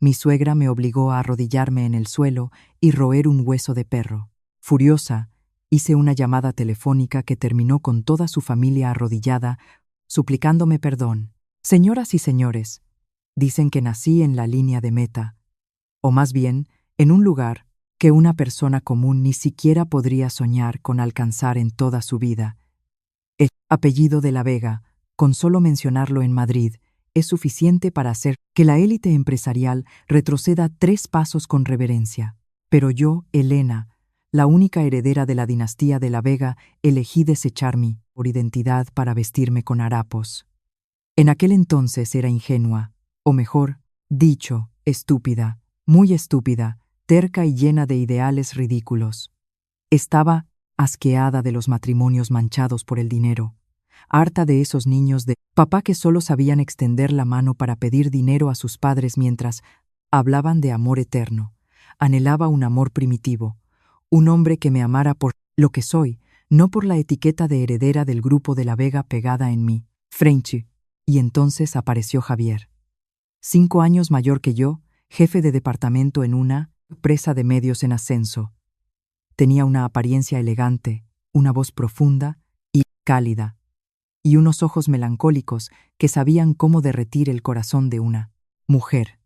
Mi suegra me obligó a arrodillarme en el suelo y roer un hueso de perro. Furiosa, hice una llamada telefónica que terminó con toda su familia arrodillada, suplicándome perdón. Señoras y señores, dicen que nací en la línea de meta, o más bien, en un lugar que una persona común ni siquiera podría soñar con alcanzar en toda su vida. El apellido de la Vega, con solo mencionarlo en Madrid, es suficiente para hacer que la élite empresarial retroceda 3 pasos con reverencia. Pero yo, Elena, la única heredera de la dinastía de la Vega, elegí desechar mi identidad para vestirme con harapos. En aquel entonces era ingenua, o mejor, dicho, estúpida, muy estúpida, terca y llena de ideales ridículos. Estaba asqueada de los matrimonios manchados por el dinero, harta de esos niños de papá que solo sabían extender la mano para pedir dinero a sus padres mientras hablaban de amor eterno. Anhelaba un amor primitivo, un hombre que me amara por lo que soy, no por la etiqueta de heredera del grupo de la Vega pegada en mí. Frenchy. Y entonces apareció Javier. 5 años mayor que yo, jefe de departamento en una empresa de medios en ascenso. Tenía una apariencia elegante, una voz profunda y cálida, y unos ojos melancólicos que sabían cómo derretir el corazón de una mujer.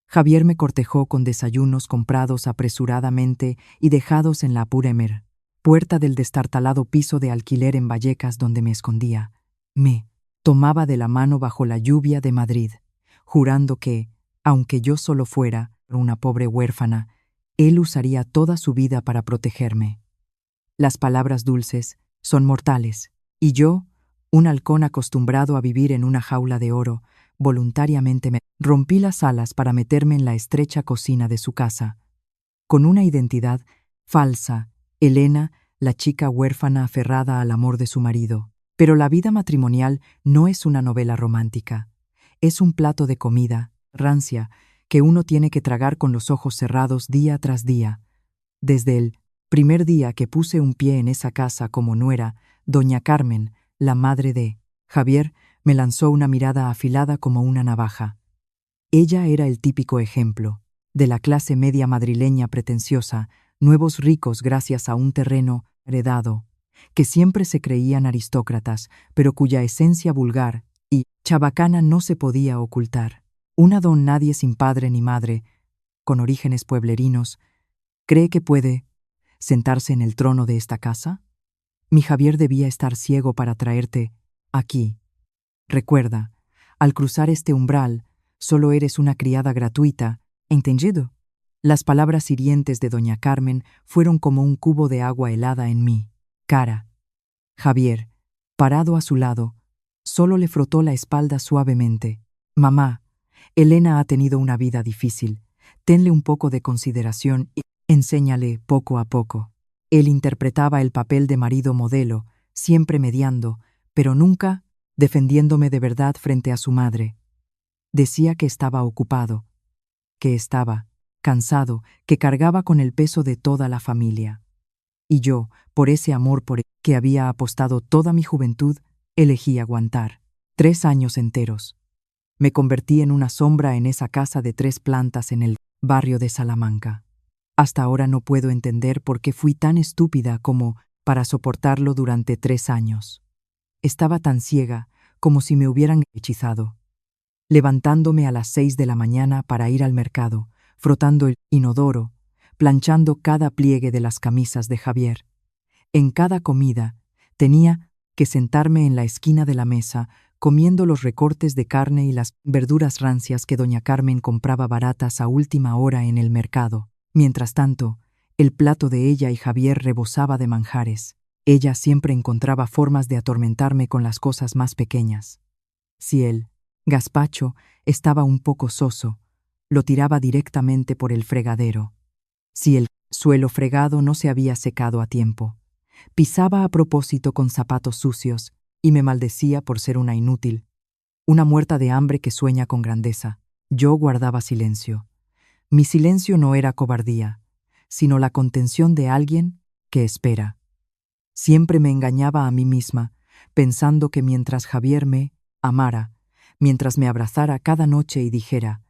Javier me cortejó con desayunos comprados apresuradamente y dejados en la Puremer, puerta del destartalado piso de alquiler en Vallecas donde me escondía. Me tomaba de la mano bajo la lluvia de Madrid, jurando que, aunque yo solo fuera una pobre huérfana, él usaría toda su vida para protegerme. Las palabras dulces son mortales, y yo, un halcón acostumbrado a vivir en una jaula de oro, voluntariamente me rompí las alas para meterme en la estrecha cocina de su casa. Con una identidad falsa, Elena, la chica huérfana aferrada al amor de su marido. Pero la vida matrimonial no es una novela romántica. Es un plato de comida, rancia, que uno tiene que tragar con los ojos cerrados día tras día. Desde el primer día que puse un pie en esa casa como nuera, doña Carmen, la madre de Javier, me lanzó una mirada afilada como una navaja. Ella era el típico ejemplo de la clase media madrileña pretenciosa, nuevos ricos gracias a un terreno heredado, que siempre se creían aristócratas, pero cuya esencia vulgar y chabacana no se podía ocultar. Una don nadie sin padre ni madre, con orígenes pueblerinos, ¿cree que puede sentarse en el trono de esta casa? Mi Javier debía estar ciego para traerte aquí. Recuerda, al cruzar este umbral, solo eres una criada gratuita, ¿entendido? Las palabras hirientes de doña Carmen fueron como un cubo de agua helada en mi cara. Javier, parado a su lado, solo le frotó la espalda suavemente. Mamá, Elena ha tenido una vida difícil. Tenle un poco de consideración y enséñale poco a poco. Él interpretaba el papel de marido modelo, siempre mediando, pero nunca defendiéndome de verdad frente a su madre. Decía que estaba ocupado, que estaba cansado, que cargaba con el peso de toda la familia. Y yo, por ese amor por el que había apostado toda mi juventud, elegí aguantar. 3 años enteros. Me convertí en una sombra en esa casa de 3 plantas en el barrio de Salamanca. Hasta ahora no puedo entender por qué fui tan estúpida como para soportarlo durante 3 años. Estaba tan ciega como si me hubieran hechizado. Levantándome a las 6 de la mañana para ir al mercado, frotando el inodoro, planchando cada pliegue de las camisas de Javier. En cada comida tenía que sentarme en la esquina de la mesa, comiendo los recortes de carne y las verduras rancias que doña Carmen compraba baratas a última hora en el mercado. Mientras tanto, el plato de ella y Javier rebosaba de manjares. Ella siempre encontraba formas de atormentarme con las cosas más pequeñas. Si el gazpacho estaba un poco soso, lo tiraba directamente por el fregadero. Si el suelo fregado no se había secado a tiempo, pisaba a propósito con zapatos sucios y me maldecía por ser una inútil, una muerta de hambre que sueña con grandeza. Yo guardaba silencio. Mi silencio no era cobardía, sino la contención de alguien que espera. Siempre me engañaba a mí misma, pensando que mientras Javier me amara, mientras me abrazara cada noche y dijera,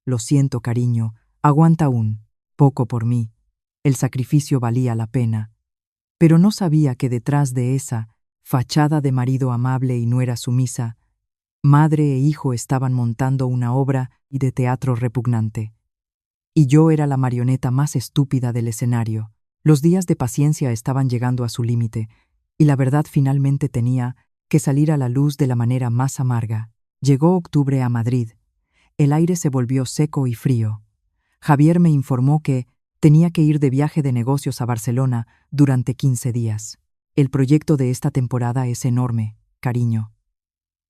Lo siento, cariño, aguanta aún. Poco por mí. El sacrificio valía la pena. Pero no sabía que detrás de esa fachada de marido amable y nuera sumisa, madre e hijo estaban montando una obra de teatro repugnante. Y yo era la marioneta más estúpida del escenario. Los días de paciencia estaban llegando a su límite, y la verdad finalmente tenía que salir a la luz de la manera más amarga. Llegó octubre a Madrid. El aire se volvió seco y frío. Javier me informó que tenía que ir de viaje de negocios a Barcelona durante 15 días. El proyecto de esta temporada es enorme, cariño.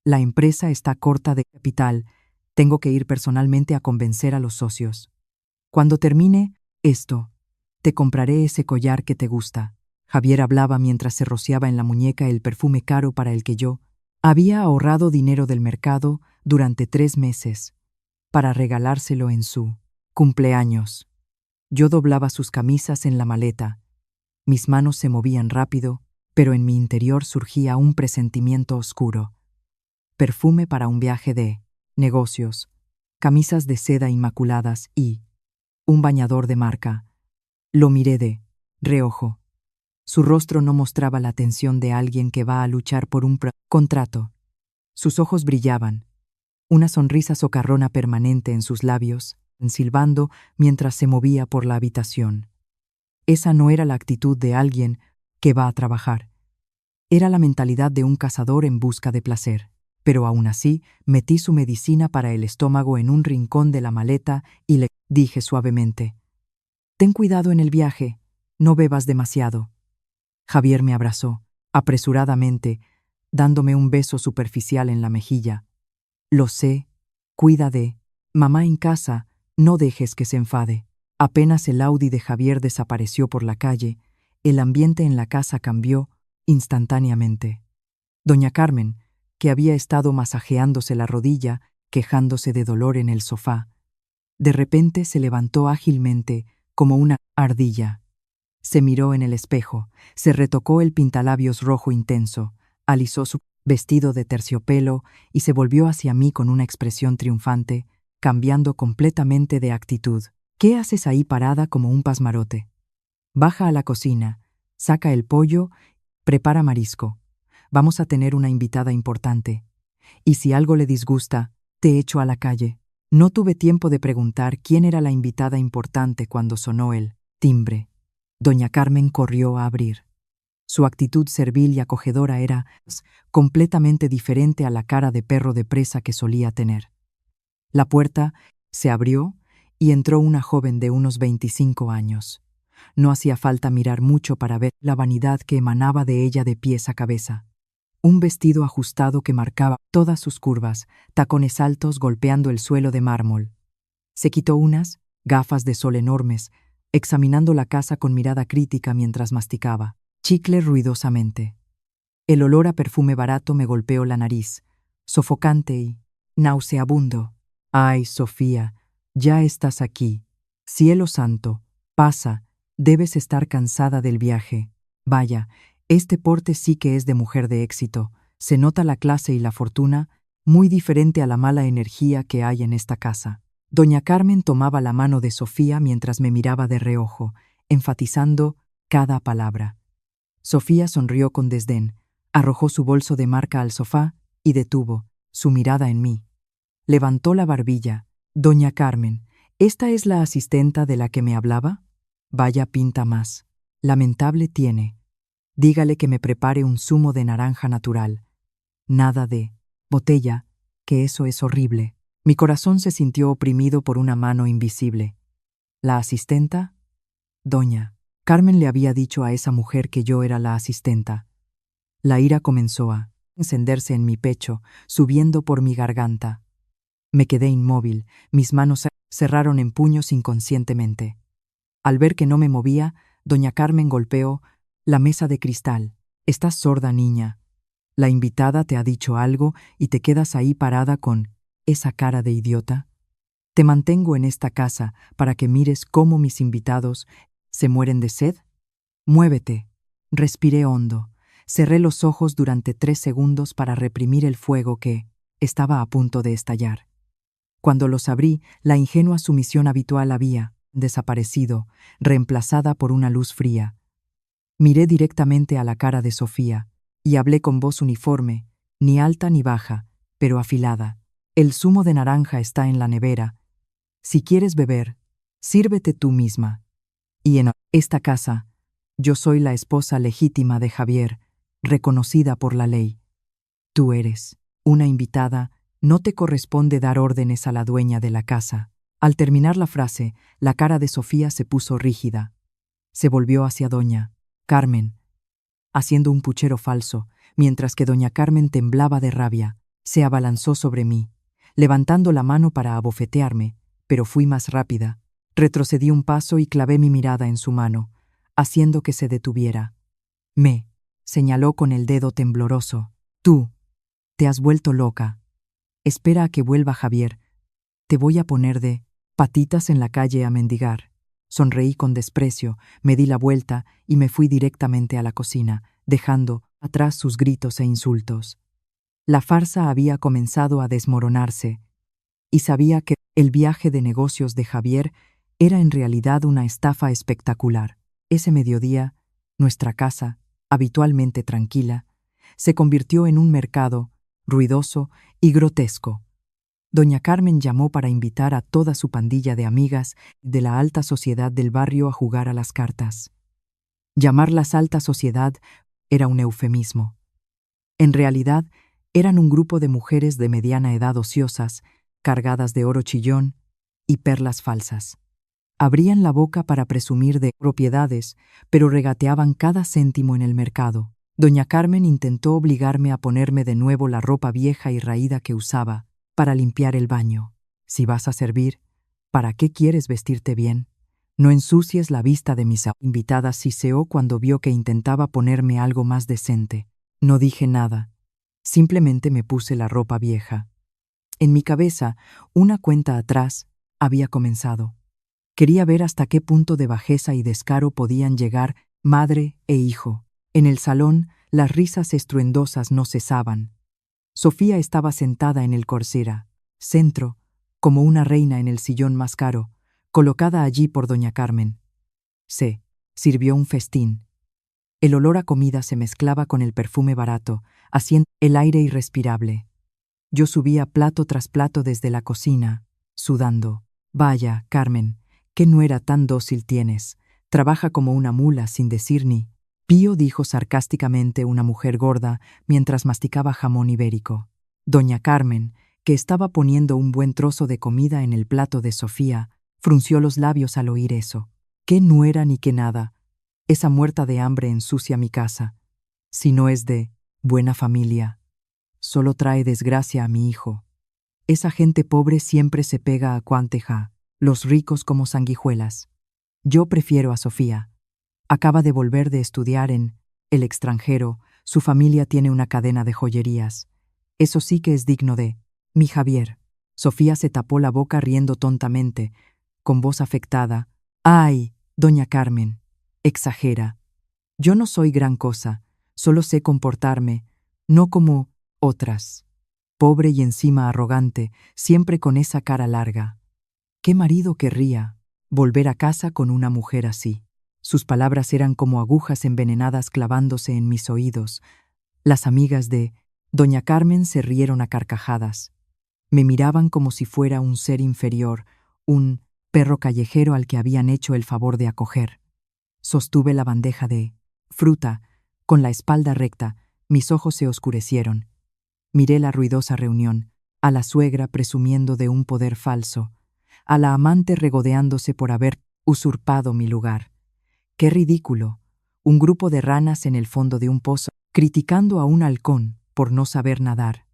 La empresa está corta de capital. Tengo que ir personalmente a convencer a los socios. Cuando termine esto, te compraré ese collar que te gusta. Javier hablaba mientras se rociaba en la muñeca el perfume caro para el que yo había ahorrado dinero del mercado durante 3 meses para regalárselo en su cumpleaños. Yo doblaba sus camisas en la maleta. Mis manos se movían rápido, pero en mi interior surgía un presentimiento oscuro. Perfume para un viaje de negocios, camisas de seda inmaculadas y un bañador de marca. Lo miré de reojo. Su rostro no mostraba la tensión de alguien que va a luchar por un contrato. Sus ojos brillaban, una sonrisa socarrona permanente en sus labios, silbando mientras se movía por la habitación. Esa no era la actitud de alguien que va a trabajar. Era la mentalidad de un cazador en busca de placer. Pero aún así, metí su medicina para el estómago en un rincón de la maleta y le dije suavemente: «Ten cuidado en el viaje, no bebas demasiado». Javier me abrazó, apresuradamente, dándome un beso superficial en la mejilla. «Lo sé, cuida de mamá en casa, no dejes que se enfade». Apenas el Audi de Javier desapareció por la calle, el ambiente en la casa cambió instantáneamente. Doña Carmen, que había estado masajeándose la rodilla, quejándose de dolor en el sofá, de repente se levantó ágilmente, como una ardilla. Se miró en el espejo, se retocó el pintalabios rojo intenso, alisó su vestido de terciopelo y se volvió hacia mí con una expresión triunfante, cambiando completamente de actitud. «¿Qué haces ahí parada como un pasmarote? Baja a la cocina, saca el pollo, prepara marisco. Vamos a tener una invitada importante. Y si algo le disgusta, te echo a la calle». No tuve tiempo de preguntar quién era la invitada importante cuando sonó el timbre. Doña Carmen corrió a abrir. Su actitud servil y acogedora era completamente diferente a la cara de perro de presa que solía tener. La puerta se abrió y entró una joven de unos 25 años. No hacía falta mirar mucho para ver la vanidad que emanaba de ella de pies a cabeza. Un vestido ajustado que marcaba todas sus curvas, tacones altos golpeando el suelo de mármol. Se quitó unas gafas de sol enormes, examinando la casa con mirada crítica mientras masticaba chicle ruidosamente. El olor a perfume barato me golpeó la nariz, sofocante y nauseabundo. «Ay, Sofía, ya estás aquí. Cielo santo, pasa, debes estar cansada del viaje. Vaya, este porte sí que es de mujer de éxito. Se nota la clase y la fortuna, muy diferente a la mala energía que hay en esta casa». Doña Carmen tomaba la mano de Sofía mientras me miraba de reojo, enfatizando cada palabra. Sofía sonrió con desdén, arrojó su bolso de marca al sofá y detuvo su mirada en mí. Levantó la barbilla. «Doña Carmen, ¿esta es la asistenta de la que me hablaba? Vaya pinta más lamentable tiene. Dígale que me prepare un zumo de naranja natural. Nada de botella, que eso es horrible». Mi corazón se sintió oprimido por una mano invisible. ¿La asistenta? Doña Carmen le había dicho a esa mujer que yo era la asistenta. La ira comenzó a encenderse en mi pecho, subiendo por mi garganta. Me quedé inmóvil, mis manos se cerraron en puños inconscientemente. Al ver que no me movía, doña Carmen golpeó la mesa de cristal. «Estás sorda, niña. La invitada te ha dicho algo y te quedas ahí parada con esa cara de idiota. Te mantengo en esta casa para que mires cómo mis invitados se mueren de sed. Muévete». Respiré hondo. Cerré los ojos durante 3 segundos para reprimir el fuego que estaba a punto de estallar. Cuando los abrí, la ingenua sumisión habitual había desaparecido, reemplazada por una luz fría. Miré directamente a la cara de Sofía y hablé con voz uniforme, ni alta ni baja, pero afilada. El zumo de naranja está en la nevera. Si quieres beber, sírvete tú misma. Y en esta casa, yo soy la esposa legítima de Javier, reconocida por la ley. Tú eres una invitada, no te corresponde dar órdenes a la dueña de la casa. Al terminar la frase, la cara de Sofía se puso rígida. Se volvió hacia doña Carmen, haciendo un puchero falso, mientras que doña Carmen temblaba de rabia. Se abalanzó sobre mí, levantando la mano para abofetearme, pero fui más rápida. Retrocedí un paso y clavé mi mirada en su mano, haciendo que se detuviera. Me señaló con el dedo tembloroso. Tú te has vuelto loca. Espera a que vuelva Javier. Te voy a poner de patitas en la calle a mendigar. Sonreí con desprecio, me di la vuelta y me fui directamente a la cocina, dejando atrás sus gritos e insultos. La farsa había comenzado a desmoronarse, y sabía que el viaje de negocios de Javier era en realidad una estafa espectacular. Ese mediodía, nuestra casa, habitualmente tranquila, se convirtió en un mercado ruidoso y grotesco. Doña Carmen llamó para invitar a toda su pandilla de amigas de la alta sociedad del barrio a jugar a las cartas. Llamarlas alta sociedad era un eufemismo. En realidad, eran un grupo de mujeres de mediana edad ociosas, cargadas de oro chillón y perlas falsas. Abrían la boca para presumir de propiedades, pero regateaban cada céntimo en el mercado. Doña Carmen intentó obligarme a ponerme de nuevo la ropa vieja y raída que usaba para limpiar el baño. Si vas a servir, ¿para qué quieres vestirte bien? No ensucies la vista de mis invitadas, siseó cuando vio que intentaba ponerme algo más decente. No dije nada, simplemente me puse la ropa vieja. En mi cabeza, una cuenta atrás había comenzado. Quería ver hasta qué punto de bajeza y descaro podían llegar madre e hijo. En el salón, las risas estruendosas no cesaban. Sofía estaba sentada en el corsera, centro, como una reina en el sillón más caro, colocada allí por doña Carmen. Se sirvió un festín. El olor a comida se mezclaba con el perfume barato, haciendo el aire irrespirable. Yo subía plato tras plato desde la cocina, sudando. Vaya, Carmen, qué nuera tan dócil tienes. Trabaja como una mula sin decir ni pío, dijo sarcásticamente una mujer gorda mientras masticaba jamón ibérico. Doña Carmen, que estaba poniendo un buen trozo de comida en el plato de Sofía, frunció los labios al oír eso. Qué nuera ni qué nada. Esa muerta de hambre ensucia mi casa. Si no es de buena familia, solo trae desgracia a mi hijo. Esa gente pobre siempre se pega a cuanteja, los ricos como sanguijuelas. Yo prefiero a Sofía. Acaba de volver de estudiar en el extranjero, su familia tiene una cadena de joyerías. Eso sí que es digno de mi Javier. Sofía se tapó la boca riendo tontamente, con voz afectada. ¡Ay, doña Carmen! Exagera. Yo no soy gran cosa, solo sé comportarme, no como otras. Pobre y encima arrogante, siempre con esa cara larga. ¿Qué marido querría volver a casa con una mujer así? Sus palabras eran como agujas envenenadas clavándose en mis oídos. Las amigas de doña Carmen se rieron a carcajadas. Me miraban como si fuera un ser inferior, un perro callejero al que habían hecho el favor de acoger. Sostuve la bandeja de fruta, con la espalda recta, mis ojos se oscurecieron. Miré la ruidosa reunión, a la suegra presumiendo de un poder falso, a la amante regodeándose por haber usurpado mi lugar. ¡Qué ridículo! Un grupo de ranas en el fondo de un pozo, criticando a un halcón por no saber nadar.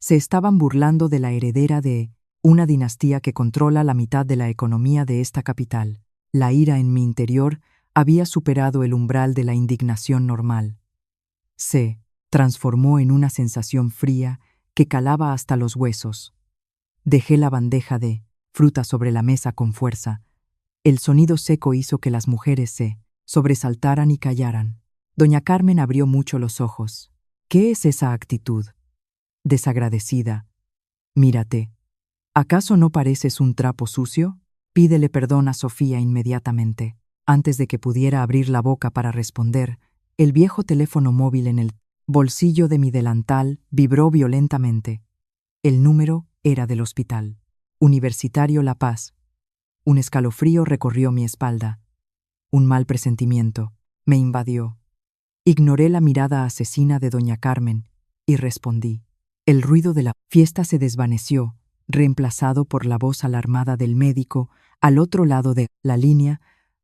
Se estaban burlando de la heredera de una dinastía que controla la mitad de la economía de esta capital. La ira en mi interior había superado el umbral de la indignación normal. Se transformó en una sensación fría que calaba hasta los huesos. Dejé la bandeja de fruta sobre la mesa con fuerza. El sonido seco hizo que las mujeres se sobresaltaran y callaran. Doña Carmen abrió mucho los ojos. ¿Qué es esa actitud? Desagradecida. Mírate. ¿Acaso no pareces un trapo sucio? Pídele perdón a Sofía inmediatamente. Antes de que pudiera abrir la boca para responder, el viejo teléfono móvil en el bolsillo de mi delantal vibró violentamente. El número era del hospital. Universitario La Paz. Un escalofrío recorrió mi espalda. Un mal presentimiento me invadió. Ignoré la mirada asesina de doña Carmen y respondí. El ruido de la fiesta se desvaneció, reemplazado por la voz alarmada del médico al otro lado de la línea,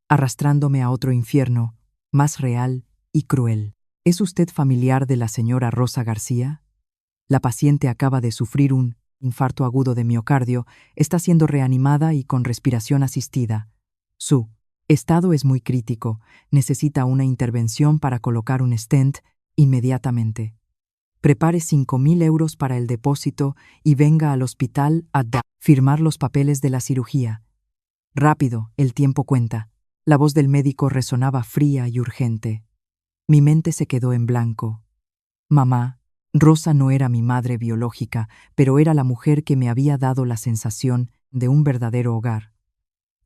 arrastrándome a otro infierno, más real y cruel. ¿Es usted familiar de la señora Rosa García? La paciente acaba de sufrir un infarto agudo de miocardio, está siendo reanimada y con respiración asistida. Su estado es muy crítico, necesita una intervención para colocar un stent inmediatamente. Prepare 5.000 euros para el depósito y venga al hospital a firmar los papeles de la cirugía. Rápido, el tiempo cuenta. La voz del médico resonaba fría y urgente. Mi mente se quedó en blanco. Mamá, Rosa no era mi madre biológica, pero era la mujer que me había dado la sensación de un verdadero hogar.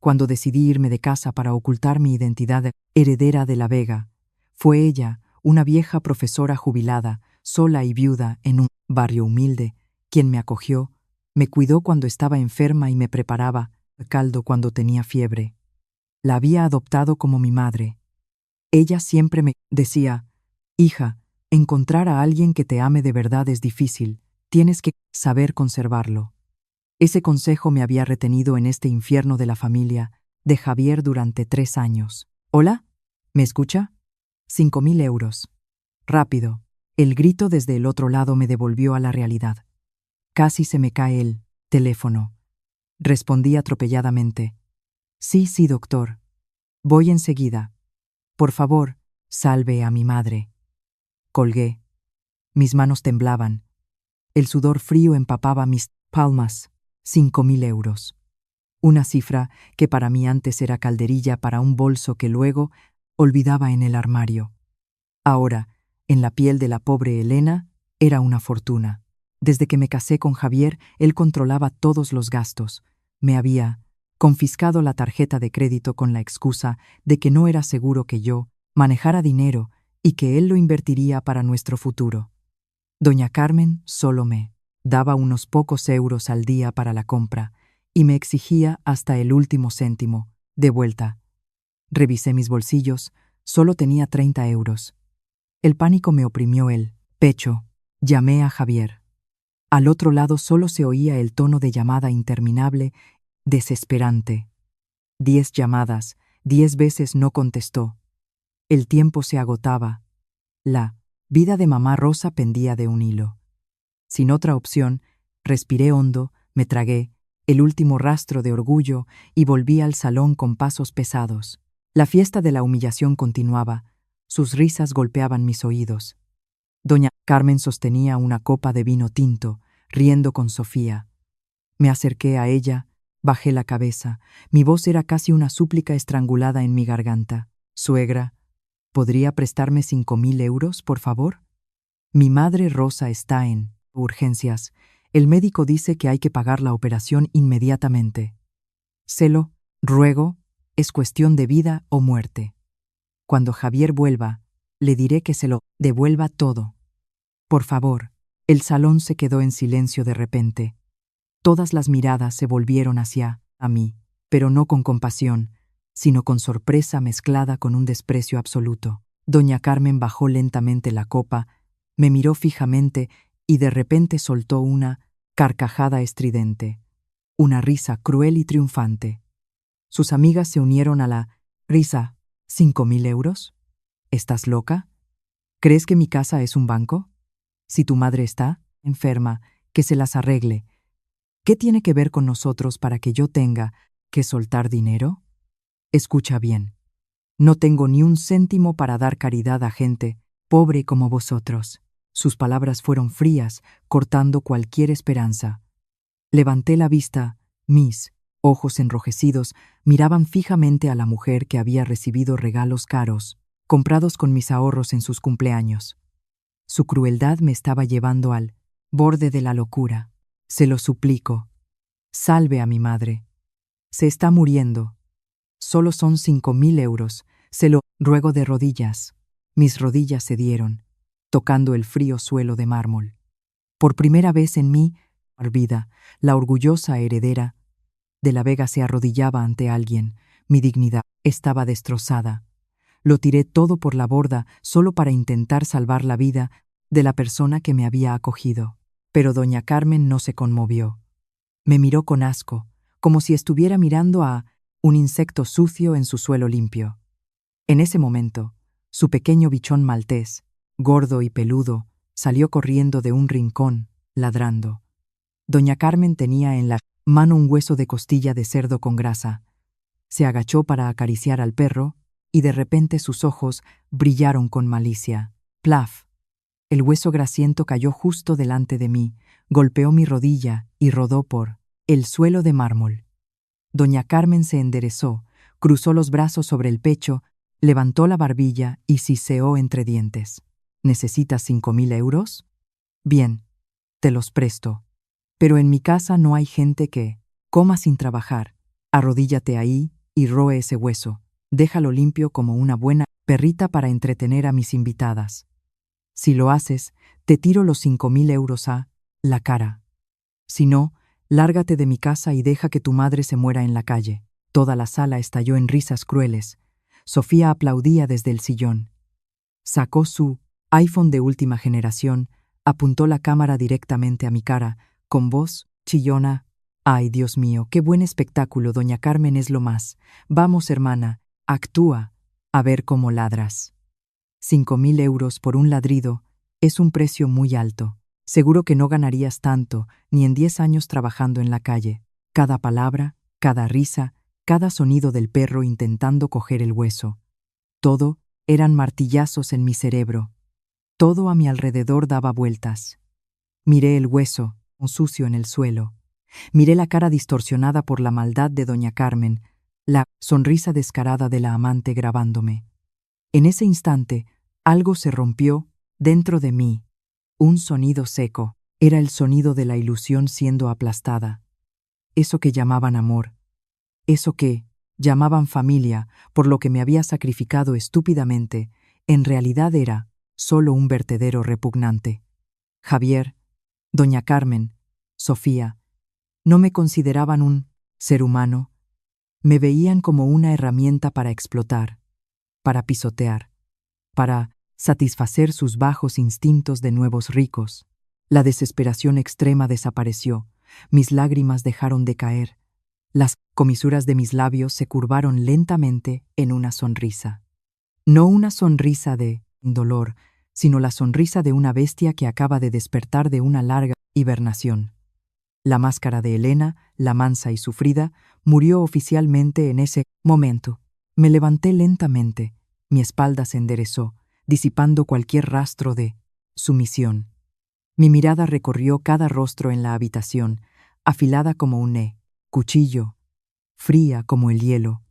Cuando decidí irme de casa para ocultar mi identidad heredera de la Vega, fue ella, una vieja profesora jubilada, sola y viuda en un barrio humilde, quien me acogió, me cuidó cuando estaba enferma y me preparaba caldo cuando tenía fiebre. La había adoptado como mi madre. Ella siempre me decía, hija, encontrar a alguien que te ame de verdad es difícil, tienes que saber conservarlo. Ese consejo me había retenido en este infierno de la familia de Javier durante 3 años. ¿Hola? ¿Me escucha? 5.000 euros. Rápido. El grito desde el otro lado me devolvió a la realidad. Casi se me cae el teléfono. Respondí atropelladamente. Sí, doctor. Voy enseguida. Por favor, salve a mi madre. Colgué. Mis manos temblaban. El sudor frío empapaba mis palmas. 5.000 euros. Una cifra que para mí antes era calderilla para un bolso que luego olvidaba en el armario. Ahora, en la piel de la pobre Elena, era una fortuna. Desde que me casé con Javier, él controlaba todos los gastos. Me había confiscado la tarjeta de crédito con la excusa de que no era seguro que yo manejara dinero y que él lo invertiría para nuestro futuro. Doña Carmen solo me daba unos pocos euros al día para la compra y me exigía hasta el último céntimo, de vuelta. Revisé mis bolsillos, solo tenía 30 euros. El pánico me oprimió el pecho. Llamé a Javier. Al otro lado solo se oía el tono de llamada interminable, desesperante. 10 llamadas, 10 veces no contestó. El tiempo se agotaba. La vida de mamá Rosa pendía de un hilo. Sin otra opción, respiré hondo, me tragué el último rastro de orgullo y volví al salón con pasos pesados. La fiesta de la humillación continuaba. Sus risas golpeaban mis oídos. Doña Carmen sostenía una copa de vino tinto, riendo con Sofía. Me acerqué a ella, bajé la cabeza. Mi voz era casi una súplica estrangulada en mi garganta. Suegra, ¿podría prestarme 5.000 euros, por favor? Mi madre Rosa está en urgencias. El médico dice que hay que pagar la operación inmediatamente. Se lo ruego, es cuestión de vida o muerte. Cuando Javier vuelva, le diré que se lo devuelva todo. Por favor. El salón se quedó en silencio de repente. Todas las miradas se volvieron hacia mí, pero no con compasión, sino con sorpresa mezclada con un desprecio absoluto. Doña Carmen bajó lentamente la copa, me miró fijamente y de repente soltó una carcajada estridente, una risa cruel y triunfante. Sus amigas se unieron a la risa. ¿5.000 euros? ¿Estás loca? ¿Crees que mi casa es un banco? Si tu madre está enferma, que se las arregle. ¿Qué tiene que ver con nosotros para que yo tenga que soltar dinero? Escucha bien. No tengo ni un céntimo para dar caridad a gente pobre como vosotros. Sus palabras fueron frías, cortando cualquier esperanza. Levanté la vista. Mis ojos enrojecidos miraban fijamente a la mujer que había recibido regalos caros, comprados con mis ahorros en sus cumpleaños. Su crueldad me estaba llevando al borde de la locura. Se lo suplico. Salve a mi madre. Se está muriendo. Solo son 5.000 euros. Se lo ruego de rodillas. Mis rodillas cedieron, tocando el frío suelo de mármol. Por primera vez en mi vida, la orgullosa heredera de la Vega se arrodillaba ante alguien. Mi dignidad estaba destrozada. Lo tiré todo por la borda solo para intentar salvar la vida de la persona que me había acogido. Pero doña Carmen no se conmovió. Me miró con asco, como si estuviera mirando a un insecto sucio en su suelo limpio. En ese momento, su pequeño bichón maltés, gordo y peludo, salió corriendo de un rincón, ladrando. Doña Carmen tenía en la mano un hueso de costilla de cerdo con grasa. Se agachó para acariciar al perro, y de repente sus ojos brillaron con malicia. ¡Plaf! El hueso grasiento cayó justo delante de mí, golpeó mi rodilla y rodó por el suelo de mármol. Doña Carmen se enderezó, cruzó los brazos sobre el pecho, levantó la barbilla y siseó entre dientes. ¿Necesitas 5.000 euros? Bien, te los presto. Pero en mi casa no hay gente que coma sin trabajar. Arrodíllate ahí y roe ese hueso. Déjalo limpio como una buena perrita para entretener a mis invitadas. Si lo haces, te tiro los 5.000 euros a la cara. Si no, lárgate de mi casa y deja que tu madre se muera en la calle. Toda la sala estalló en risas crueles. Sofía aplaudía desde el sillón. Sacó su iPhone de última generación, apuntó la cámara directamente a mi cara, con voz chillona. «Ay, Dios mío, qué buen espectáculo, doña Carmen es lo más. Vamos, hermana, actúa, a ver cómo ladras». 5.000 euros por un ladrido es un precio muy alto. Seguro que no ganarías tanto ni en 10 años trabajando en la calle. Cada palabra, cada risa, cada sonido del perro intentando coger el hueso. Todo eran martillazos en mi cerebro. Todo a mi alrededor daba vueltas. Miré el hueso, un sucio en el suelo. Miré la cara distorsionada por la maldad de doña Carmen, la sonrisa descarada de la amante grabándome. En ese instante, algo se rompió dentro de mí. Un sonido seco. Era el sonido de la ilusión siendo aplastada. Eso que llamaban amor. Eso que llamaban familia, por lo que me había sacrificado estúpidamente, en realidad era solo un vertedero repugnante. Javier, doña Carmen, Sofía, no me consideraban un ser humano. Me veían como una herramienta para explotar, para pisotear, para satisfacer sus bajos instintos de nuevos ricos. La desesperación extrema desapareció, mis lágrimas dejaron de caer, las comisuras de mis labios se curvaron lentamente en una sonrisa. No una sonrisa de dolor, sino la sonrisa de una bestia que acaba de despertar de una larga hibernación. La máscara de Elena, la mansa y sufrida, murió oficialmente en ese momento. Me levanté lentamente, mi espalda se enderezó, disipando cualquier rastro de sumisión. Mi mirada recorrió cada rostro en la habitación, afilada como un cuchillo, fría como el hielo,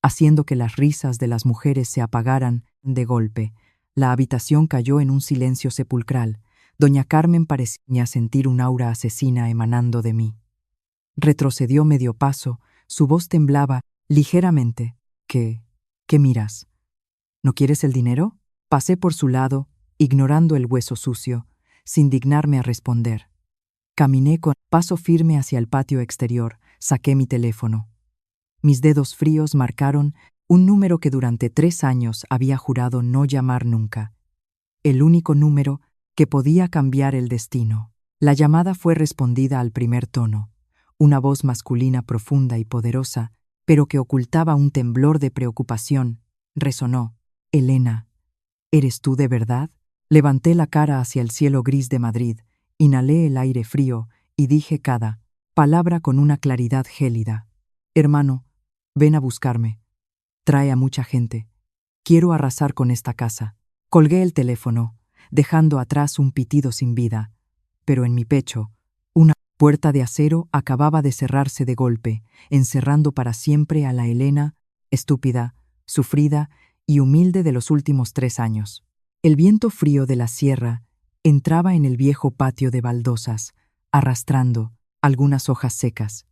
haciendo que las risas de las mujeres se apagaran de golpe. La habitación cayó en un silencio sepulcral. Doña Carmen parecía sentir un aura asesina emanando de mí. Retrocedió medio paso, su voz temblaba ligeramente. ¿Qué miras? ¿No quieres el dinero? Pasé por su lado, ignorando el hueso sucio, sin dignarme a responder. Caminé con paso firme hacia el patio exterior, saqué mi teléfono. Mis dedos fríos marcaron un número que durante 3 años había jurado no llamar nunca. El único número que podía cambiar el destino. La llamada fue respondida al primer tono, una voz masculina profunda y poderosa, pero que ocultaba un temblor de preocupación. Resonó. «Elena, ¿eres tú de verdad?» Levanté la cara hacia el cielo gris de Madrid, inhalé el aire frío y dije cada palabra con una claridad gélida. «Hermano, ven a buscarme. Trae a mucha gente. Quiero arrasar con esta casa». Colgué el teléfono, dejando atrás un pitido sin vida, pero en mi pecho, una puerta de acero acababa de cerrarse de golpe, encerrando para siempre a la Elena, estúpida, sufrida y humilde de los últimos 3 años. El viento frío de la sierra entraba en el viejo patio de baldosas, arrastrando algunas hojas secas.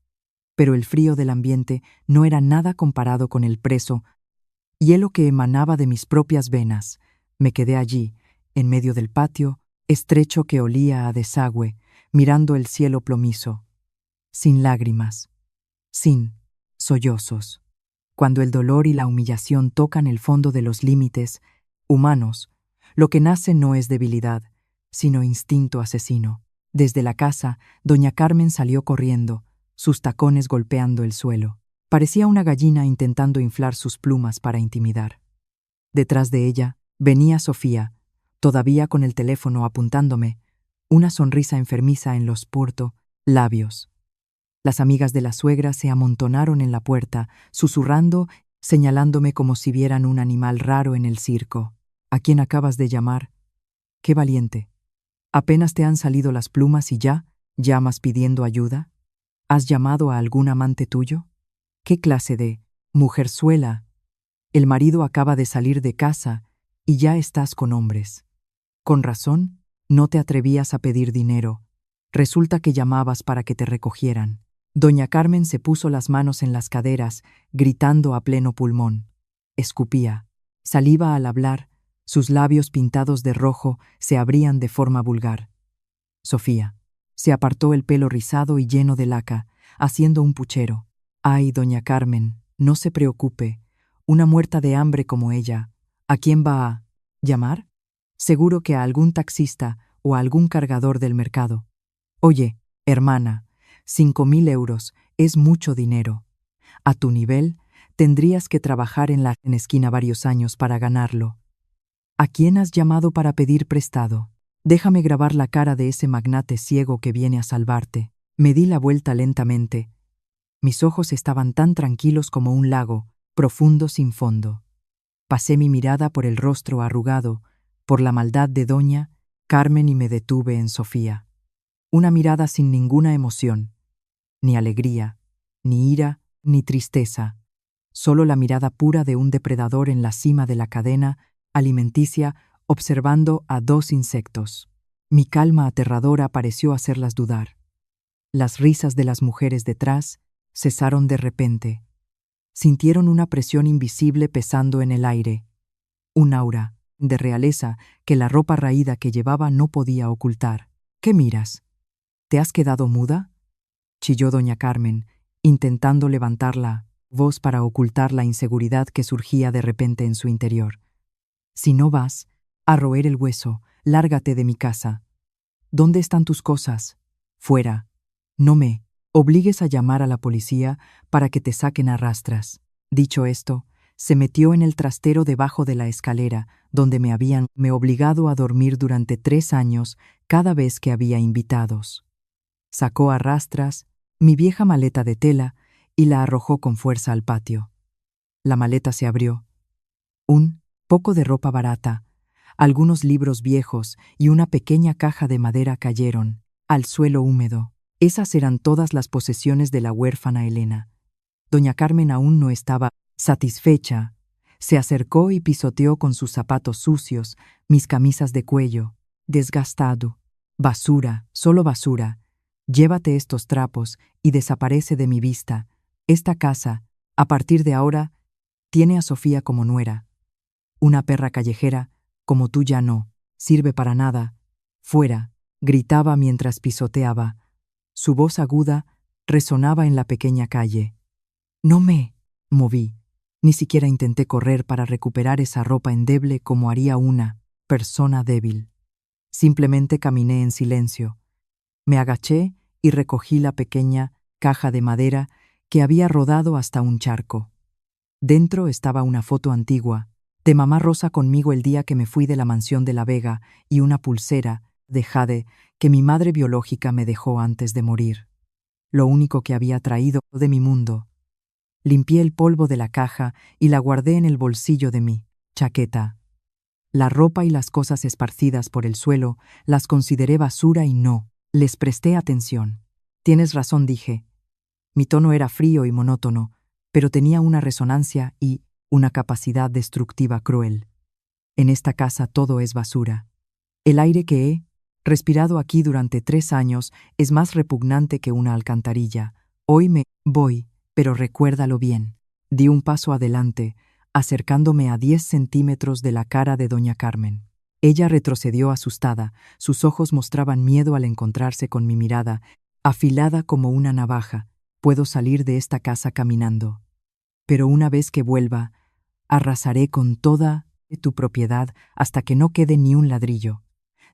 pero el frío del ambiente no era nada comparado con el preso, hielo que emanaba de mis propias venas. Me quedé allí, en medio del patio, estrecho que olía a desagüe, mirando el cielo plomizo, sin lágrimas, sin sollozos. Cuando el dolor y la humillación tocan el fondo de los límites humanos, lo que nace no es debilidad, sino instinto asesino. Desde la casa, doña Carmen salió corriendo, sus tacones golpeando el suelo. Parecía una gallina intentando inflar sus plumas para intimidar. Detrás de ella venía Sofía, todavía con el teléfono apuntándome, una sonrisa enfermiza en los labios. Las amigas de la suegra se amontonaron en la puerta, susurrando, señalándome como si vieran un animal raro en el circo. ¿A quién acabas de llamar? ¡Qué valiente! ¿Apenas te han salido las plumas y ya llamas pidiendo ayuda? ¿Has llamado a algún amante tuyo? ¿Qué clase de mujerzuela? El marido acaba de salir de casa y ya estás con hombres. Con razón, no te atrevías a pedir dinero. Resulta que llamabas para que te recogieran. Doña Carmen se puso las manos en las caderas, gritando a pleno pulmón. Escupía. Saliva al hablar, sus labios pintados de rojo se abrían de forma vulgar. Sofía. Se apartó el pelo rizado y lleno de laca, haciendo un puchero. Ay, doña Carmen, no se preocupe. Una muerta de hambre como ella, ¿a quién va a llamar? Seguro que a algún taxista o a algún cargador del mercado. Oye, hermana, 5.000 euros es mucho dinero. A tu nivel, tendrías que trabajar en la esquina varios años para ganarlo. ¿A quién has llamado para pedir prestado? Déjame grabar la cara de ese magnate ciego que viene a salvarte. Me di la vuelta lentamente. Mis ojos estaban tan tranquilos como un lago, profundo sin fondo. Pasé mi mirada por el rostro arrugado, por la maldad de doña Carmen y me detuve en Sofía. Una mirada sin ninguna emoción, ni alegría, ni ira, ni tristeza. Solo la mirada pura de un depredador en la cima de la cadena alimenticia observando a dos insectos. Mi calma aterradora pareció hacerlas dudar. Las risas de las mujeres detrás cesaron de repente. Sintieron una presión invisible pesando en el aire, un aura de realeza que la ropa raída que llevaba no podía ocultar. ¿Qué miras? ¿Te has quedado muda?, chilló doña Carmen, intentando levantar la voz para ocultar la inseguridad que surgía de repente en su interior. Si no vas a roer el hueso, lárgate de mi casa. ¿Dónde están tus cosas? Fuera. No me obligues a llamar a la policía para que te saquen a rastras. Dicho esto, se metió en el trastero debajo de la escalera, donde me habían obligado a dormir durante 3 años cada vez que había invitados. Sacó a rastras mi vieja maleta de tela y la arrojó con fuerza al patio. La maleta se abrió. Un poco de ropa barata, algunos libros viejos y una pequeña caja de madera cayeron al suelo húmedo. Esas eran todas las posesiones de la huérfana Elena. Doña Carmen aún no estaba satisfecha. Se acercó y pisoteó con sus zapatos sucios mis camisas de cuello. Desgastado. Basura, solo basura. Llévate estos trapos y desaparece de mi vista. Esta casa, a partir de ahora, tiene a Sofía como nuera. Una perra callejera, como tú ya no, sirve para nada. Fuera, gritaba mientras pisoteaba. Su voz aguda resonaba en la pequeña calle. No me moví, ni siquiera intenté correr para recuperar esa ropa endeble como haría una persona débil. Simplemente caminé en silencio. Me agaché y recogí la pequeña caja de madera que había rodado hasta un charco. Dentro estaba una foto antigua, de mamá Rosa conmigo el día que me fui de la mansión de La Vega y una pulsera de jade que mi madre biológica me dejó antes de morir. Lo único que había traído de mi mundo. Limpié el polvo de la caja y la guardé en el bolsillo de mi chaqueta. La ropa y las cosas esparcidas por el suelo las consideré basura y no les presté atención. Tienes razón, dije. Mi tono era frío y monótono, pero tenía una resonancia y una capacidad destructiva cruel. En esta casa todo es basura. El aire que he respirado aquí durante 3 años es más repugnante que una alcantarilla, Hoy me voy, pero recuérdalo bien. Di un paso adelante, acercándome a 10 centímetros de la cara de doña Carmen. Ella retrocedió asustada, sus ojos mostraban miedo al encontrarse con mi mirada, afilada como una navaja. Puedo salir de esta casa caminando. Pero una vez que vuelva, arrasaré con toda tu propiedad hasta que no quede ni un ladrillo.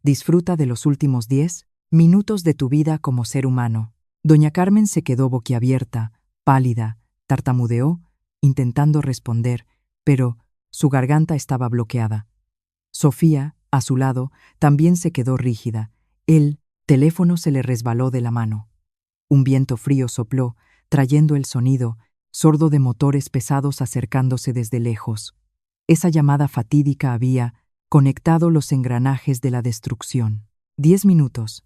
Disfruta de los últimos 10 minutos de tu vida como ser humano. Doña Carmen se quedó boquiabierta, pálida, tartamudeó, intentando responder, pero su garganta estaba bloqueada. Sofía, a su lado, también se quedó rígida. El teléfono se le resbaló de la mano. Un viento frío sopló, trayendo el sonido, sordo de motores pesados acercándose desde lejos. Esa llamada fatídica había conectado los engranajes de la destrucción. 10 minutos.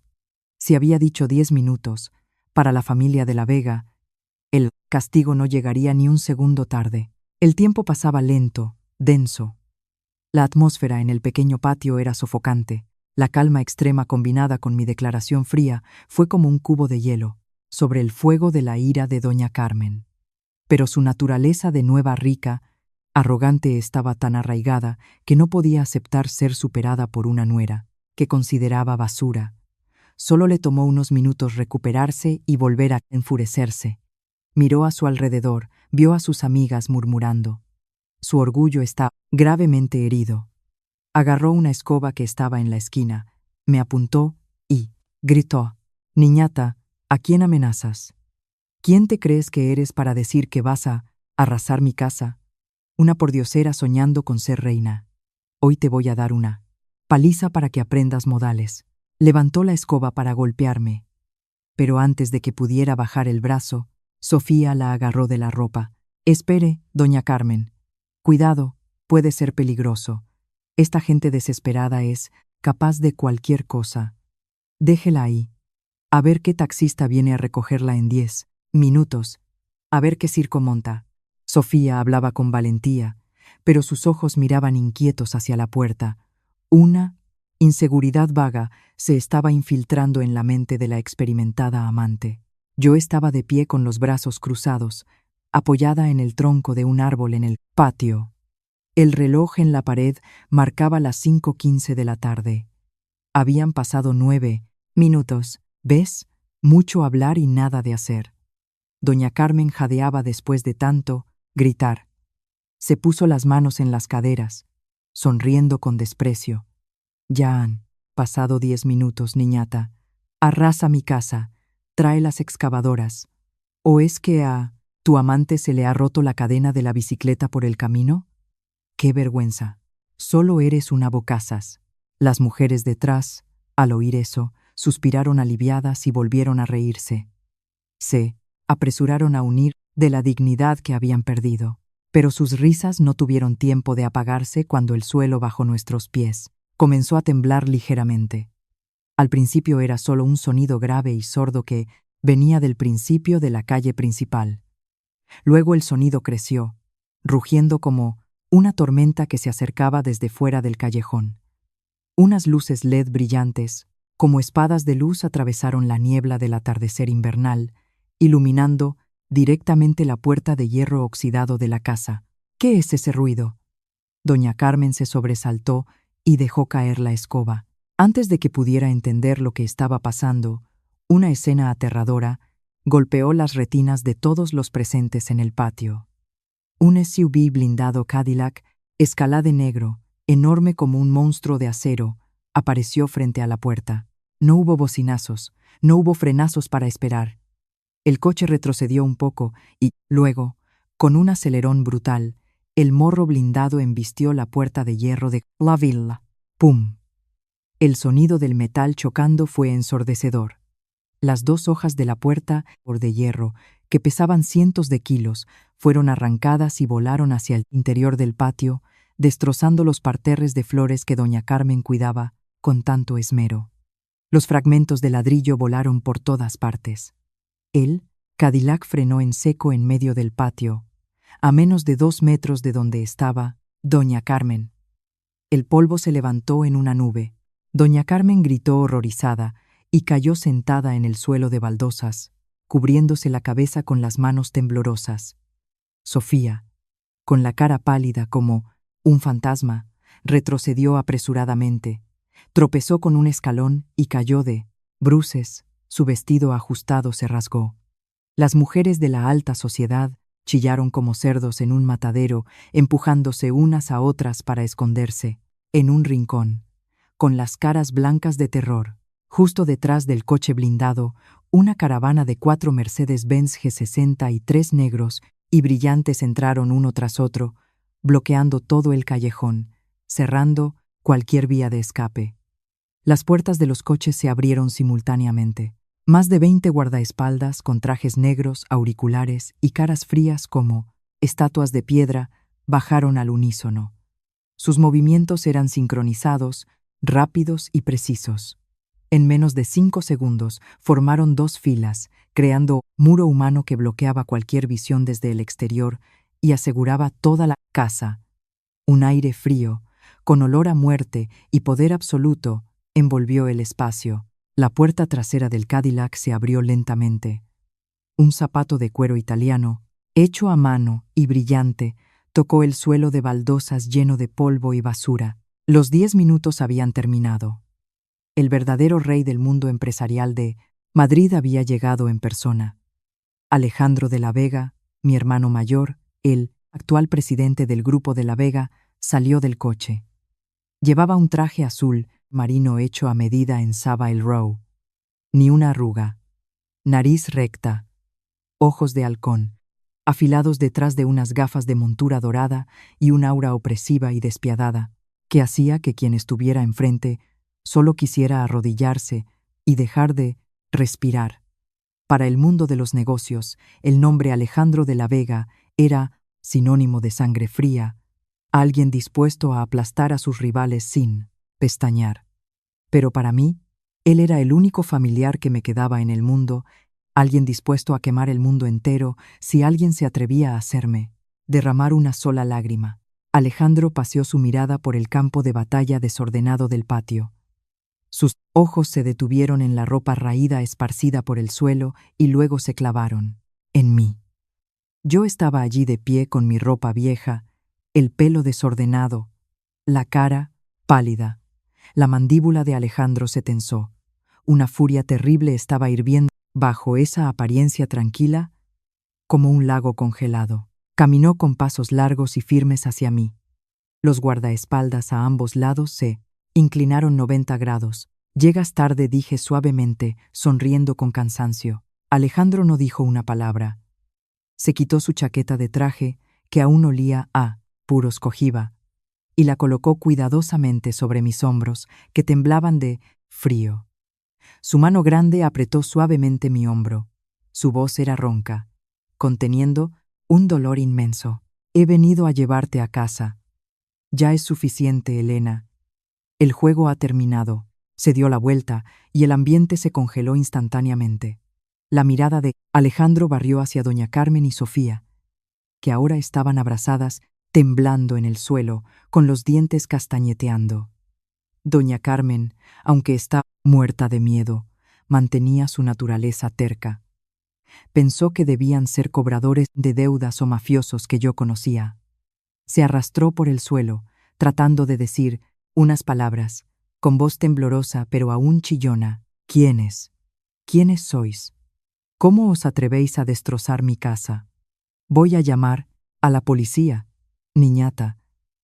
Si había dicho 10 minutos, para la familia de la Vega, el castigo no llegaría ni un segundo tarde. El tiempo pasaba lento, denso. La atmósfera en el pequeño patio era sofocante. La calma extrema combinada con mi declaración fría fue como un cubo de hielo sobre el fuego de la ira de doña Carmen. Pero su naturaleza de nueva rica, arrogante estaba tan arraigada que no podía aceptar ser superada por una nuera, que consideraba basura. Solo le tomó unos minutos recuperarse y volver a enfurecerse. Miró a su alrededor, vio a sus amigas murmurando. Su orgullo estaba gravemente herido. Agarró una escoba que estaba en la esquina, me apuntó y gritó: «Niñata, ¿a quién amenazas? ¿Quién te crees que eres para decir que vas a arrasar mi casa? Una pordiosera soñando con ser reina. Hoy te voy a dar una paliza para que aprendas modales». Levantó la escoba para golpearme, pero antes de que pudiera bajar el brazo, Sofía la agarró de la ropa. «Espere, doña Carmen. Cuidado, puede ser peligroso. Esta gente desesperada es capaz de cualquier cosa. Déjela ahí. A ver qué taxista viene a recogerla en 10 minutos. A ver qué circo monta». Sofía hablaba con valentía, pero sus ojos miraban inquietos hacia la puerta. Una inseguridad vaga se estaba infiltrando en la mente de la experimentada amante. Yo estaba de pie con los brazos cruzados, apoyada en el tronco de un árbol en el patio. El reloj en la pared marcaba las 5:15 de la tarde. Habían pasado 9 minutos. ¿Ves? Mucho hablar y nada de hacer. Doña Carmen jadeaba después de tanto gritar. Se puso las manos en las caderas, sonriendo con desprecio. «Ya han pasado 10 minutos, niñata. Arrasa mi casa, trae las excavadoras. ¿O es que a tu amante se le ha roto la cadena de la bicicleta por el camino? ¡Qué vergüenza! Solo eres una bocazas». Las mujeres detrás, al oír eso, suspiraron aliviadas y volvieron a reírse. Se apresuraron a unir de la dignidad que habían perdido. Pero sus risas no tuvieron tiempo de apagarse cuando el suelo bajo nuestros pies comenzó a temblar ligeramente. Al principio era solo un sonido grave y sordo que venía del principio de la calle principal. Luego el sonido creció, rugiendo como una tormenta que se acercaba desde fuera del callejón. Unas luces LED brillantes, como espadas de luz, atravesaron la niebla del atardecer invernal, iluminando directamente la puerta de hierro oxidado de la casa. «¿Qué es ese ruido?». Doña Carmen se sobresaltó y dejó caer la escoba. Antes de que pudiera entender lo que estaba pasando, una escena aterradora golpeó las retinas de todos los presentes en el patio. Un SUV blindado Cadillac, escalade negro, enorme como un monstruo de acero, apareció frente a la puerta. No hubo bocinazos, no hubo frenazos para esperar. El coche retrocedió un poco y, luego, con un acelerón brutal, el morro blindado embistió la puerta de hierro de la villa. ¡Pum! El sonido del metal chocando fue ensordecedor. Las 2 hojas de la puerta de hierro, que pesaban cientos de kilos, fueron arrancadas y volaron hacia el interior del patio, destrozando los parterres de flores que doña Carmen cuidaba con tanto esmero. Los fragmentos de ladrillo volaron por todas partes. El Cadillac frenó en seco en medio del patio, a menos de 2 metros de donde estaba doña Carmen. El polvo se levantó en una nube. Doña Carmen gritó horrorizada y cayó sentada en el suelo de baldosas, cubriéndose la cabeza con las manos temblorosas. Sofía, con la cara pálida como un fantasma, retrocedió apresuradamente. Tropezó con un escalón y cayó de bruces. Su vestido ajustado se rasgó. Las mujeres de la alta sociedad chillaron como cerdos en un matadero, empujándose unas a otras para esconderse, en un rincón, con las caras blancas de terror. Justo detrás del coche blindado, una caravana de 4 Mercedes-Benz G60 y 3 negros y brillantes entraron uno tras otro, bloqueando todo el callejón, cerrando cualquier vía de escape. Las puertas de los coches se abrieron simultáneamente. Más de 20 guardaespaldas con trajes negros, auriculares y caras frías como estatuas de piedra bajaron al unísono. Sus movimientos eran sincronizados, rápidos y precisos. En menos de 5 segundos formaron 2 filas, creando muro humano que bloqueaba cualquier visión desde el exterior y aseguraba toda la casa. Un aire frío, con olor a muerte y poder absoluto, envolvió el espacio. La puerta trasera del Cadillac se abrió lentamente. Un zapato de cuero italiano, hecho a mano y brillante, tocó el suelo de baldosas lleno de polvo y basura. Los 10 minutos habían terminado. El verdadero rey del mundo empresarial de Madrid había llegado en persona. Alejandro de la Vega, mi hermano mayor, el actual presidente del Grupo de la Vega, salió del coche. Llevaba un traje azul marino hecho a medida en Savile Row. Ni una arruga. Nariz recta. Ojos de halcón, afilados detrás de unas gafas de montura dorada y un aura opresiva y despiadada, que hacía que quien estuviera enfrente solo quisiera arrodillarse y dejar de respirar. Para el mundo de los negocios, el nombre Alejandro de la Vega era sinónimo de sangre fría, alguien dispuesto a aplastar a sus rivales sin pestañear. Pero para mí, él era el único familiar que me quedaba en el mundo, alguien dispuesto a quemar el mundo entero si alguien se atrevía a hacerme derramar una sola lágrima. Alejandro paseó su mirada por el campo de batalla desordenado del patio. Sus ojos se detuvieron en la ropa raída esparcida por el suelo y luego se clavaron en mí. Yo estaba allí de pie con mi ropa vieja, el pelo desordenado, la cara pálida. La mandíbula de Alejandro se tensó. Una furia terrible estaba hirviendo bajo esa apariencia tranquila, como un lago congelado. Caminó con pasos largos y firmes hacia mí. Los guardaespaldas a ambos lados se inclinaron 90 grados. Llegas tarde, dije suavemente, sonriendo con cansancio. Alejandro no dijo una palabra. Se quitó su chaqueta de traje, que aún olía a puros cogiba, y la colocó cuidadosamente sobre mis hombros, que temblaban de frío. Su mano grande apretó suavemente mi hombro. Su voz era ronca, conteniendo un dolor inmenso. He venido a llevarte a casa. Ya es suficiente, Elena. El juego ha terminado. Se dio la vuelta y el ambiente se congeló instantáneamente. La mirada de Alejandro barrió hacia doña Carmen y Sofía, que ahora estaban abrazadas, temblando en el suelo, con los dientes castañeteando. Doña Carmen, aunque está muerta de miedo, mantenía su naturaleza terca. Pensó que debían ser cobradores de deudas o mafiosos que yo conocía. Se arrastró por el suelo, tratando de decir unas palabras, con voz temblorosa pero aún chillona. ¿Quiénes? ¿Quiénes sois? ¿Cómo os atrevéis a destrozar mi casa? Voy a llamar a la policía. Niñata,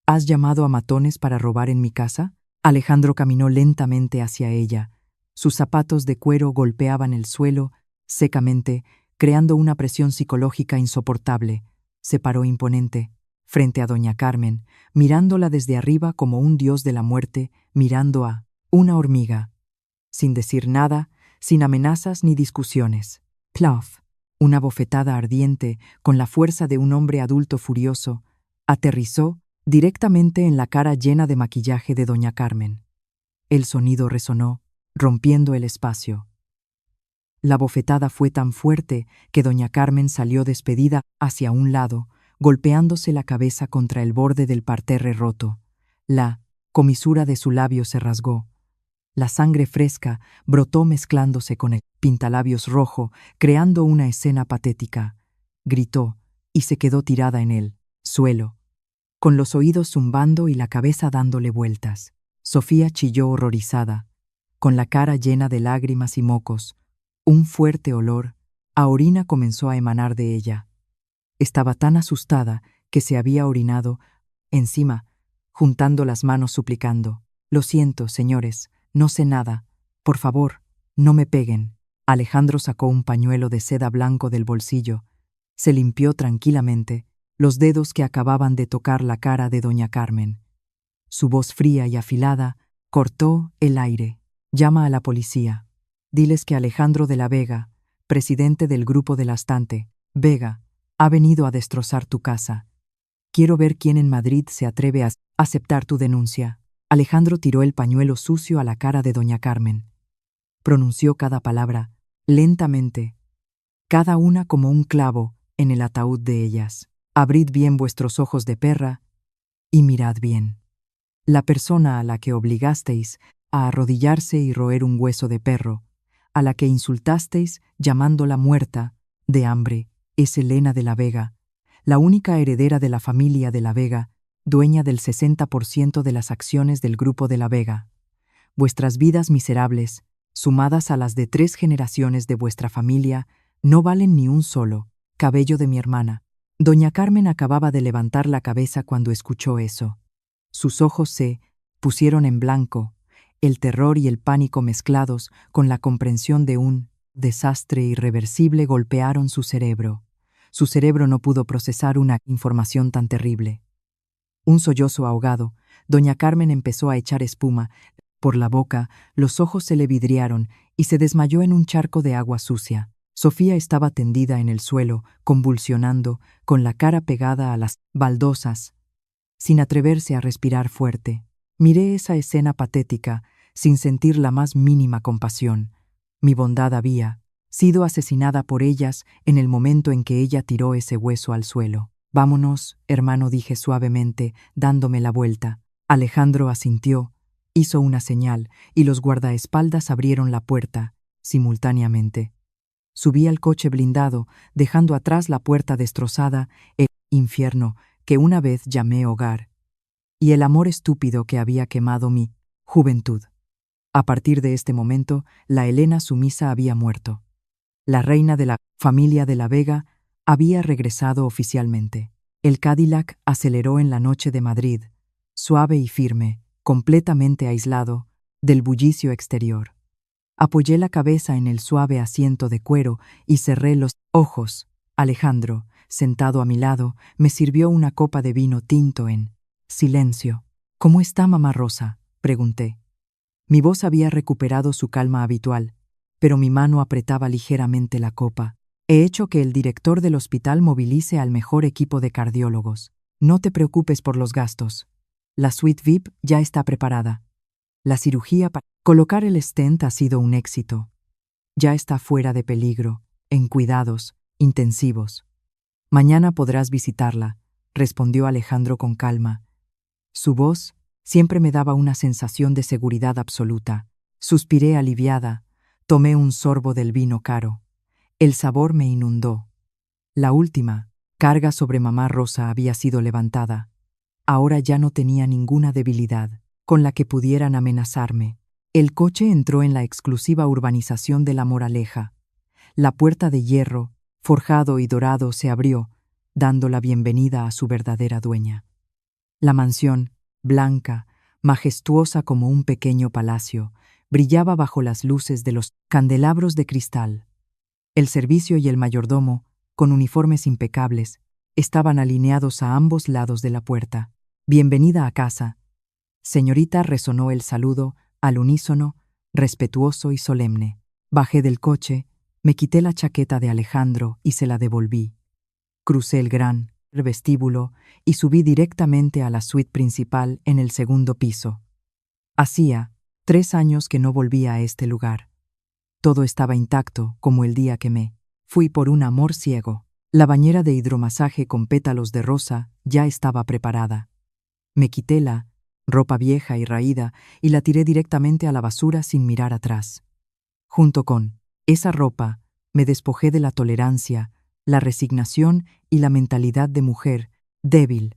¿has llamado a matones para robar en mi casa? Alejandro caminó lentamente hacia ella. Sus zapatos de cuero golpeaban el suelo secamente, creando una presión psicológica insoportable. Se paró imponente, frente a doña Carmen, mirándola desde arriba como un dios de la muerte, mirando a una hormiga. Sin decir nada, sin amenazas ni discusiones. Plaf, una bofetada ardiente, con la fuerza de un hombre adulto furioso, aterrizó directamente en la cara llena de maquillaje de doña Carmen. El sonido resonó, rompiendo el espacio. La bofetada fue tan fuerte que doña Carmen salió despedida hacia un lado, golpeándose la cabeza contra el borde del parterre roto. La comisura de su labio se rasgó. La sangre fresca brotó mezclándose con el pintalabios rojo, creando una escena patética. Gritó y se quedó tirada en el suelo, con los oídos zumbando y la cabeza dándole vueltas. Sofía chilló horrorizada, con la cara llena de lágrimas y mocos. Un fuerte olor a orina comenzó a emanar de ella. Estaba tan asustada que se había orinado encima, juntando las manos suplicando: «Lo siento, señores, no sé nada. Por favor, no me peguen». Alejandro sacó un pañuelo de seda blanco del bolsillo. Se limpió tranquilamente los dedos que acababan de tocar la cara de doña Carmen. Su voz fría y afilada cortó el aire. «Llama a la policía. Diles que Alejandro de la Vega, presidente del grupo de Lastante, Vega, ha venido a destrozar tu casa. Quiero ver quién en Madrid se atreve a aceptar tu denuncia». Alejandro tiró el pañuelo sucio a la cara de doña Carmen. Pronunció cada palabra, lentamente, cada una como un clavo en el ataúd de ellas. «Abrid bien vuestros ojos de perra y mirad bien. La persona a la que obligasteis a arrodillarse y roer un hueso de perro, a la que insultasteis llamándola muerta de hambre, es Elena de la Vega, la única heredera de la familia de la Vega, dueña del 60% de las acciones del grupo de la Vega. Vuestras vidas miserables, sumadas a las de 3 generaciones de vuestra familia, no valen ni un solo cabello de mi hermana». Doña Carmen acababa de levantar la cabeza cuando escuchó eso. Sus ojos se pusieron en blanco, el terror y el pánico mezclados con la comprensión de un desastre irreversible golpearon su cerebro. Su cerebro no pudo procesar una información tan terrible. Un sollozo ahogado, doña Carmen empezó a echar espuma por la boca, los ojos se le vidriaron y se desmayó en un charco de agua sucia. Sofía estaba tendida en el suelo, convulsionando, con la cara pegada a las baldosas, sin atreverse a respirar fuerte. Miré esa escena patética, sin sentir la más mínima compasión. Mi bondad había sido asesinada por ellas en el momento en que ella tiró ese hueso al suelo. «Vámonos, hermano», dije suavemente, dándome la vuelta. Alejandro asintió, hizo una señal, y los guardaespaldas abrieron la puerta, simultáneamente. Subí al coche blindado, dejando atrás la puerta destrozada, el infierno que una vez llamé hogar, y el amor estúpido que había quemado mi juventud. A partir de este momento, la Elena sumisa había muerto. La reina de la familia de la Vega había regresado oficialmente. El Cadillac aceleró en la noche de Madrid, suave y firme, completamente aislado del bullicio exterior. Apoyé la cabeza en el suave asiento de cuero y cerré los ojos. Alejandro, sentado a mi lado, me sirvió una copa de vino tinto en silencio. «¿Cómo está mamá Rosa?», pregunté. Mi voz había recuperado su calma habitual, pero mi mano apretaba ligeramente la copa. «He hecho que el director del hospital movilice al mejor equipo de cardiólogos. No te preocupes por los gastos. La suite VIP ya está preparada. La cirugía para colocar el stent ha sido un éxito. Ya está fuera de peligro, en cuidados intensivos. Mañana podrás visitarla», respondió Alejandro con calma. Su voz siempre me daba una sensación de seguridad absoluta. Suspiré aliviada, tomé un sorbo del vino caro. El sabor me inundó. La última carga sobre mamá Rosa había sido levantada. Ahora ya no tenía ninguna debilidad con la que pudieran amenazarme. El coche entró en la exclusiva urbanización de La Moraleja. La puerta de hierro, forjado y dorado, se abrió, dando la bienvenida a su verdadera dueña. La mansión, blanca, majestuosa como un pequeño palacio, brillaba bajo las luces de los candelabros de cristal. El servicio y el mayordomo, con uniformes impecables, estaban alineados a ambos lados de la puerta. «Bienvenida a casa, señorita», resonó el saludo, al unísono, respetuoso y solemne. Bajé del coche, me quité la chaqueta de Alejandro y se la devolví. Crucé el gran vestíbulo y subí directamente a la suite principal en el segundo piso. Hacía 3 años que no volvía a este lugar. Todo estaba intacto, como el día que me fui por un amor ciego. La bañera de hidromasaje con pétalos de rosa ya estaba preparada. Me quité la ropa vieja y raída, y la tiré directamente a la basura sin mirar atrás. Junto con esa ropa, me despojé de la tolerancia, la resignación y la mentalidad de mujer débil.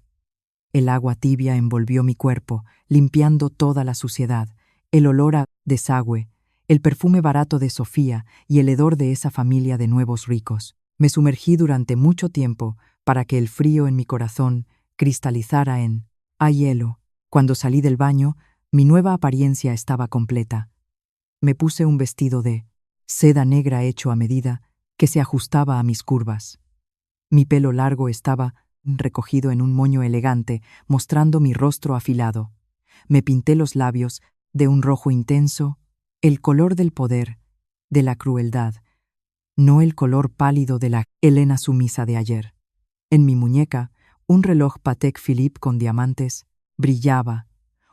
El agua tibia envolvió mi cuerpo, limpiando toda la suciedad, el olor a desagüe, el perfume barato de Sofía y el hedor de esa familia de nuevos ricos. Me sumergí durante mucho tiempo para que el frío en mi corazón cristalizara en hielo. Cuando salí del baño, mi nueva apariencia estaba completa. Me puse un vestido de seda negra hecho a medida que se ajustaba a mis curvas. Mi pelo largo estaba recogido en un moño elegante, mostrando mi rostro afilado. Me pinté los labios de un rojo intenso, el color del poder, de la crueldad, no el color pálido de la Helena sumisa de ayer. En mi muñeca, un reloj Patek Philippe con diamantes brillaba,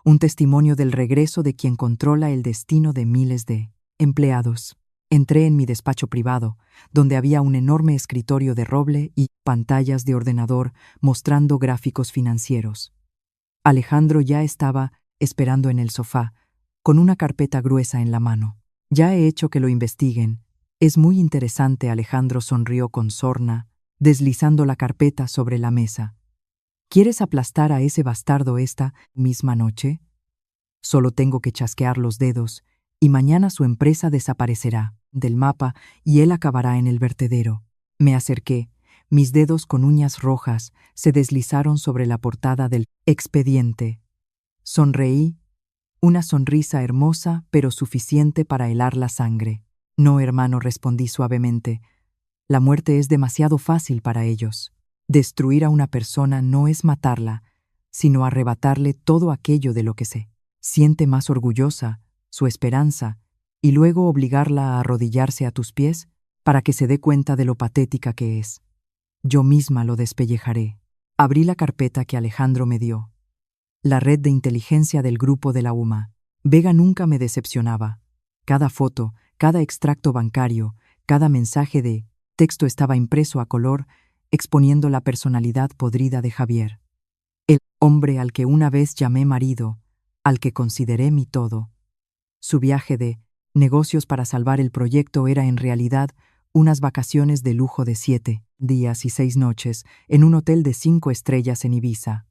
un testimonio del regreso de quien controla el destino de miles de empleados. Entré en mi despacho privado, donde había un enorme escritorio de roble y pantallas de ordenador mostrando gráficos financieros. Alejandro ya estaba esperando en el sofá, con una carpeta gruesa en la mano. Ya he hecho que lo investiguen. Es muy interesante, Alejandro sonrió con sorna, deslizando la carpeta sobre la mesa. ¿Quieres aplastar a ese bastardo esta misma noche? Solo tengo que chasquear los dedos, y mañana su empresa desaparecerá del mapa y él acabará en el vertedero. Me acerqué, mis dedos con uñas rojas se deslizaron sobre la portada del expediente. Sonreí, una sonrisa hermosa pero suficiente para helar la sangre. No, hermano, respondí suavemente. La muerte es demasiado fácil para ellos. Destruir a una persona no es matarla, sino arrebatarle todo aquello de lo que se siente más orgullosa, su esperanza, y luego obligarla a arrodillarse a tus pies para que se dé cuenta de lo patética que es. Yo misma lo despellejaré. Abrí la carpeta que Alejandro me dio. La red de inteligencia del grupo de la UMA. Vega nunca me decepcionaba. Cada foto, cada extracto bancario, cada mensaje de texto estaba impreso a color, exponiendo la personalidad podrida de Javier. El hombre al que una vez llamé marido, al que consideré mi todo. Su viaje de negocios para salvar el proyecto era en realidad unas vacaciones de lujo de 7 días y 6 noches en un hotel de 5 estrellas en Ibiza.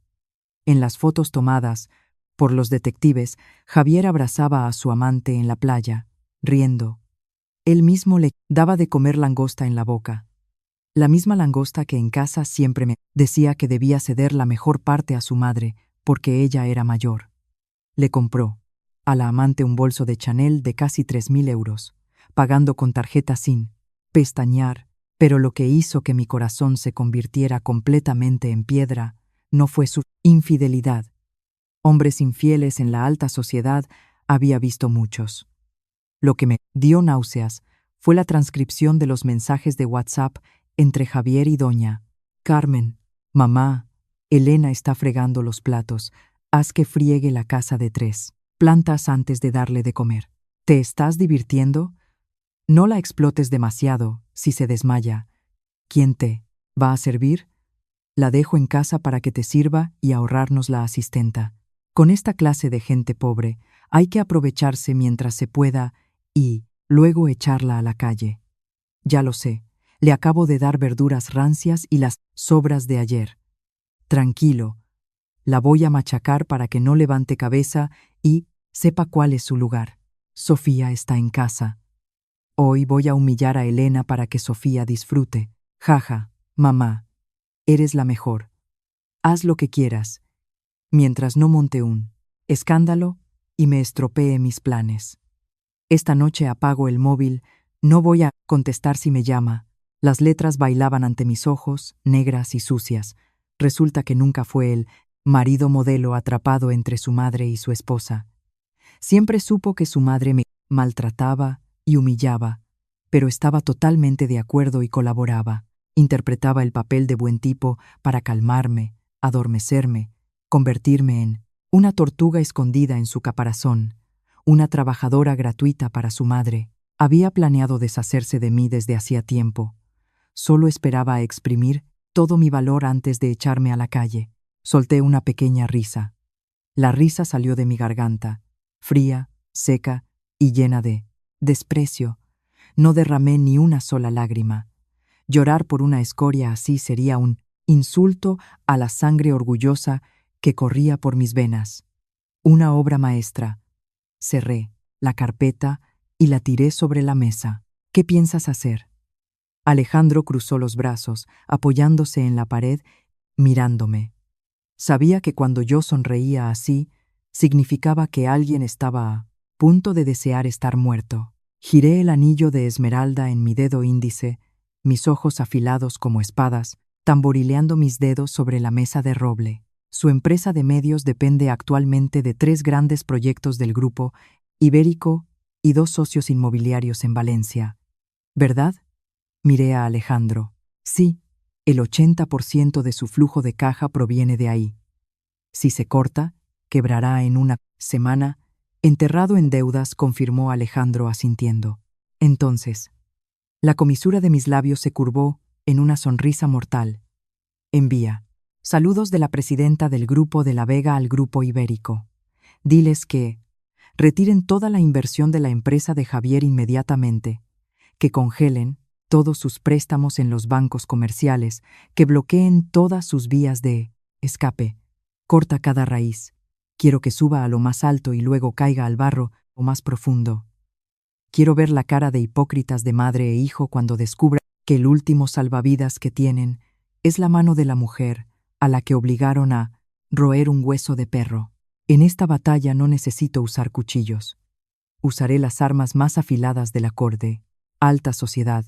En las fotos tomadas por los detectives, Javier abrazaba a su amante en la playa, riendo. Él mismo le daba de comer langosta en la boca. La misma langosta que en casa siempre me decía que debía ceder la mejor parte a su madre, porque ella era mayor. Le compró a la amante un bolso de Chanel de casi 3.000 euros, pagando con tarjeta sin pestañear, pero lo que hizo que mi corazón se convirtiera completamente en piedra no fue su infidelidad. Hombres infieles en la alta sociedad había visto muchos. Lo que me dio náuseas fue la transcripción de los mensajes de WhatsApp entre Javier y doña Carmen. Mamá, Elena está fregando los platos. Haz que friegue la casa de 3 plantas antes de darle de comer. ¿Te estás divirtiendo? No la explotes demasiado, si se desmaya. ¿Quién te va a servir? La dejo en casa para que te sirva y ahorrarnos la asistenta. Con esta clase de gente pobre, hay que aprovecharse mientras se pueda y luego echarla a la calle. Ya lo sé, le acabo de dar verduras rancias y las sobras de ayer. Tranquilo, la voy a machacar para que no levante cabeza y sepa cuál es su lugar. Sofía está en casa. Hoy voy a humillar a Elena para que Sofía disfrute. Jaja, mamá, eres la mejor. Haz lo que quieras, mientras no monte un escándalo y me estropee mis planes. Esta noche apago el móvil, no voy a contestar si me llama. Las letras bailaban ante mis ojos, negras y sucias. Resulta que nunca fue el marido modelo atrapado entre su madre y su esposa. Siempre supo que su madre me maltrataba y humillaba, pero estaba totalmente de acuerdo y colaboraba. Interpretaba el papel de buen tipo para calmarme, adormecerme, convertirme en una tortuga escondida en su caparazón, una trabajadora gratuita para su madre. Había planeado deshacerse de mí desde hacía tiempo. Solo esperaba a exprimir todo mi valor antes de echarme a la calle. Solté una pequeña risa. La risa salió de mi garganta, fría, seca y llena de desprecio. No derramé ni una sola lágrima. Llorar por una escoria así sería un insulto a la sangre orgullosa que corría por mis venas. Una obra maestra. Cerré la carpeta y la tiré sobre la mesa. ¿Qué piensas hacer? Alejandro cruzó los brazos, apoyándose en la pared, mirándome. Sabía que cuando yo sonreía así, significaba que alguien estaba a punto de desear estar muerto. Giré el anillo de esmeralda en mi dedo índice, mis ojos afilados como espadas, tamborileando mis dedos sobre la mesa de roble. Su empresa de medios depende actualmente de 3 grandes proyectos del grupo, Ibérico y 2 socios inmobiliarios en Valencia. ¿Verdad? Miré a Alejandro. Sí, el 80% de su flujo de caja proviene de ahí. Si se corta, quebrará en una semana. Enterrado en deudas, confirmó Alejandro asintiendo. Entonces, la comisura de mis labios se curvó en una sonrisa mortal. Envía. Saludos de la presidenta del Grupo de la Vega al Grupo Ibérico. Diles que retiren toda la inversión de la empresa de Javier inmediatamente, que congelen todos sus préstamos en los bancos comerciales, que bloqueen todas sus vías de escape. Corta cada raíz. Quiero que suba a lo más alto y luego caiga al barro o más profundo. Quiero ver la cara de hipócritas de madre e hijo cuando descubra que el último salvavidas que tienen es la mano de la mujer a la que obligaron a roer un hueso de perro. En esta batalla no necesito usar cuchillos. Usaré las armas más afiladas de la corte, alta sociedad,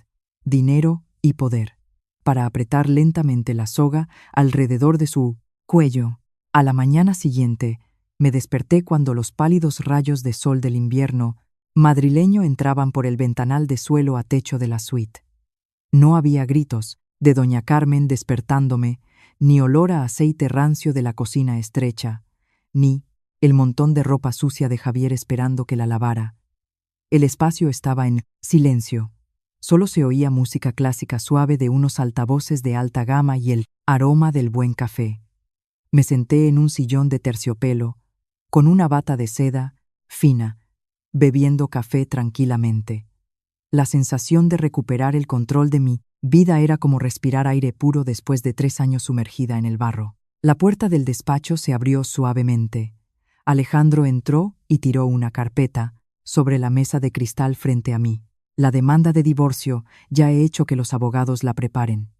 dinero y poder, para apretar lentamente la soga alrededor de su cuello. A la mañana siguiente, me desperté cuando los pálidos rayos de sol del invierno madrileño entraban por el ventanal de suelo a techo de la suite. No había gritos de doña Carmen despertándome, ni olor a aceite rancio de la cocina estrecha, ni el montón de ropa sucia de Javier esperando que la lavara. El espacio estaba en silencio. Solo se oía música clásica suave de unos altavoces de alta gama y el aroma del buen café. Me senté en un sillón de terciopelo, con una bata de seda fina, bebiendo café tranquilamente. La sensación de recuperar el control de mi vida era como respirar aire puro después de 3 años sumergida en el barro. La puerta del despacho se abrió suavemente. Alejandro entró y tiró una carpeta sobre la mesa de cristal frente a mí. La demanda de divorcio, ya he hecho que los abogados la preparen.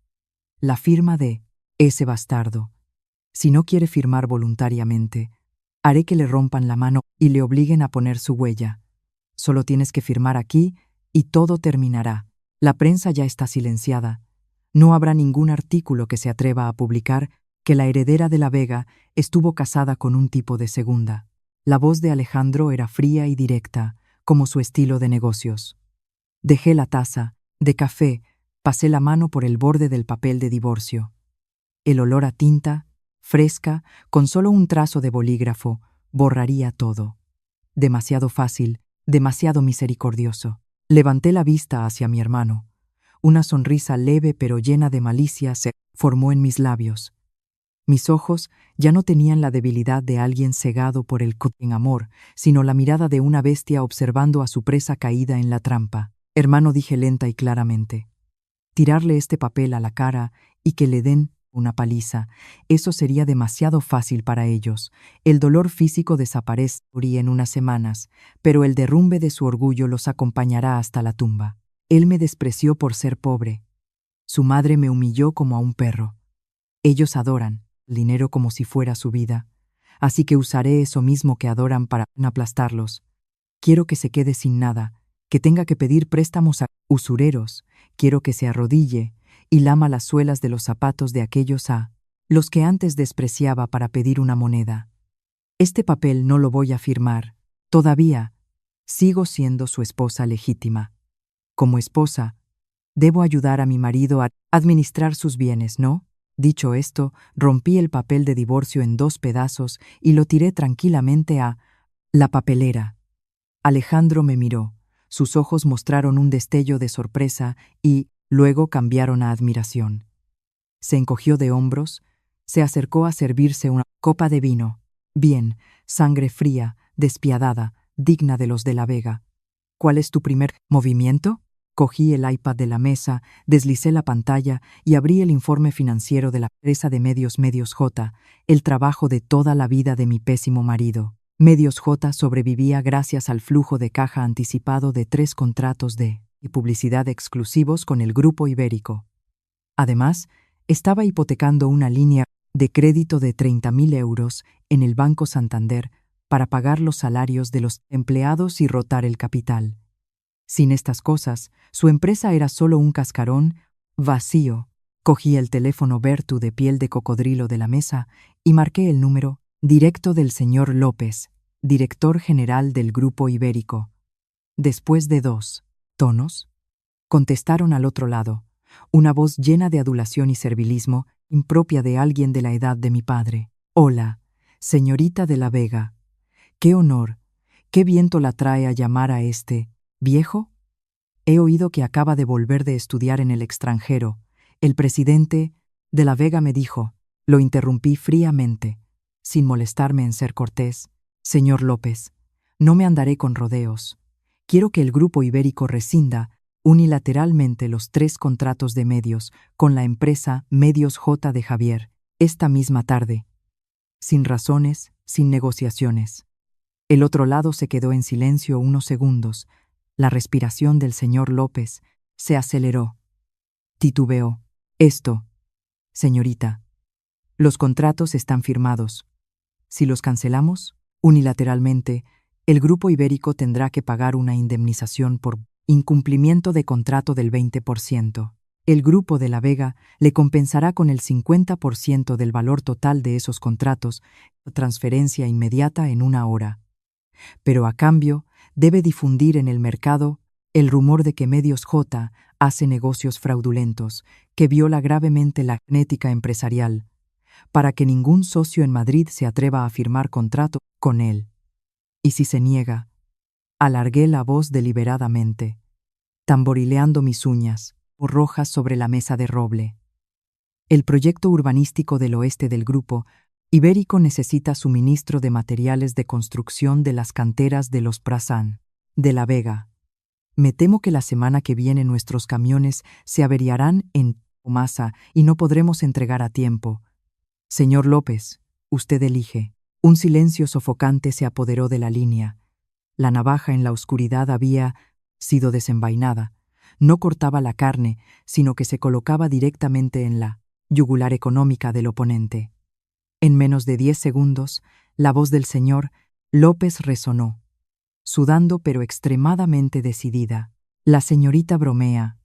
La firma de ese bastardo. Si no quiere firmar voluntariamente, haré que le rompan la mano y le obliguen a poner su huella. Solo tienes que firmar aquí y todo terminará. La prensa ya está silenciada. No habrá ningún artículo que se atreva a publicar que la heredera de la Vega estuvo casada con un tipo de segunda. La voz de Alejandro era fría y directa, como su estilo de negocios. Dejé la taza de café, pasé la mano por el borde del papel de divorcio. El olor a tinta, fresca, con solo un trazo de bolígrafo, borraría todo. Demasiado fácil, demasiado misericordioso. Levanté la vista hacia mi hermano. Una sonrisa leve pero llena de malicia se formó en mis labios. Mis ojos ya no tenían la debilidad de alguien cegado por el amor, sino la mirada de una bestia observando a su presa caída en la trampa. Hermano, dije lenta y claramente. Tirarle este papel a la cara y que le den una paliza, eso sería demasiado fácil para ellos. El dolor físico desaparecería en unas semanas, pero el derrumbe de su orgullo los acompañará hasta la tumba. Él me despreció por ser pobre. Su madre me humilló como a un perro. Ellos adoran el dinero como si fuera su vida, así que usaré eso mismo que adoran para aplastarlos. Quiero que se quede sin nada, que tenga que pedir préstamos a usureros, quiero que se arrodille y lama las suelas de los zapatos de aquellos a los que antes despreciaba para pedir una moneda. Este papel no lo voy a firmar. Todavía sigo siendo su esposa legítima. Como esposa, debo ayudar a mi marido a administrar sus bienes, ¿no? Dicho esto, rompí el papel de divorcio en 2 pedazos y lo tiré tranquilamente a la papelera. Alejandro me miró. Sus ojos mostraron un destello de sorpresa y luego cambiaron a admiración. Se encogió de hombros, se acercó a servirse una copa de vino. Bien, sangre fría, despiadada, digna de los de la Vega. ¿Cuál es tu primer movimiento? Cogí el iPad de la mesa, deslicé la pantalla y abrí el informe financiero de la empresa de Medios J, el trabajo de toda la vida de mi pésimo marido. Medios J sobrevivía gracias al flujo de caja anticipado de 3 contratos de publicidad exclusivos con el Grupo Ibérico. Además, estaba hipotecando una línea de crédito de 30.000 euros en el Banco Santander para pagar los salarios de los empleados y rotar el capital. Sin estas cosas, su empresa era solo un cascarón vacío. Cogí el teléfono Vertu de piel de cocodrilo de la mesa y marqué el número directo del señor López, director general del Grupo Ibérico. Después de 2 tonos, contestaron al otro lado, una voz llena de adulación y servilismo, impropia de alguien de la edad de mi padre. Hola, señorita de la Vega. Qué honor, qué viento la trae a llamar a este ¿viejo? He oído que acaba de volver de estudiar en el extranjero. El presidente de la Vega me dijo. Lo interrumpí fríamente, sin molestarme en ser cortés. Señor López, no me andaré con rodeos. Quiero que el Grupo Ibérico rescinda unilateralmente los 3 contratos de medios con la empresa Medios J de Javier, esta misma tarde. Sin razones, sin negociaciones. El otro lado se quedó en silencio unos segundos. La respiración del señor López se aceleró. Titubeó. Esto, señorita. Los contratos están firmados. Si los cancelamos, unilateralmente, el Grupo Ibérico tendrá que pagar una indemnización por incumplimiento de contrato del 20%. El Grupo de la Vega le compensará con el 50% del valor total de esos contratos, transferencia inmediata en 1 hora. Pero a cambio, debe difundir en el mercado el rumor de que Medios J hace negocios fraudulentos, que viola gravemente la ética empresarial, para que ningún socio en Madrid se atreva a firmar contrato con él. Y si se niega, alargué la voz deliberadamente, tamborileando mis uñas rojas sobre la mesa de roble. El proyecto urbanístico del oeste del Grupo Ibérico necesita suministro de materiales de construcción de las canteras de los Prasán, de la Vega. Me temo que la semana que viene nuestros camiones se averiarán en masa y no podremos entregar a tiempo. Señor López, usted elige. Un silencio sofocante se apoderó de la línea. La navaja en la oscuridad había sido desenvainada. No cortaba la carne, sino que se colocaba directamente en la yugular económica del oponente. En menos de 10 segundos, la voz del señor López resonó, sudando pero extremadamente decidida. La señorita bromea.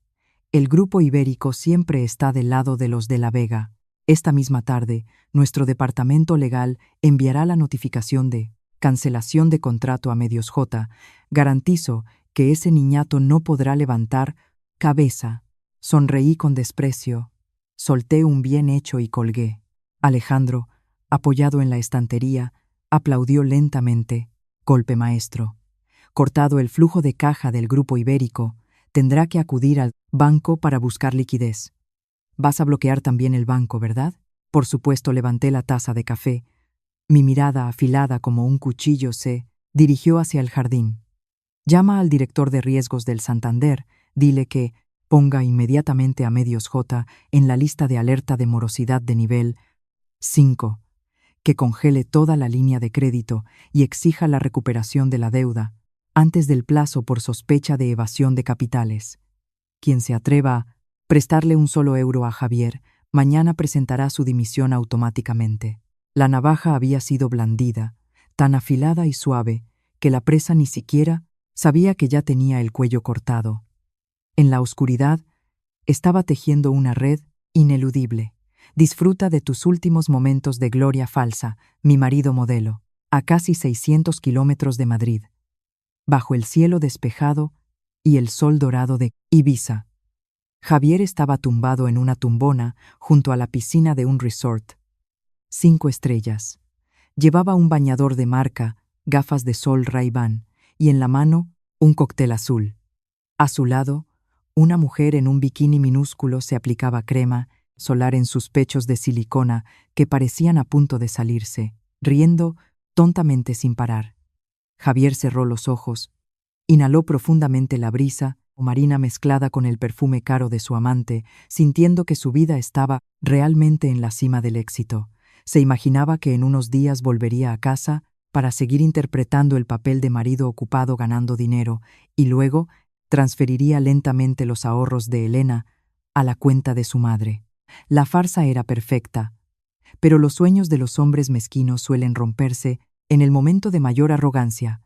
El Grupo Ibérico siempre está del lado de los de la Vega. Esta misma tarde, nuestro departamento legal enviará la notificación de cancelación de contrato a Medios J. Garantizo que ese niñato no podrá levantar cabeza. Sonreí con desprecio. Solté un bien hecho y colgué. Alejandro, apoyado en la estantería, aplaudió lentamente. Golpe maestro. Cortado el flujo de caja del Grupo Ibérico, tendrá que acudir al banco para buscar liquidez. Vas a bloquear también el banco, ¿verdad? Por supuesto, levanté la taza de café. Mi mirada, afilada como un cuchillo, se dirigió hacia el jardín. Llama al director de riesgos del Santander, dile que ponga inmediatamente a Medios J en la lista de alerta de morosidad de nivel 5, que congele toda la línea de crédito y exija la recuperación de la deuda antes del plazo por sospecha de evasión de capitales. Quien se atreva a prestarle un solo euro a Javier, mañana presentará su dimisión automáticamente. La navaja había sido blandida, tan afilada y suave, que la presa ni siquiera sabía que ya tenía el cuello cortado. En la oscuridad, estaba tejiendo una red ineludible. Disfruta de tus últimos momentos de gloria falsa, mi marido modelo, a casi 600 kilómetros de Madrid, bajo el cielo despejado y el sol dorado de Ibiza. Javier estaba tumbado en una tumbona junto a la piscina de un resort. 5 estrellas. Llevaba un bañador de marca, gafas de sol Ray-Ban y en la mano un cóctel azul. A su lado, una mujer en un bikini minúsculo se aplicaba crema solar en sus pechos de silicona que parecían a punto de salirse, riendo tontamente sin parar. Javier cerró los ojos, inhaló profundamente la brisa marina mezclada con el perfume caro de su amante, sintiendo que su vida estaba realmente en la cima del éxito. Se imaginaba que en unos días volvería a casa para seguir interpretando el papel de marido ocupado ganando dinero y luego transferiría lentamente los ahorros de Elena a la cuenta de su madre. La farsa era perfecta, pero los sueños de los hombres mezquinos suelen romperse en el momento de mayor arrogancia.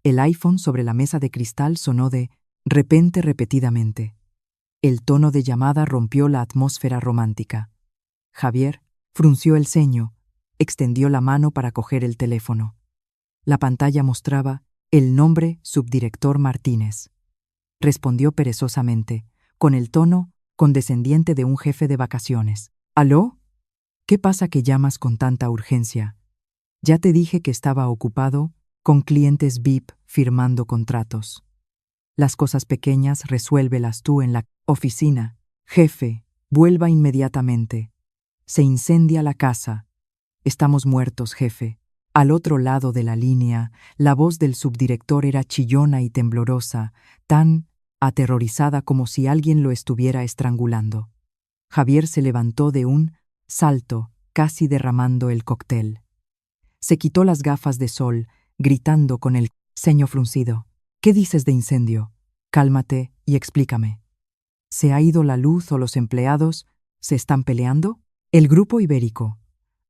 El iPhone sobre la mesa de cristal sonó de repente repetidamente. El tono de llamada rompió la atmósfera romántica. Javier frunció el ceño, extendió la mano para coger el teléfono. La pantalla mostraba el nombre subdirector Martínez. Respondió perezosamente, con el tono condescendiente de un jefe de vacaciones. ¿Aló? ¿Qué pasa que llamas con tanta urgencia? Ya te dije que estaba ocupado con clientes VIP firmando contratos. Las cosas pequeñas resuélvelas tú en la oficina. Jefe, vuelva inmediatamente. Se incendia la casa. Estamos muertos, jefe. Al otro lado de la línea, la voz del subdirector era chillona y temblorosa, tan aterrorizada como si alguien lo estuviera estrangulando. Javier se levantó de un salto, casi derramando el cóctel. Se quitó las gafas de sol, gritando con el ceño fruncido. ¿Qué dices de incendio? Cálmate y explícame. ¿Se ha ido la luz o los empleados se están peleando? El Grupo Ibérico.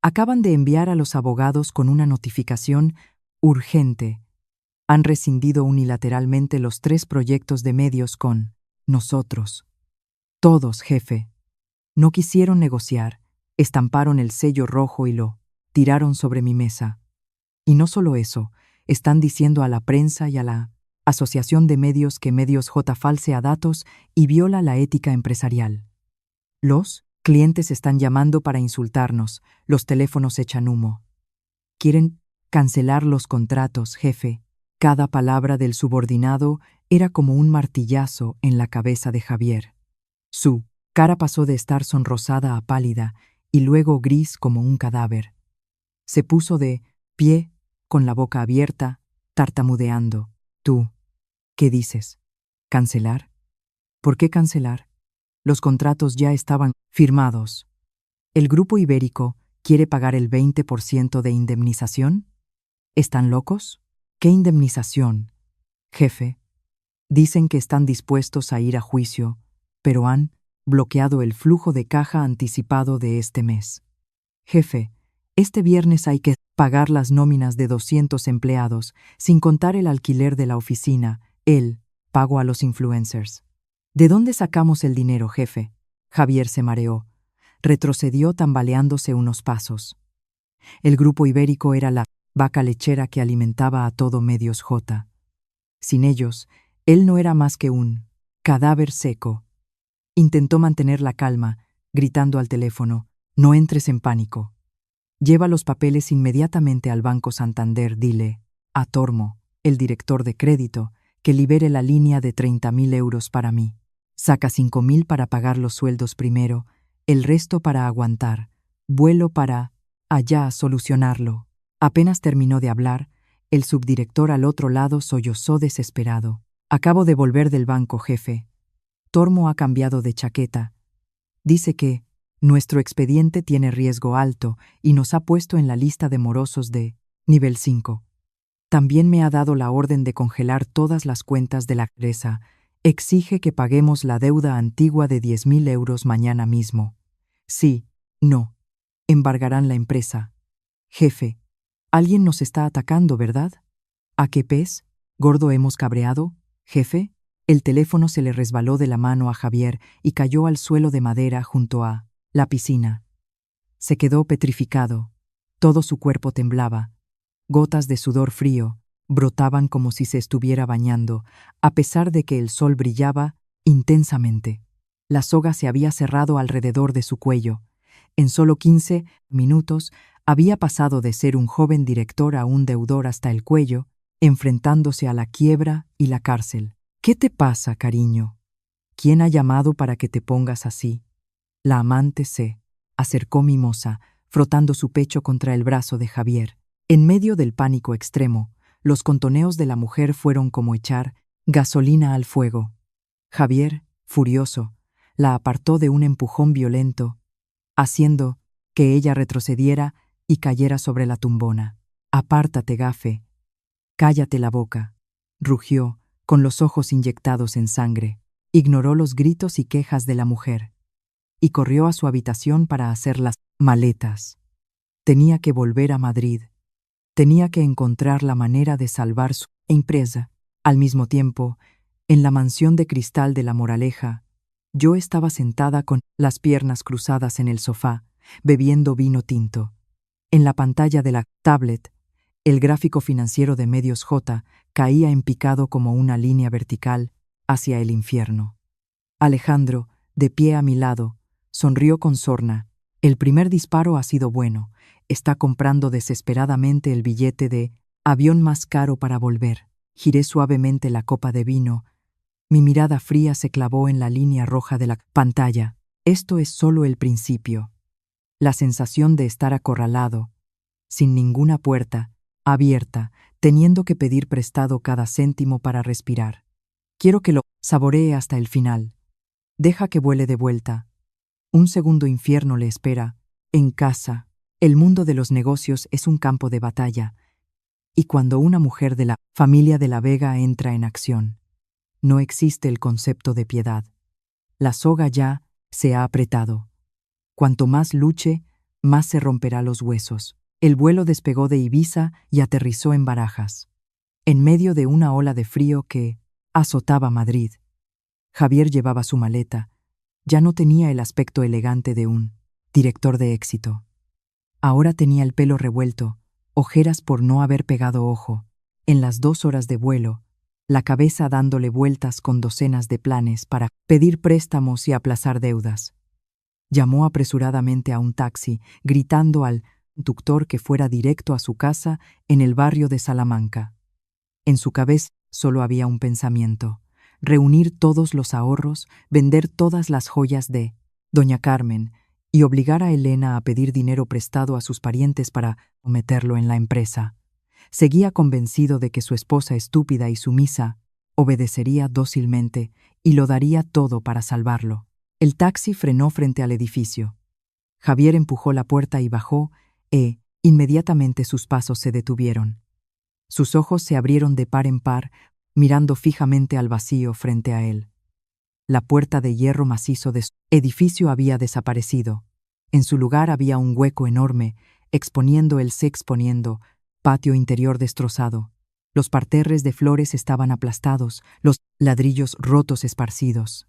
Acaban de enviar a los abogados con una notificación urgente. Han rescindido unilateralmente los 3 proyectos de medios con nosotros. Todos, jefe. No quisieron negociar, estamparon el sello rojo y lo tiraron sobre mi mesa. Y no solo eso, están diciendo a la prensa y a la Asociación de Medios que Medios J falsea datos y viola la ética empresarial. Los clientes están llamando para insultarnos, los teléfonos echan humo. Quieren cancelar los contratos, jefe. Cada palabra del subordinado era como un martillazo en la cabeza de Javier. Su cara pasó de estar sonrosada a pálida y luego gris como un cadáver. Se puso de pie, con la boca abierta, tartamudeando. ¿Tú qué dices? ¿Cancelar? ¿Por qué cancelar? Los contratos ya estaban firmados. ¿El Grupo Ibérico quiere pagar el 20% de indemnización? ¿Están locos? ¿Qué indemnización? Jefe, dicen que están dispuestos a ir a juicio, pero han bloqueado el flujo de caja anticipado de este mes. Jefe, este viernes hay que pagar las nóminas de 200 empleados, sin contar el alquiler de la oficina, el pago a los influencers. ¿De dónde sacamos el dinero, jefe? Javier se mareó. Retrocedió tambaleándose unos pasos. El Grupo Ibérico era la vaca lechera que alimentaba a todo Medios J. Sin ellos, él no era más que un cadáver seco. Intentó mantener la calma, gritando al teléfono, «No entres en pánico. Lleva los papeles inmediatamente al Banco Santander, dile a Tormo, el director de crédito, que libere la línea de 30.000 euros para mí. Saca 5.000 para pagar los sueldos primero, el resto para aguantar. Vuelo para allá a solucionarlo». Apenas terminó de hablar, el subdirector al otro lado sollozó desesperado. «Acabo de volver del banco, jefe. Tormo ha cambiado de chaqueta. Dice que nuestro expediente tiene riesgo alto y nos ha puesto en la lista de morosos de nivel 5. También me ha dado la orden de congelar todas las cuentas de la empresa. Exige que paguemos la deuda antigua de 10.000 euros mañana mismo. Sí, no. Embargarán la empresa. Jefe, alguien nos está atacando, ¿verdad? ¿A qué pez gordo hemos cabreado, jefe? El teléfono se le resbaló de la mano a Javier y cayó al suelo de madera junto a la piscina. Se quedó petrificado. Todo su cuerpo temblaba. Gotas de sudor frío brotaban como si se estuviera bañando, a pesar de que el sol brillaba intensamente. La soga se había cerrado alrededor de su cuello. En solo 15 minutos había pasado de ser un joven director a un deudor hasta el cuello, enfrentándose a la quiebra y la cárcel. «¿Qué te pasa, cariño? ¿Quién ha llamado para que te pongas así?» La amante se acercó mimosa, frotando su pecho contra el brazo de Javier. En medio del pánico extremo, los contoneos de la mujer fueron como echar gasolina al fuego. Javier, furioso, la apartó de un empujón violento, haciendo que ella retrocediera y cayera sobre la tumbona. «Apártate, gafe. Cállate la boca», rugió, con los ojos inyectados en sangre. Ignoró los gritos y quejas de la mujer y corrió a su habitación para hacer las maletas. Tenía que volver a Madrid. Tenía que encontrar la manera de salvar su empresa. Al mismo tiempo, en la mansión de cristal de La Moraleja, yo estaba sentada con las piernas cruzadas en el sofá, bebiendo vino tinto. En la pantalla de la tablet, el gráfico financiero de Medios J caía en picado como una línea vertical hacia el infierno. Alejandro, de pie a mi lado, sonrió con sorna. «El primer disparo ha sido bueno. Está comprando desesperadamente el billete de avión más caro para volver». Giré suavemente la copa de vino. Mi mirada fría se clavó en la línea roja de la pantalla. Esto es solo el principio. La sensación de estar acorralado, sin ninguna puerta abierta, teniendo que pedir prestado cada céntimo para respirar. Quiero que lo saboree hasta el final. Deja que vuele de vuelta. Un segundo infierno le espera. En casa, el mundo de los negocios es un campo de batalla. Y cuando una mujer de la familia de la Vega entra en acción, no existe el concepto de piedad. La soga ya se ha apretado. Cuanto más luche, más se romperá los huesos. El vuelo despegó de Ibiza y aterrizó en Barajas, en medio de una ola de frío que azotaba Madrid. Javier llevaba su maleta. Ya no tenía el aspecto elegante de un director de éxito. Ahora tenía el pelo revuelto, ojeras por no haber pegado ojo. En las 2 horas de vuelo, la cabeza dándole vueltas con docenas de planes para pedir préstamos y aplazar deudas. Llamó apresuradamente a un taxi, gritando al conductor que fuera directo a su casa en el barrio de Salamanca. En su cabeza solo había un pensamiento: reunir todos los ahorros, vender todas las joyas de doña Carmen y obligar a Elena a pedir dinero prestado a sus parientes para meterlo en la empresa. Seguía convencido de que su esposa estúpida y sumisa obedecería dócilmente y lo daría todo para salvarlo. El taxi frenó frente al edificio. Javier empujó la puerta y bajó, inmediatamente sus pasos se detuvieron. Sus ojos se abrieron de par en par, mirando fijamente al vacío frente a él. La puerta de hierro macizo de su edificio había desaparecido. En su lugar había un hueco enorme, exponiendo patio interior destrozado. Los parterres de flores estaban aplastados, los ladrillos rotos esparcidos.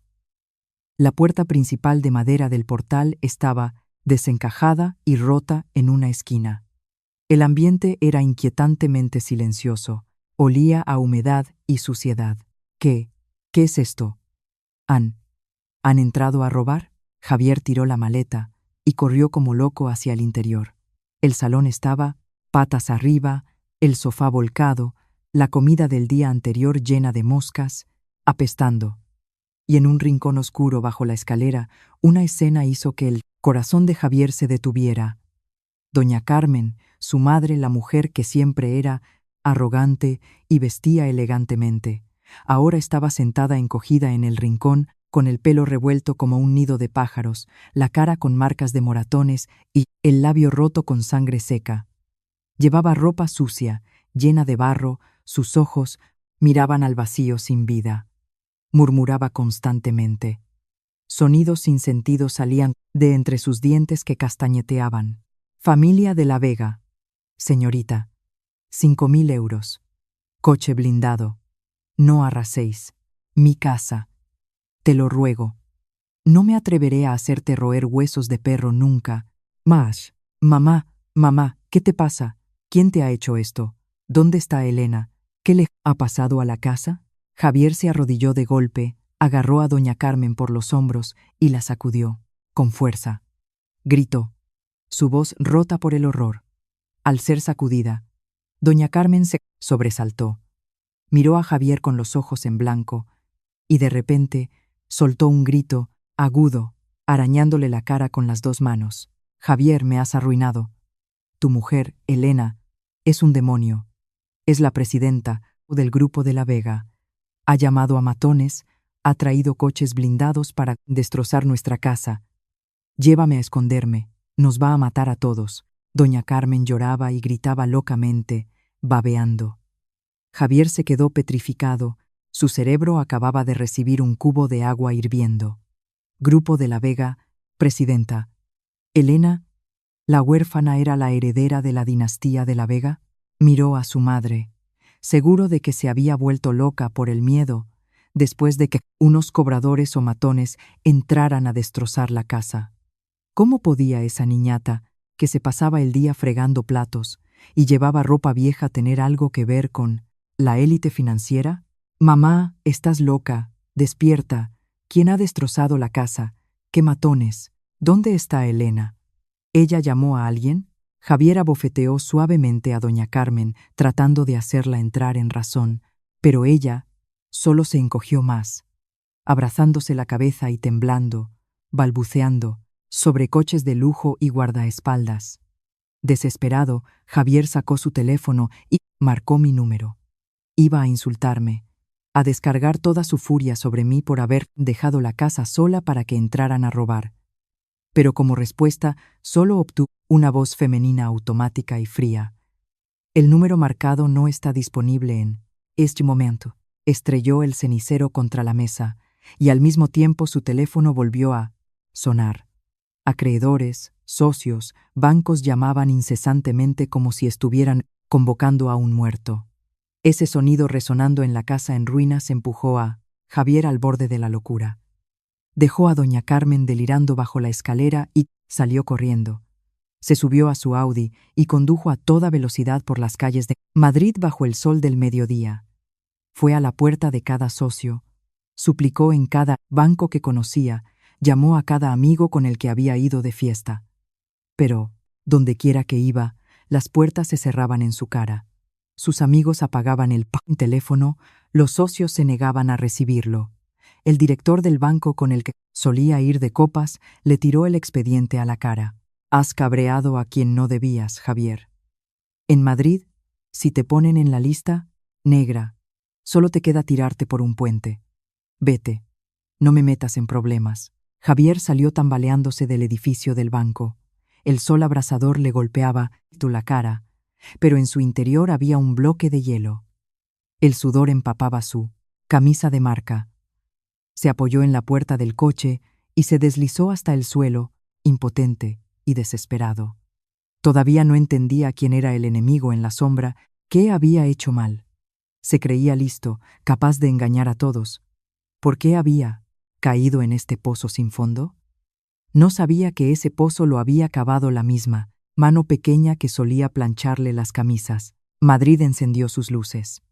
La puerta principal de madera del portal estaba desencajada y rota en una esquina. El ambiente era inquietantemente silencioso. Olía a humedad y suciedad. ¿Qué es esto? ¿Han entrado a robar? Javier tiró la maleta y corrió como loco hacia el interior. El salón estaba patas arriba, el sofá volcado, la comida del día anterior llena de moscas, apestando. Y en un rincón oscuro bajo la escalera, una escena hizo que el corazón de Javier se detuviera. Doña Carmen, su madre, la mujer que siempre era arrogante y vestía elegantemente, ahora estaba sentada encogida en el rincón, con el pelo revuelto como un nido de pájaros, la cara con marcas de moratones y el labio roto con sangre seca. Llevaba ropa sucia, llena de barro, sus ojos miraban al vacío sin vida. Murmuraba constantemente. Sonidos sin sentido salían de entre sus dientes que castañeteaban. Familia de la Vega. Señorita. 5.000 euros. Coche blindado. No arraséis. Mi casa. Te lo ruego. No me atreveré a hacerte roer huesos de perro nunca más. Mamá, ¿qué te pasa? ¿Quién te ha hecho esto? ¿Dónde está Elena? ¿Qué le ha pasado a la casa? Javier se arrodilló de golpe, agarró a doña Carmen por los hombros y la sacudió, con fuerza. Gritó, su voz rota por el horror. Al ser sacudida, doña Carmen se sobresaltó. Miró a Javier con los ojos en blanco y de repente soltó un grito agudo, arañándole la cara con las 2 manos. Javier, me has arruinado. Tu mujer, Elena, Es un demonio. Es la presidenta del grupo de La Vega. Ha llamado a matones, ha traído coches blindados para destrozar nuestra casa. Llévame a esconderme, nos va a matar a todos. Doña Carmen lloraba y gritaba locamente, babeando. Javier se quedó petrificado, su cerebro acababa de recibir un cubo de agua hirviendo. Grupo de La Vega, presidenta. Elena, la huérfana, era la heredera de la dinastía de La Vega. Miró a su madre, seguro de que se había vuelto loca por el miedo, después de que unos cobradores o matones entraran a destrozar la casa. ¿Cómo podía esa niñata, que se pasaba el día fregando platos y llevaba ropa vieja, tener algo que ver con la élite financiera? Mamá, estás loca, despierta. ¿Quién ha destrozado la casa? ¿Qué matones? ¿Dónde está Elena? ¿Ella llamó a alguien? Javier abofeteó suavemente a doña Carmen, tratando de hacerla entrar en razón, pero ella solo se encogió más, abrazándose la cabeza y temblando, balbuceando, sobre coches de lujo y guardaespaldas. Desesperado, Javier sacó su teléfono y marcó mi número. Iba a insultarme, a descargar toda su furia sobre mí por haber dejado la casa sola para que entraran a robar. Pero como respuesta, solo obtuvo una voz femenina automática y fría. El número marcado no está disponible en este momento. Estrelló el cenicero contra la mesa, y al mismo tiempo su teléfono volvió a sonar. Acreedores, socios, bancos llamaban incesantemente como si estuvieran convocando a un muerto. Ese sonido resonando en la casa en ruinas empujó a Javier al borde de la locura. Dejó a doña Carmen delirando bajo la escalera y salió corriendo. Se subió a su Audi y condujo a toda velocidad por las calles de Madrid bajo el sol del mediodía. Fue a la puerta de cada socio, suplicó en cada banco que conocía, llamó a cada amigo con el que había ido de fiesta. Pero, dondequiera que iba, las puertas se cerraban en su cara. Sus amigos apagaban el teléfono, los socios se negaban a recibirlo. El director del banco con el que solía ir de copas le tiró el expediente a la cara. Has cabreado a quien no debías, Javier. En Madrid, si te ponen en la lista negra, solo te queda tirarte por un puente. Vete, no me metas en problemas. Javier salió tambaleándose del edificio del banco. El sol abrasador le golpeaba la cara, pero en su interior había un bloque de hielo. El sudor empapaba su camisa de marca. Se apoyó en la puerta del coche y se deslizó hasta el suelo, impotente y desesperado. Todavía no entendía quién era el enemigo en la sombra, qué había hecho mal. Se creía listo, capaz de engañar a todos. ¿Por qué había caído en este pozo sin fondo? No sabía que ese pozo lo había cavado la misma mano pequeña que solía plancharle las camisas. Madrid encendió sus luces.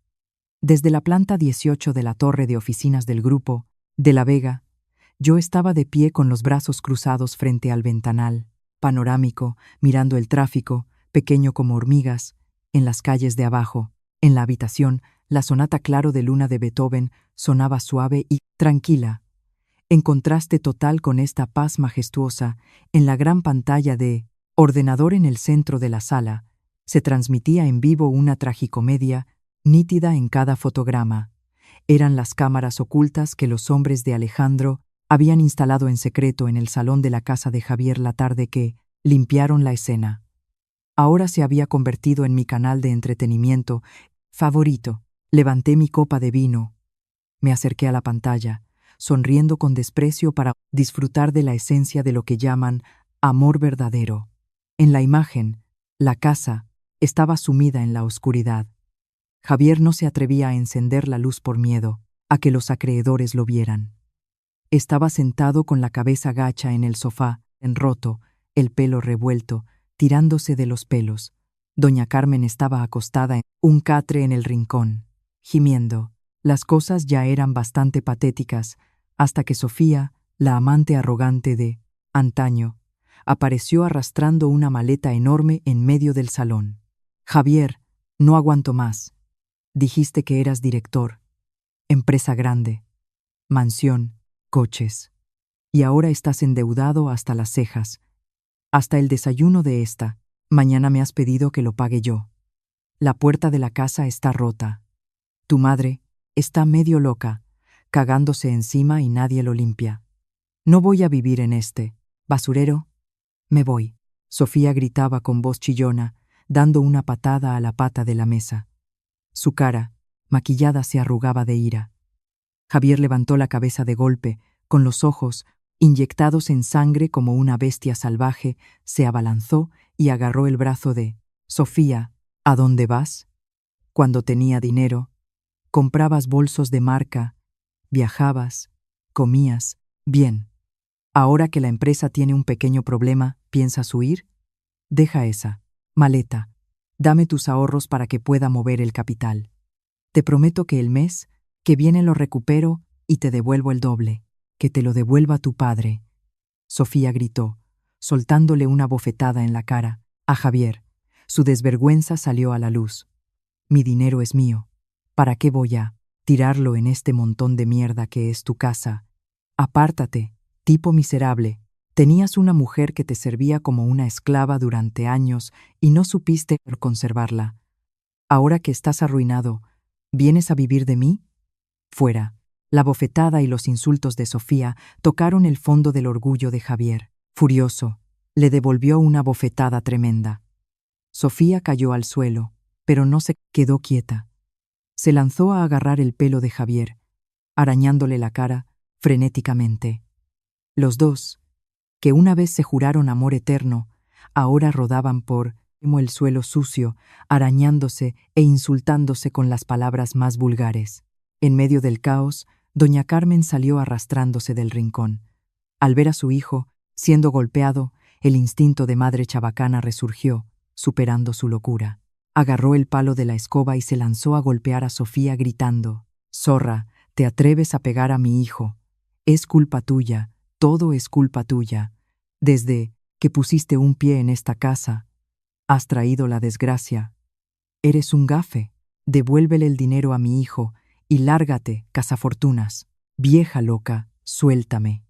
Desde la planta 18 de la torre de oficinas del grupo de La Vega, yo estaba de pie con los brazos cruzados frente al ventanal, panorámico, mirando el tráfico, pequeño como hormigas, en las calles de abajo. En la habitación, la sonata Claro de Luna de Beethoven sonaba suave y tranquila, en contraste total con esta paz majestuosa. En la gran pantalla de ordenador en el centro de la sala, se transmitía en vivo una tragicomedia nítida en cada fotograma. Eran las cámaras ocultas que los hombres de Alejandro habían instalado en secreto en el salón de la casa de Javier la tarde que limpiaron la escena. Ahora se había convertido en mi canal de entretenimiento favorito. Levanté mi copa de vino, me acerqué a la pantalla, sonriendo con desprecio para disfrutar de la esencia de lo que llaman amor verdadero. En la imagen, la casa estaba sumida en la oscuridad. Javier no se atrevía a encender la luz por miedo a que los acreedores lo vieran. Estaba sentado con la cabeza gacha en el sofá, enroto, el pelo revuelto, tirándose de los pelos. Doña Carmen estaba acostada en un catre en el rincón, gimiendo. Las cosas ya eran bastante patéticas, hasta que Sofía, la amante arrogante de antaño, apareció arrastrando una maleta enorme en medio del salón. Javier, no aguanto más. Dijiste que eras director. Empresa grande. Mansión, coches. Y ahora estás endeudado hasta las cejas. Hasta el desayuno de esta mañana me has pedido que lo pague yo. La puerta de la casa está rota. Tu madre está medio loca, cagándose encima y nadie lo limpia. No voy a vivir en este basurero. Me voy. Sofía gritaba con voz chillona, dando una patada a la pata de la mesa. Su cara, maquillada, se arrugaba de ira. Javier levantó la cabeza de golpe, con los ojos, inyectados en sangre como una bestia salvaje, se abalanzó y agarró el brazo de Sofía. ¿A dónde vas? Cuando tenía dinero, comprabas bolsos de marca, viajabas, comías, bien. Ahora que la empresa tiene un pequeño problema, ¿piensas huir? Deja esa maleta. Dame tus ahorros para que pueda mover el capital. Te prometo que el mes que viene lo recupero y te devuelvo el doble. Que te lo devuelva tu padre. Sofía gritó, soltándole una bofetada en la cara a Javier. Su desvergüenza salió a la luz. Mi dinero es mío. ¿Para qué voy a tirarlo en este montón de mierda que es tu casa? Apártate, tipo miserable. Tenías una mujer que te servía como una esclava durante años y no supiste conservarla. Ahora que estás arruinado, ¿vienes a vivir de mí? Fuera. La bofetada y los insultos de Sofía tocaron el fondo del orgullo de Javier. Furioso, le devolvió una bofetada tremenda. Sofía cayó al suelo, pero no se quedó quieta. Se lanzó a agarrar el pelo de Javier, arañándole la cara frenéticamente. Los dos, que una vez se juraron amor eterno, ahora rodaban por el suelo sucio, arañándose e insultándose con las palabras más vulgares. En medio del caos, doña Carmen salió arrastrándose del rincón. Al ver a su hijo siendo golpeado, el instinto de madre chabacana resurgió, superando su locura. Agarró el palo de la escoba y se lanzó a golpear a Sofía gritando: «Zorra, te atreves a pegar a mi hijo. Es culpa tuya, todo es culpa tuya. Desde que pusiste un pie en esta casa, has traído la desgracia. Eres un gafe. Devuélvele el dinero a mi hijo y lárgate, cazafortunas. Vieja loca, suéltame».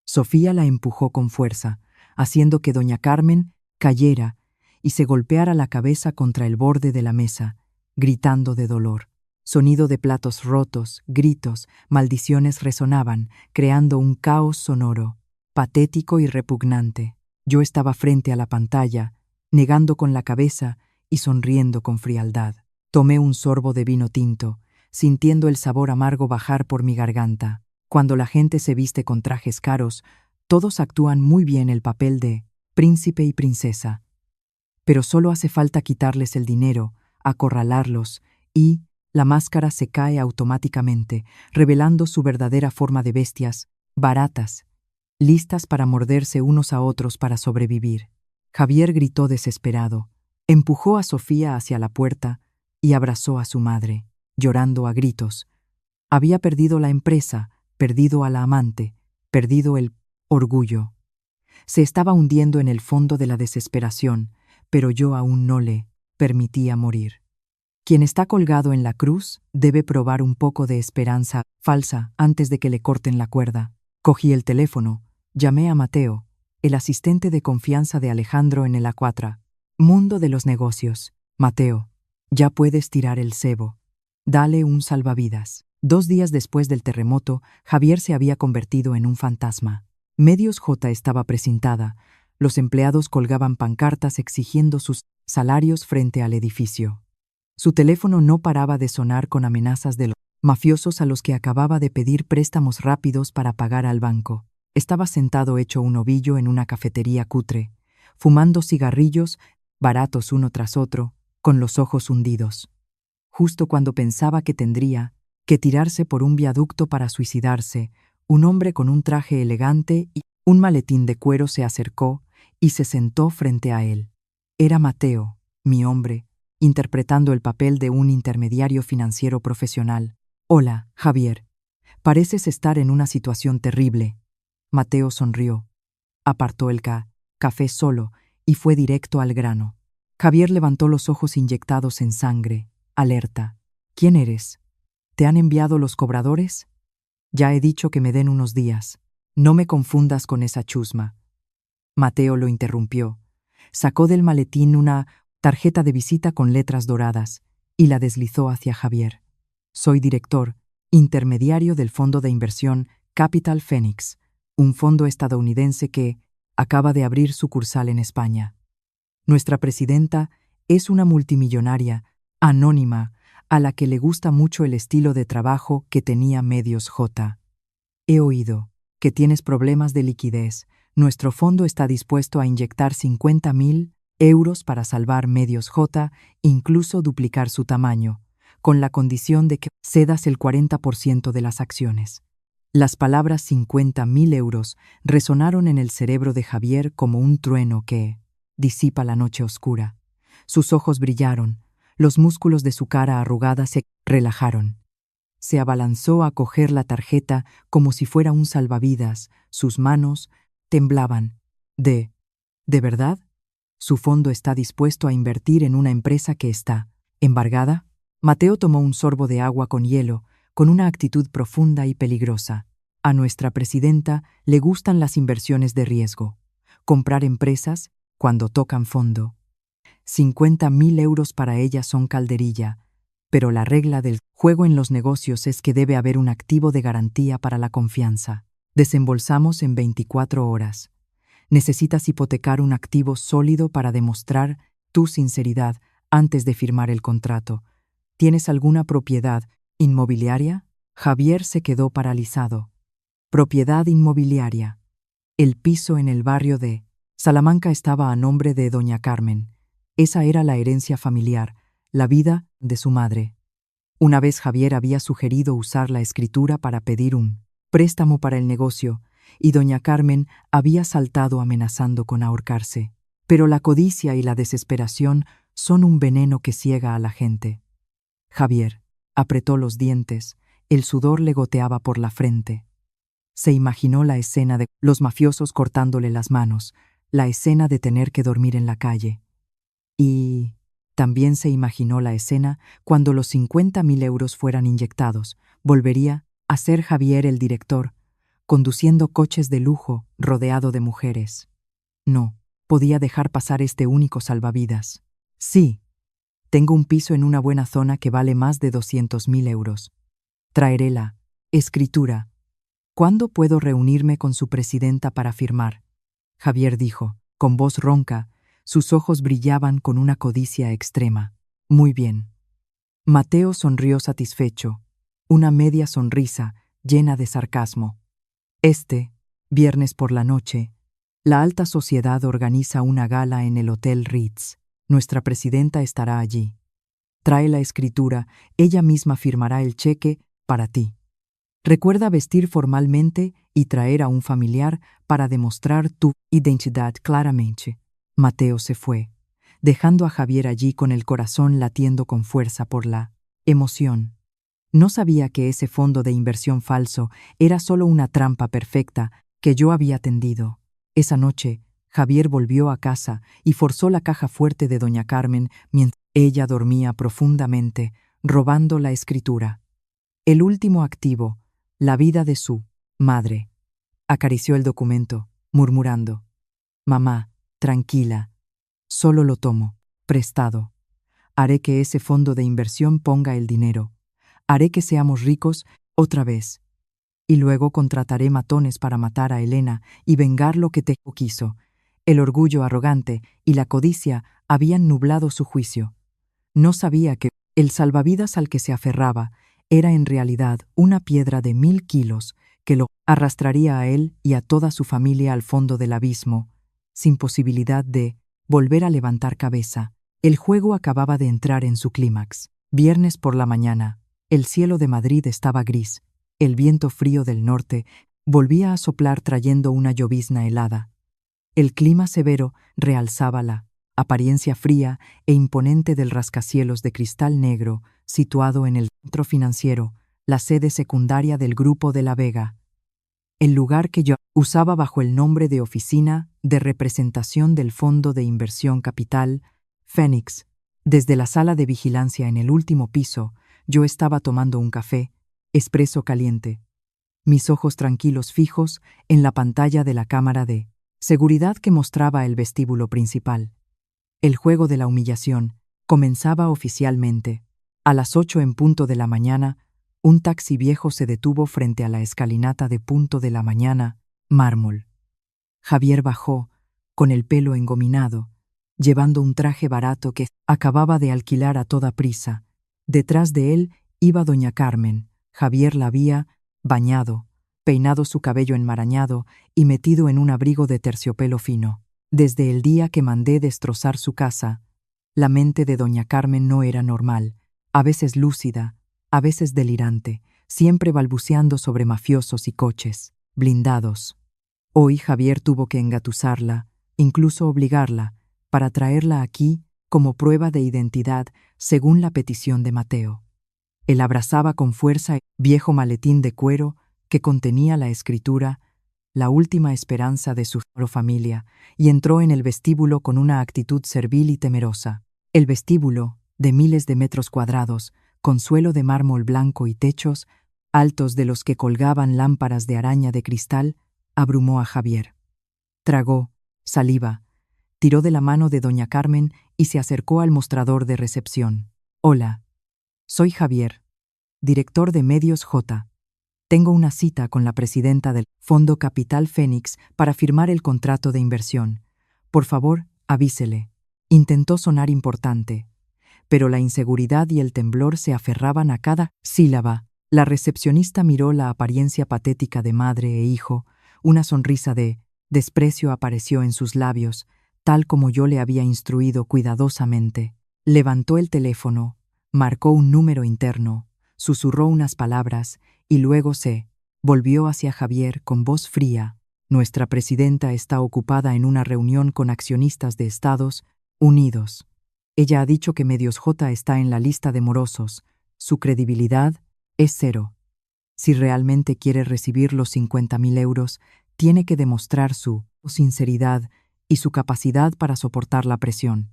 Sofía la empujó con fuerza, haciendo que doña Carmen cayera y se golpeara la cabeza contra el borde de la mesa, gritando de dolor. Sonido de platos rotos, gritos, maldiciones resonaban, creando un caos sonoro, patético y repugnante. Yo estaba frente a la pantalla, negando con la cabeza y sonriendo con frialdad. Tomé un sorbo de vino tinto, sintiendo el sabor amargo bajar por mi garganta. Cuando la gente se viste con trajes caros, todos actúan muy bien el papel de príncipe y princesa. Pero solo hace falta quitarles el dinero, acorralarlos, y la máscara se cae automáticamente, revelando su verdadera forma de bestias, baratas, listas para morderse unos a otros para sobrevivir. Javier gritó desesperado, empujó a Sofía hacia la puerta y abrazó a su madre, llorando a gritos. Había perdido la empresa, perdido a la amante, perdido el orgullo. Se estaba hundiendo en el fondo de la desesperación, pero yo aún no le permitía morir. Quien está colgado en la cruz debe probar un poco de esperanza falsa antes de que le corten la cuerda. Cogí el teléfono, llamé a Mateo, el asistente de confianza de Alejandro en el A4. Mundo de los negocios. Mateo, ya puedes tirar el cebo. Dale un salvavidas. 2 días después del terremoto, Javier se había convertido en un fantasma. Medios J estaba precintada. Los empleados colgaban pancartas exigiendo sus salarios frente al edificio. Su teléfono no paraba de sonar con amenazas de los mafiosos a los que acababa de pedir préstamos rápidos para pagar al banco. Estaba sentado hecho un ovillo en una cafetería cutre, fumando cigarrillos baratos uno tras otro, con los ojos hundidos. Justo cuando pensaba que tendría que tirarse por un viaducto para suicidarse, un hombre con un traje elegante y un maletín de cuero se acercó y se sentó frente a él. Era Mateo, mi hombre, interpretando el papel de un intermediario financiero profesional. «Hola, Javier. Pareces estar en una situación terrible». Mateo sonrió, apartó el café solo y fue directo al grano. Javier levantó los ojos inyectados en sangre, alerta. «¿Quién eres? ¿Te han enviado los cobradores?» «Ya he dicho que me den unos días. No me confundas con esa chusma». Mateo lo interrumpió. Sacó del maletín una tarjeta de visita con letras doradas, y la deslizó hacia Javier. Soy director, intermediario del fondo de inversión Capital Phoenix, un fondo estadounidense que acaba de abrir sucursal en España. Nuestra presidenta es una multimillonaria, anónima, a la que le gusta mucho el estilo de trabajo que tenía Medios J. He oído que tienes problemas de liquidez. Nuestro fondo está dispuesto a inyectar 50.000 euros para salvar Medios J, incluso duplicar su tamaño, con la condición de que cedas el 40% de las acciones. Las palabras 50.000 euros resonaron en el cerebro de Javier como un trueno que disipa la noche oscura. Sus ojos brillaron, los músculos de su cara arrugada se relajaron. Se abalanzó a coger la tarjeta como si fuera un salvavidas. Sus manos temblaban. ¿De verdad? ¿Su fondo está dispuesto a invertir en una empresa que está embargada? Mateo tomó un sorbo de agua con hielo, con una actitud profunda y peligrosa. A nuestra presidenta le gustan las inversiones de riesgo. Comprar empresas cuando tocan fondo. 50.000 euros para ella son calderilla, pero la regla del juego en los negocios es que debe haber un activo de garantía para la confianza. Desembolsamos en 24 horas. Necesitas hipotecar un activo sólido para demostrar tu sinceridad antes de firmar el contrato. ¿Tienes alguna propiedad inmobiliaria? Javier se quedó paralizado. Propiedad inmobiliaria. El piso en el barrio de Salamanca estaba a nombre de doña Carmen. Esa era la herencia familiar, la vida de su madre. Una vez Javier había sugerido usar la escritura para pedir un préstamo para el negocio, y doña Carmen había saltado amenazando con ahorcarse. Pero la codicia y la desesperación son un veneno que ciega a la gente. Javier apretó los dientes, el sudor le goteaba por la frente. Se imaginó la escena de los mafiosos cortándole las manos, la escena de tener que dormir en la calle. Y también se imaginó la escena cuando los 50.000 euros fueran inyectados. Volvería a ser Javier el director, conduciendo coches de lujo, rodeado de mujeres. No, podía dejar pasar este único salvavidas. Sí, tengo un piso en una buena zona que vale más de 200.000 euros. Traeré la escritura. ¿Cuándo puedo reunirme con su presidenta para firmar? Javier dijo, con voz ronca. Sus ojos brillaban con una codicia extrema. Muy bien. Mateo sonrió satisfecho, una media sonrisa llena de sarcasmo. Viernes por la noche, la alta sociedad organiza una gala en el Hotel Ritz. Nuestra presidenta estará allí. Trae la escritura, ella misma firmará el cheque para ti. Recuerda vestir formalmente y traer a un familiar para demostrar tu identidad claramente. Mateo se fue, dejando a Javier allí con el corazón latiendo con fuerza por la emoción. No sabía que ese fondo de inversión falso era solo una trampa perfecta que yo había tendido. Esa noche, Javier volvió a casa y forzó la caja fuerte de doña Carmen mientras ella dormía profundamente, robando la escritura. El último activo, la vida de su madre. Acarició el documento, murmurando: «Mamá, tranquila, solo lo tomo, prestado. Haré que ese fondo de inversión ponga el dinero. Haré que seamos ricos otra vez. Y luego contrataré matones para matar a Elena y vengar lo que te quiso». El orgullo arrogante y la codicia habían nublado su juicio. No sabía que el salvavidas al que se aferraba era en realidad una piedra de 1.000 kilos que lo arrastraría a él y a toda su familia al fondo del abismo, sin posibilidad de volver a levantar cabeza. El juego acababa de entrar en su clímax. Viernes por la mañana, el cielo de Madrid estaba gris. El viento frío del norte volvía a soplar trayendo una llovizna helada. El clima severo realzaba la apariencia fría e imponente del rascacielos de cristal negro situado en el centro financiero, la sede secundaria del Grupo de la Vega. El lugar que yo usaba bajo el nombre de Oficina de Representación del Fondo de Inversión Capital Phoenix. Desde la sala de vigilancia en el último piso, yo estaba tomando un café, expreso caliente, mis ojos tranquilos fijos en la pantalla de la cámara de seguridad que mostraba el vestíbulo principal. El juego de la humillación comenzaba oficialmente. A las 8 en punto de la mañana, un taxi viejo se detuvo frente a la escalinata de punto de la mañana, mármol. Javier bajó, con el pelo engominado, llevando un traje barato que acababa de alquilar a toda prisa. Detrás de él iba doña Carmen. Javier la había bañado, peinado su cabello enmarañado y metido en un abrigo de terciopelo fino. Desde el día que mandé destrozar su casa, la mente de doña Carmen no era normal, a veces lúcida, a veces delirante, siempre balbuceando sobre mafiosos y coches, blindados. Hoy Javier tuvo que engatusarla, incluso obligarla, para traerla aquí como prueba de identidad según la petición de Mateo. Él abrazaba con fuerza el viejo maletín de cuero que contenía la escritura «La última esperanza de su familia» y entró en el vestíbulo con una actitud servil y temerosa. El vestíbulo, de miles de metros cuadrados, con suelo de mármol blanco y techos altos de los que colgaban lámparas de araña de cristal, abrumó a Javier. Tragó saliva, tiró de la mano de doña Carmen y se acercó al mostrador de recepción. «Hola, soy Javier, director de Medios J. Tengo una cita con la presidenta del Fondo Capital Fénix para firmar el contrato de inversión. Por favor, avísele». Intentó sonar importante, pero la inseguridad y el temblor se aferraban a cada sílaba. La recepcionista miró la apariencia patética de madre e hijo. Una sonrisa de desprecio apareció en sus labios, tal como yo le había instruido cuidadosamente. Levantó el teléfono, marcó un número interno, susurró unas palabras y luego se volvió hacia Javier con voz fría. «Nuestra presidenta está ocupada en una reunión con accionistas de Estados Unidos. Ella ha dicho que Medios J está en la lista de morosos. Su credibilidad es cero. Si realmente quiere recibir los 50.000 euros, tiene que demostrar su sinceridad y su capacidad para soportar la presión.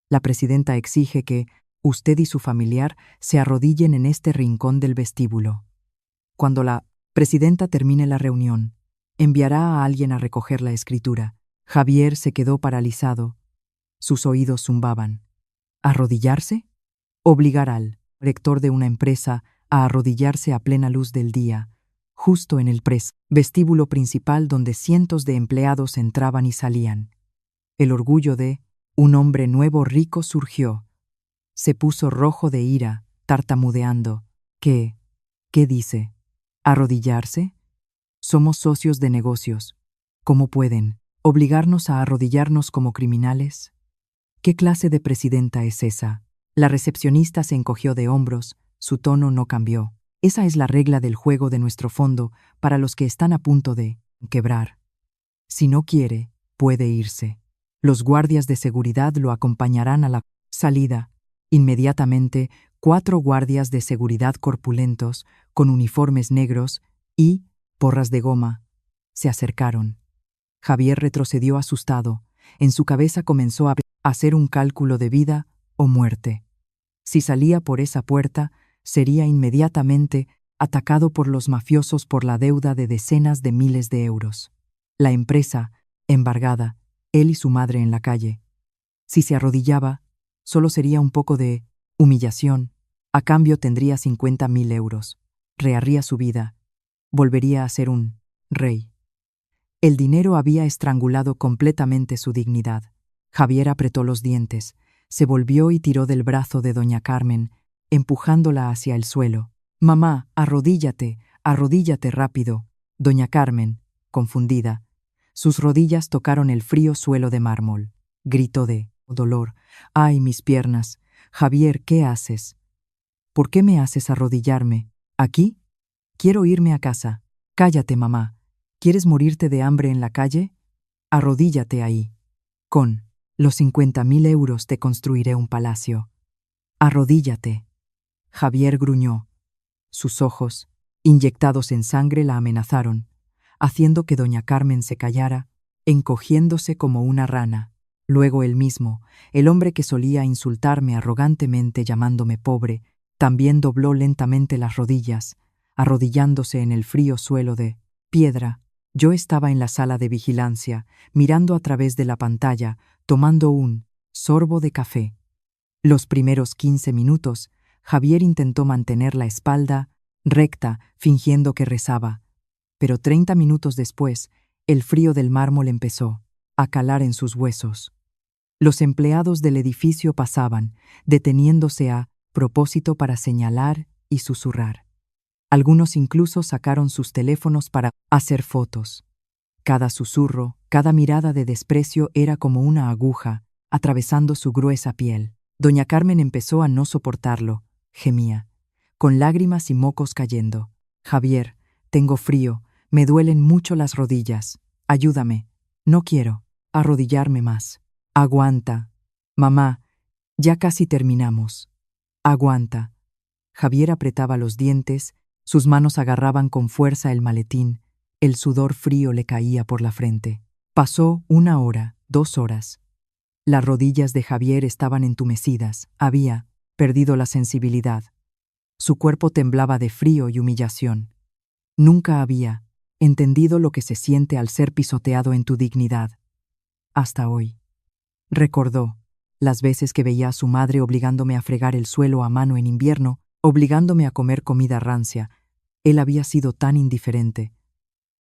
La presidenta exige que usted y su familiar se arrodillen en este rincón del vestíbulo. Cuando la presidenta termine la reunión, enviará a alguien a recoger la escritura». Javier se quedó paralizado. Sus oídos zumbaban. ¿Arrodillarse? Obligar al rector de una empresa a arrodillarse a plena luz del día, justo en el vestíbulo principal donde cientos de empleados entraban y salían. El orgullo de un hombre nuevo rico surgió. Se puso rojo de ira, tartamudeando. ¿Qué dice? ¿Arrodillarse? Somos socios de negocios. ¿Cómo pueden obligarnos a arrodillarnos como criminales? ¿Qué clase de presidenta es esa? La recepcionista se encogió de hombros, su tono no cambió. Esa es la regla del juego de nuestro fondo para los que están a punto de quebrar. Si no quiere, puede irse. Los guardias de seguridad lo acompañarán a la salida. Inmediatamente, 4 guardias de seguridad corpulentos, con uniformes negros y porras de goma, se acercaron. Javier retrocedió asustado. En su cabeza comenzó a hacer un cálculo de vida o muerte. Si salía por esa puerta, sería inmediatamente atacado por los mafiosos por la deuda de decenas de miles de euros. La empresa, embargada, él y su madre en la calle. Si se arrodillaba, solo sería un poco de humillación. A cambio tendría 50.000 euros. Reharía su vida. Volvería a ser un rey. El dinero había estrangulado completamente su dignidad. Javier apretó los dientes, se volvió y tiró del brazo de doña Carmen, empujándola hacia el suelo. «Mamá, arrodíllate, arrodíllate rápido». Doña Carmen, confundida. Sus rodillas tocaron el frío suelo de mármol. Gritó de dolor. «¡Ay, mis piernas! Javier, ¿qué haces? ¿Por qué me haces arrodillarme? ¿Aquí? Quiero irme a casa». «Cállate, mamá. ¿Quieres morirte de hambre en la calle? Arrodíllate ahí. Con los 50.000 euros te construiré un palacio. Arrodíllate». Javier gruñó. Sus ojos, inyectados en sangre, la amenazaron, haciendo que doña Carmen se callara, encogiéndose como una rana. Luego él mismo, el hombre que solía insultarme arrogantemente llamándome pobre, también dobló lentamente las rodillas, arrodillándose en el frío suelo de piedra. Yo estaba en la sala de vigilancia, mirando a través de la pantalla, tomando un sorbo de café. Los primeros 15 minutos, Javier intentó mantener la espalda recta, fingiendo que rezaba. Pero 30 minutos después, el frío del mármol empezó a calar en sus huesos. Los empleados del edificio pasaban, deteniéndose a propósito para señalar y susurrar. Algunos incluso sacaron sus teléfonos para hacer fotos. Cada susurro, cada mirada de desprecio era como una aguja atravesando su gruesa piel. Doña Carmen empezó a no soportarlo, gemía, con lágrimas y mocos cayendo. Javier, tengo frío, me duelen mucho las rodillas. Ayúdame, no quiero arrodillarme más. Aguanta. Mamá, ya casi terminamos. Aguanta. Javier apretaba los dientes, sus manos agarraban con fuerza el maletín, el sudor frío le caía por la frente. Pasó 1 hora, 2 horas. Las rodillas de Javier estaban entumecidas, había perdido la sensibilidad. Su cuerpo temblaba de frío y humillación. Nunca había entendido lo que se siente al ser pisoteado en tu dignidad. Hasta hoy. Recordó las veces que veía a su madre obligándome a fregar el suelo a mano en invierno, obligándome a comer comida rancia. Él había sido tan indiferente.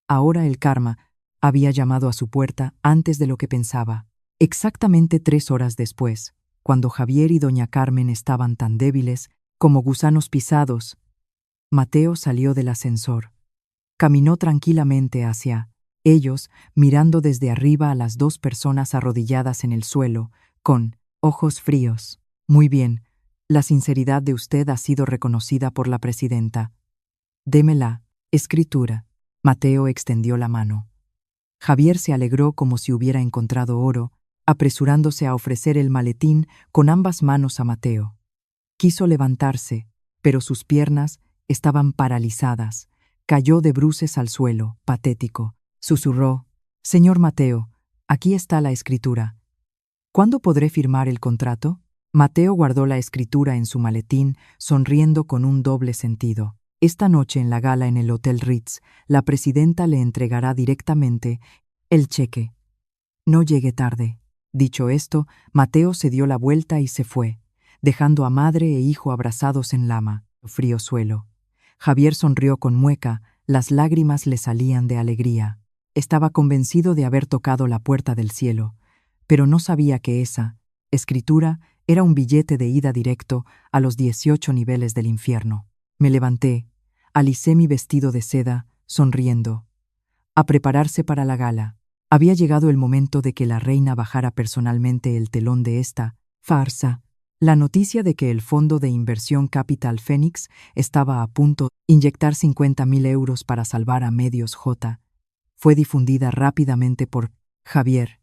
Ahora el karma había llamado a su puerta antes de lo que pensaba. Exactamente 3 horas después, cuando Javier y doña Carmen estaban tan débiles como gusanos pisados, Mateo salió del ascensor. Caminó tranquilamente hacia ellos, mirando desde arriba a las 2 personas arrodilladas en el suelo, con ojos fríos. Muy bien, la sinceridad de usted ha sido reconocida por la presidenta. Démela, escritura. Mateo extendió la mano. Javier se alegró como si hubiera encontrado oro, apresurándose a ofrecer el maletín con ambas manos a Mateo. Quiso levantarse, pero sus piernas estaban paralizadas. Cayó de bruces al suelo, patético. Susurró: «Señor Mateo, aquí está la escritura. ¿Cuándo podré firmar el contrato?» Mateo guardó la escritura en su maletín, sonriendo con un doble sentido. Esta noche en la gala en el Hotel Ritz, la presidenta le entregará directamente el cheque. No llegue tarde. Dicho esto, Mateo se dio la vuelta y se fue, dejando a madre e hijo abrazados en lama, frío suelo. Javier sonrió con mueca, las lágrimas le salían de alegría. Estaba convencido de haber tocado la puerta del cielo, pero no sabía que esa escritura era un billete de ida directo a los 18 niveles del infierno. Me levanté, alicé mi vestido de seda, sonriendo. A prepararse para la gala. Había llegado el momento de que la reina bajara personalmente el telón de esta farsa. La noticia de que el fondo de inversión Capital Phoenix estaba a punto de inyectar 50.000 euros para salvar a Medios J fue difundida rápidamente por Javier,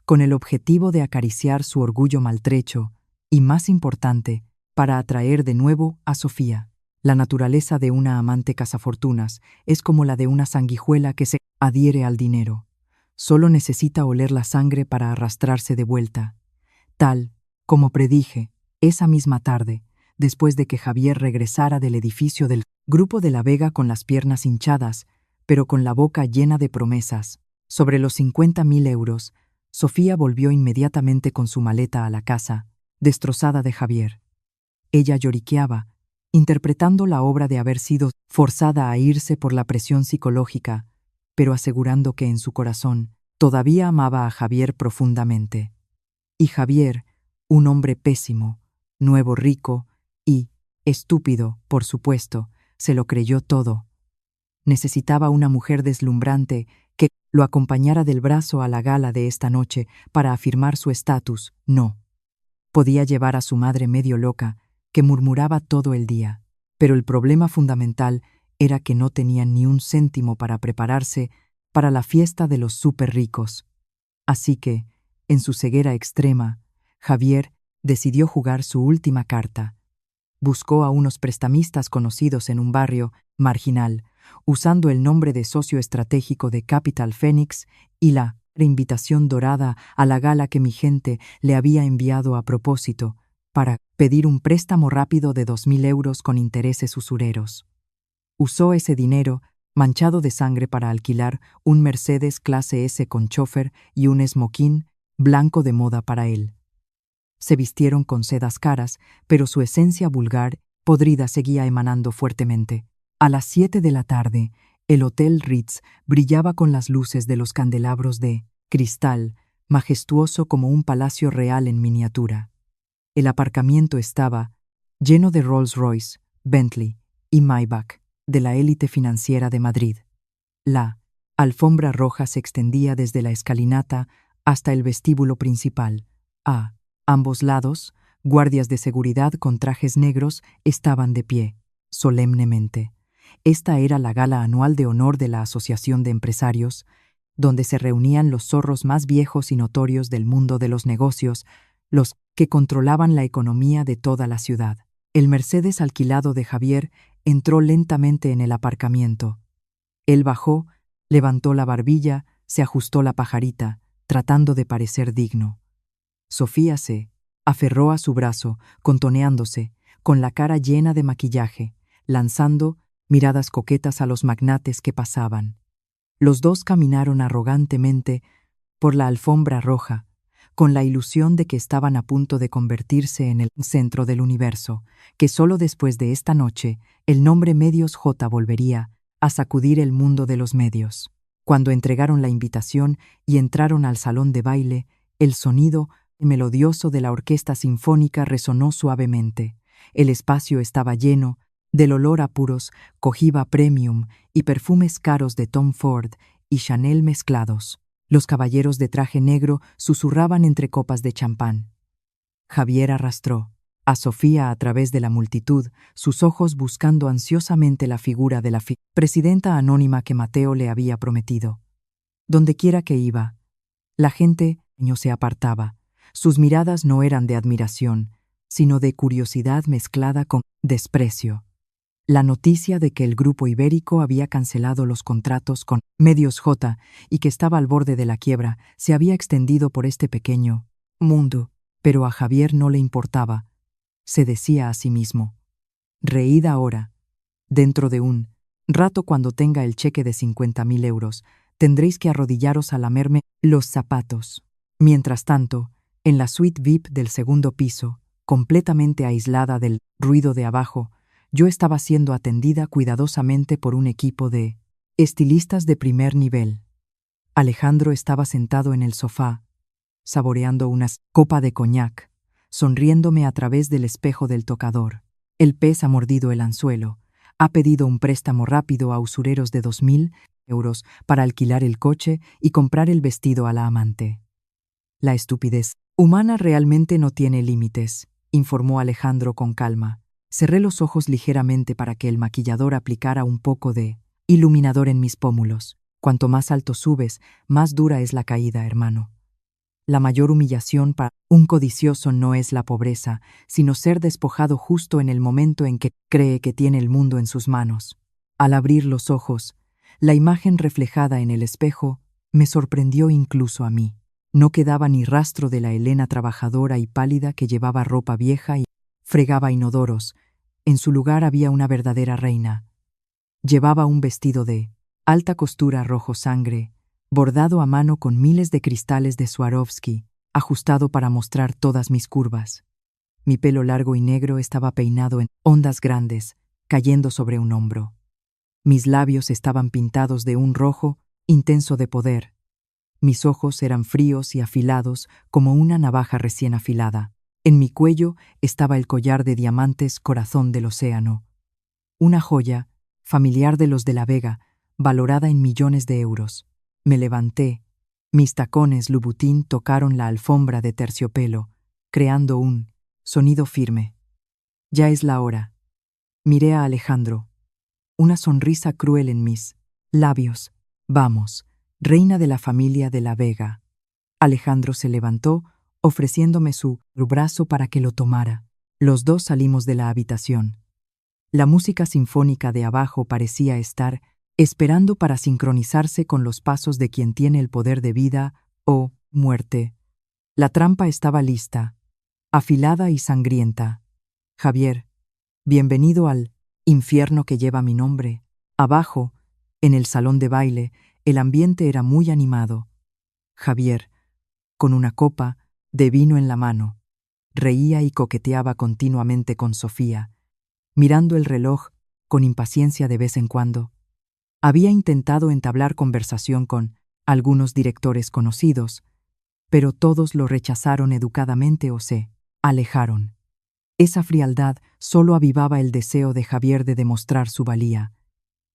con el objetivo de acariciar su orgullo maltrecho y, más importante, para atraer de nuevo a Sofía. La naturaleza de una amante cazafortunas es como la de una sanguijuela que se adhiere al dinero. Solo necesita oler la sangre para arrastrarse de vuelta. Tal como predije, esa misma tarde, después de que Javier regresara del edificio del Grupo de la Vega con las piernas hinchadas, pero con la boca llena de promesas, sobre los 50.000 euros, Sofía volvió inmediatamente con su maleta a la casa, destrozada de Javier. Ella lloriqueaba, interpretando la obra de haber sido forzada a irse por la presión psicológica, pero asegurando que en su corazón todavía amaba a Javier profundamente. Y Javier, un hombre pésimo, nuevo rico y estúpido, por supuesto, se lo creyó todo. Necesitaba una mujer deslumbrante que lo acompañara del brazo a la gala de esta noche para afirmar su estatus. No. Podía llevar a su madre medio loca, que murmuraba todo el día, pero el problema fundamental era que no tenía ni un céntimo para prepararse para la fiesta de los súper ricos. Así que, en su ceguera extrema, Javier decidió jugar su última carta. Buscó a unos prestamistas conocidos en un barrio marginal, usando el nombre de socio estratégico de Capital Phoenix y la invitación dorada a la gala que mi gente le había enviado a propósito, para pedir un préstamo rápido de 2.000 euros con intereses usureros. Usó ese dinero, manchado de sangre, para alquilar un Mercedes clase S con chofer y un smoking blanco de moda para él. Se vistieron con sedas caras, pero su esencia vulgar, podrida, seguía emanando fuertemente. A las 7 de la tarde, el Hotel Ritz brillaba con las luces de los candelabros de cristal, majestuoso como un palacio real en miniatura. El aparcamiento estaba lleno de Rolls-Royce, Bentley y Maybach, de la élite financiera de Madrid. La alfombra roja se extendía desde la escalinata hasta el vestíbulo principal. A ambos lados, guardias de seguridad con trajes negros estaban de pie, solemnemente. Esta era la gala anual de honor de la Asociación de Empresarios, donde se reunían los zorros más viejos y notorios del mundo de los negocios, los que controlaban la economía de toda la ciudad. El Mercedes alquilado de Javier entró lentamente en el aparcamiento. Él bajó, levantó la barbilla, se ajustó la pajarita, tratando de parecer digno. Sofía se aferró a su brazo, contoneándose, con la cara llena de maquillaje, lanzando miradas coquetas a los magnates que pasaban. Los dos caminaron arrogantemente por la alfombra roja, con la ilusión de que estaban a punto de convertirse en el centro del universo, que solo después de esta noche el nombre Medios J volvería a sacudir el mundo de los medios. Cuando entregaron la invitación y entraron al salón de baile, el sonido melodioso de la orquesta sinfónica resonó suavemente. El espacio estaba lleno del olor a puros, cohiba premium y perfumes caros de Tom Ford y Chanel mezclados. Los caballeros de traje negro susurraban entre copas de champán. Javier arrastró a Sofía a través de la multitud, sus ojos buscando ansiosamente la figura de la presidenta anónima que Mateo le había prometido. Dondequiera que iba, la gente no se apartaba. Sus miradas no eran de admiración, sino de curiosidad mezclada con desprecio. La noticia de que el Grupo Ibérico había cancelado los contratos con Medios J y que estaba al borde de la quiebra se había extendido por este pequeño mundo, pero a Javier no le importaba. Se decía a sí mismo: reíd ahora. Dentro de un rato, cuando tenga el cheque de 50.000 euros, tendréis que arrodillaros a lamerme los zapatos. Mientras tanto, en la suite VIP del segundo piso, completamente aislada del ruido de abajo, yo estaba siendo atendida cuidadosamente por un equipo de estilistas de primer nivel. Alejandro estaba sentado en el sofá, saboreando una copa de coñac, sonriéndome a través del espejo del tocador. El pez ha mordido el anzuelo. Ha pedido un préstamo rápido a usureros de 2.000 euros para alquilar el coche y comprar el vestido a la amante. La estupidez humana realmente no tiene límites, informó Alejandro con calma. Cerré los ojos ligeramente para que el maquillador aplicara un poco de iluminador en mis pómulos. Cuanto más alto subes, más dura es la caída, hermano. La mayor humillación para un codicioso no es la pobreza, sino ser despojado justo en el momento en que cree que tiene el mundo en sus manos. Al abrir los ojos, la imagen reflejada en el espejo me sorprendió incluso a mí. No quedaba ni rastro de la Helena trabajadora y pálida que llevaba ropa vieja y fregaba inodoros. En su lugar había una verdadera reina. Llevaba un vestido de alta costura rojo sangre, bordado a mano con miles de cristales de Swarovski, ajustado para mostrar todas mis curvas. Mi pelo largo y negro estaba peinado en ondas grandes, cayendo sobre un hombro. Mis labios estaban pintados de un rojo intenso de poder. Mis ojos eran fríos y afilados como una navaja recién afilada. En mi cuello estaba el collar de diamantes Corazón del Océano, una joya familiar de los de la Vega, valorada en millones de euros. Me levanté. Mis tacones Louboutin tocaron la alfombra de terciopelo, creando un sonido firme. Ya es la hora. Miré a Alejandro. Una sonrisa cruel en mis labios. Vamos, reina de la familia de la Vega. Alejandro se levantó, ofreciéndome su brazo para que lo tomara. Los dos salimos de la habitación. La música sinfónica de abajo parecía estar esperando para sincronizarse con los pasos de quien tiene el poder de vida o muerte. La trampa estaba lista, afilada y sangrienta. Javier, bienvenido al infierno que lleva mi nombre. Abajo, en el salón de baile, el ambiente era muy animado. Javier, con una copa de vino en la mano, reía y coqueteaba continuamente con Sofía, mirando el reloj con impaciencia de vez en cuando. Había intentado entablar conversación con algunos directores conocidos, pero todos lo rechazaron educadamente o se alejaron. Esa frialdad solo avivaba el deseo de Javier de demostrar su valía.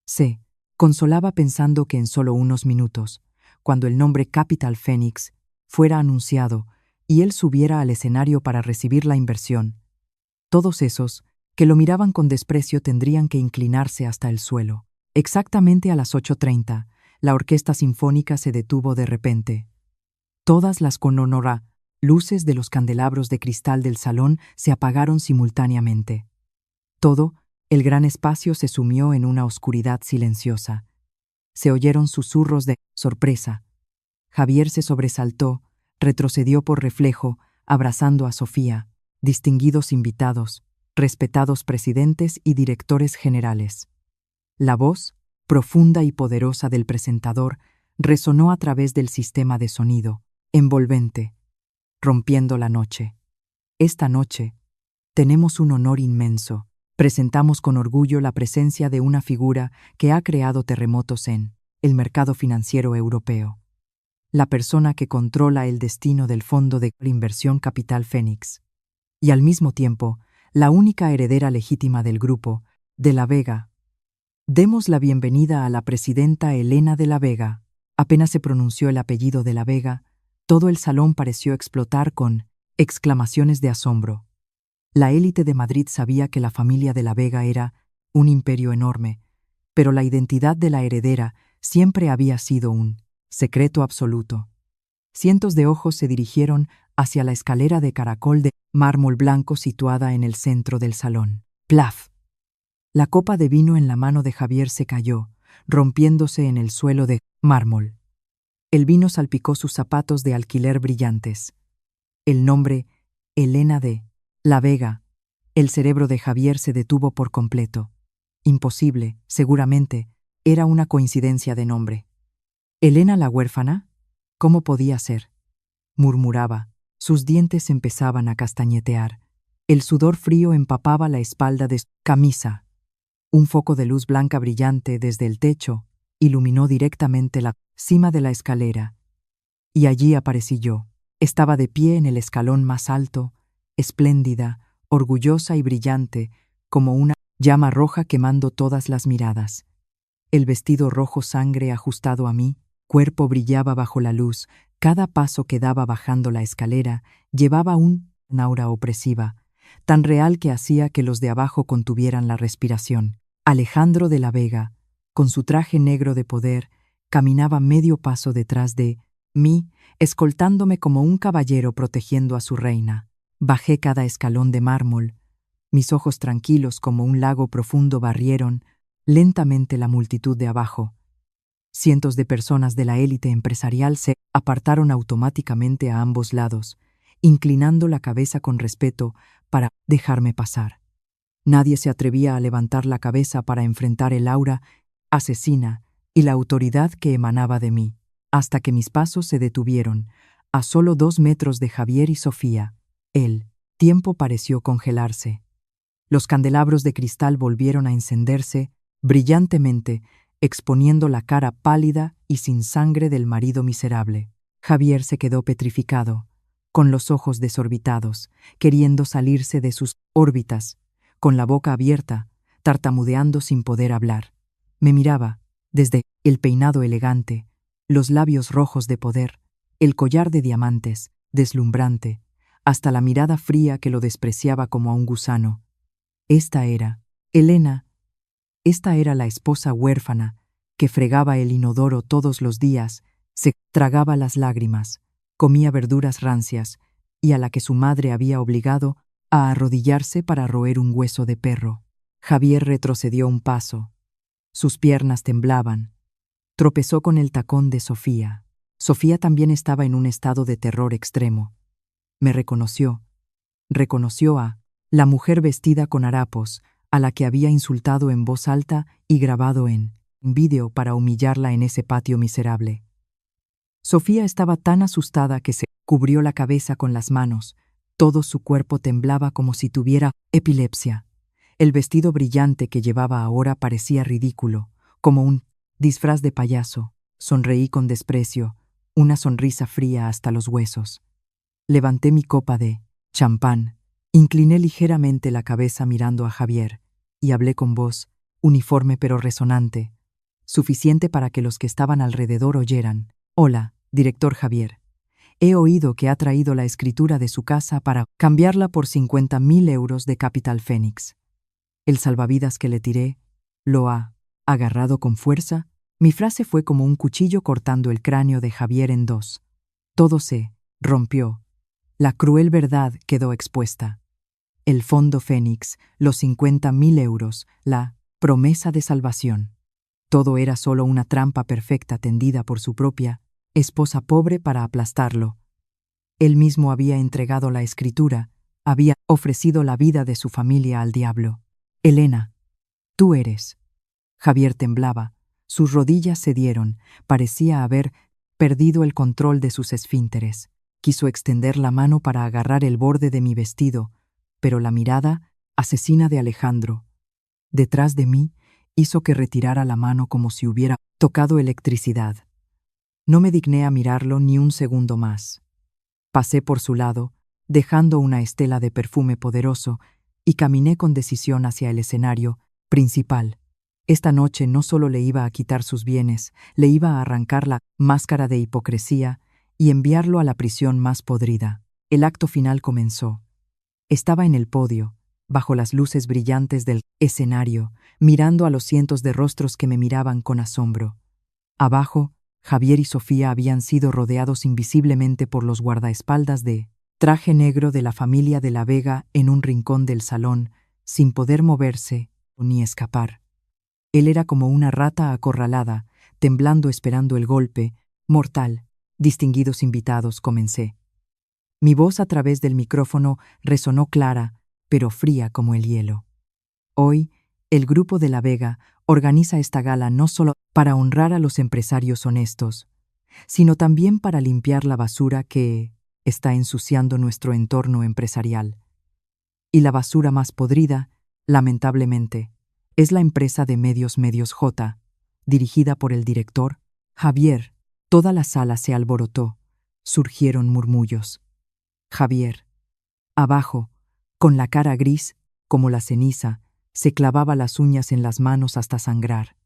Se consolaba pensando que en solo unos minutos, cuando el nombre Capital Phoenix fuera anunciado y él subiera al escenario para recibir la inversión, todos esos que lo miraban con desprecio tendrían que inclinarse hasta el suelo. Exactamente a las 8:30, la orquesta sinfónica se detuvo de repente. Todas las cononora luces de los candelabros de cristal del salón se apagaron simultáneamente. Todo el gran espacio se sumió en una oscuridad silenciosa. Se oyeron susurros de sorpresa. Javier se sobresaltó, retrocedió por reflejo, abrazando a Sofía, distinguidos invitados, respetados presidentes y directores generales. La voz, profunda y poderosa del presentador, resonó a través del sistema de sonido, envolvente, rompiendo la noche. Esta noche, tenemos un honor inmenso. Presentamos con orgullo la presencia de una figura que ha creado terremotos en el mercado financiero europeo. La persona que controla el destino del fondo de inversión Capital Phoenix. Y al mismo tiempo, la única heredera legítima del grupo, de la Vega. Demos la bienvenida a la presidenta Elena de la Vega. Apenas se pronunció el apellido de la Vega, todo el salón pareció explotar con exclamaciones de asombro. La élite de Madrid sabía que la familia de la Vega era un imperio enorme, pero la identidad de la heredera siempre había sido un secreto absoluto. Cientos de ojos se dirigieron hacia la escalera de caracol de mármol blanco situada en el centro del salón. ¡Plaf! La copa de vino en la mano de Javier se cayó, rompiéndose en el suelo de mármol. El vino salpicó sus zapatos de alquiler brillantes. El nombre, Elena de la Vega. El cerebro de Javier se detuvo por completo. Imposible, seguramente, era una coincidencia de nombre. ¿Elena la huérfana? ¿Cómo podía ser? Murmuraba. Sus dientes empezaban a castañetear. El sudor frío empapaba la espalda de su camisa. Un foco de luz blanca brillante desde el techo iluminó directamente la cima de la escalera. Y allí aparecí yo. Estaba de pie en el escalón más alto, espléndida, orgullosa y brillante, como una llama roja quemando todas las miradas. El vestido rojo sangre ajustado a mí, cuerpo brillaba bajo la luz, cada paso que daba bajando la escalera llevaba un aura opresiva, tan real que hacía que los de abajo contuvieran la respiración. Alejandro de la Vega, con su traje negro de poder, caminaba medio paso detrás de mí, escoltándome como un caballero protegiendo a su reina. Bajé cada escalón de mármol. Mis ojos tranquilos como un lago profundo barrieron lentamente la multitud de abajo. Cientos de personas de la élite empresarial se apartaron automáticamente a ambos lados, inclinando la cabeza con respeto para dejarme pasar. Nadie se atrevía a levantar la cabeza para enfrentar el aura asesina y la autoridad que emanaba de mí, hasta que mis pasos se detuvieron, a solo 2 metros de Javier y Sofía. El tiempo pareció congelarse. Los candelabros de cristal volvieron a encenderse brillantemente, exponiendo la cara pálida y sin sangre del marido miserable. Javier se quedó petrificado, con los ojos desorbitados, queriendo salirse de sus órbitas, con la boca abierta, tartamudeando sin poder hablar. Me miraba, desde el peinado elegante, los labios rojos de poder, el collar de diamantes, deslumbrante, hasta la mirada fría que lo despreciaba como a un gusano. Esta era Elena. Esta era la esposa huérfana que fregaba el inodoro todos los días, se tragaba las lágrimas, comía verduras rancias y a la que su madre había obligado a arrodillarse para roer un hueso de perro. Javier retrocedió un paso. Sus piernas temblaban. Tropezó con el tacón de Sofía. Sofía también estaba en un estado de terror extremo. Me reconoció. Reconoció a la mujer vestida con harapos, a la que había insultado en voz alta y grabado en vídeo para humillarla en ese patio miserable. Sofía estaba tan asustada que se cubrió la cabeza con las manos, Todo su cuerpo temblaba como si tuviera epilepsia. El vestido brillante que llevaba ahora parecía ridículo, como un disfraz de payaso. Sonreí con desprecio, una sonrisa fría hasta los huesos. Levanté mi copa de champán, incliné ligeramente la cabeza mirando a Javier, y hablé con voz, uniforme pero resonante, suficiente para que los que estaban alrededor oyeran. Hola, director Javier. He oído que ha traído la escritura de su casa para cambiarla por 50.000 euros de Capital Phoenix. El salvavidas que le tiré lo ha agarrado con fuerza. Mi frase fue como un cuchillo cortando el cráneo de Javier en dos. Todo se rompió. La cruel verdad quedó expuesta. El fondo Fénix, los 50.000 euros, la promesa de salvación. Todo era solo una trampa perfecta tendida por su propia esposa pobre para aplastarlo. Él mismo había entregado la escritura, había ofrecido la vida de su familia al diablo. Elena, tú eres. Javier temblaba, sus rodillas cedieron, parecía haber perdido el control de sus esfínteres. Quiso extender la mano para agarrar el borde de mi vestido, pero la mirada asesina de Alejandro, detrás de mí, hizo que retirara la mano como si hubiera tocado electricidad. No me digné a mirarlo ni un segundo más. Pasé por su lado, dejando una estela de perfume poderoso, y caminé con decisión hacia el escenario principal. Esta noche no solo le iba a quitar sus bienes, le iba a arrancar la máscara de hipocresía y enviarlo a la prisión más podrida. El acto final comenzó. Estaba en el podio, bajo las luces brillantes del escenario, mirando a los cientos de rostros que me miraban con asombro. Abajo, Javier y Sofía habían sido rodeados invisiblemente por los guardaespaldas de traje negro de la familia de la Vega en un rincón del salón, sin poder moverse ni escapar. Él era como una rata acorralada, temblando esperando el golpe mortal. Distinguidos invitados, comencé. Mi voz a través del micrófono resonó clara, pero fría como el hielo. Hoy, el Grupo de la Vega organiza esta gala no solo para honrar a los empresarios honestos, sino también para limpiar la basura que está ensuciando nuestro entorno empresarial. Y la basura más podrida, lamentablemente, es la empresa de Medios J, dirigida por el director Javier. Toda la sala se alborotó. Surgieron murmullos. Javier, abajo, con la cara gris, como la ceniza, se clavaba las uñas en las manos hasta sangrar.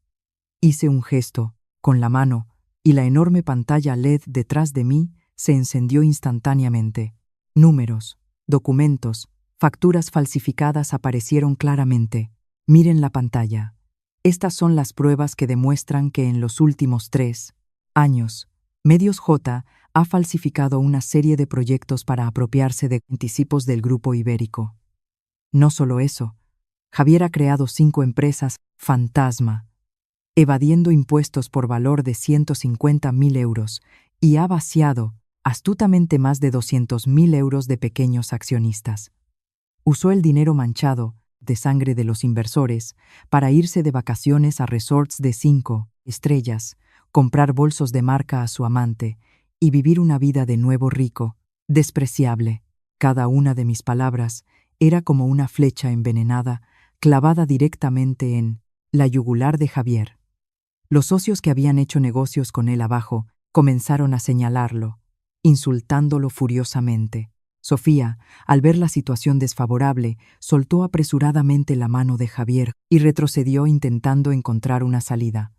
Hice un gesto, con la mano, y la enorme pantalla LED detrás de mí se encendió instantáneamente. Números, documentos, facturas falsificadas aparecieron claramente. Miren la pantalla. Estas son las pruebas que demuestran que en los últimos 3 años, Medios J ha falsificado una serie de proyectos para apropiarse de anticipos del Grupo Ibérico. No solo eso, Javier ha creado 5 empresas fantasma, evadiendo impuestos por valor de 150.000 euros y ha vaciado astutamente más de 200.000 euros de pequeños accionistas. Usó el dinero manchado de sangre de los inversores para irse de vacaciones a resorts de 5 estrellas, comprar bolsos de marca a su amante y vivir una vida de nuevo rico, despreciable. Cada una de mis palabras era como una flecha envenenada clavada directamente en la yugular de Javier. Los socios que habían hecho negocios con él abajo comenzaron a señalarlo, insultándolo furiosamente. Sofía, al ver la situación desfavorable, soltó apresuradamente la mano de Javier y retrocedió intentando encontrar una salida.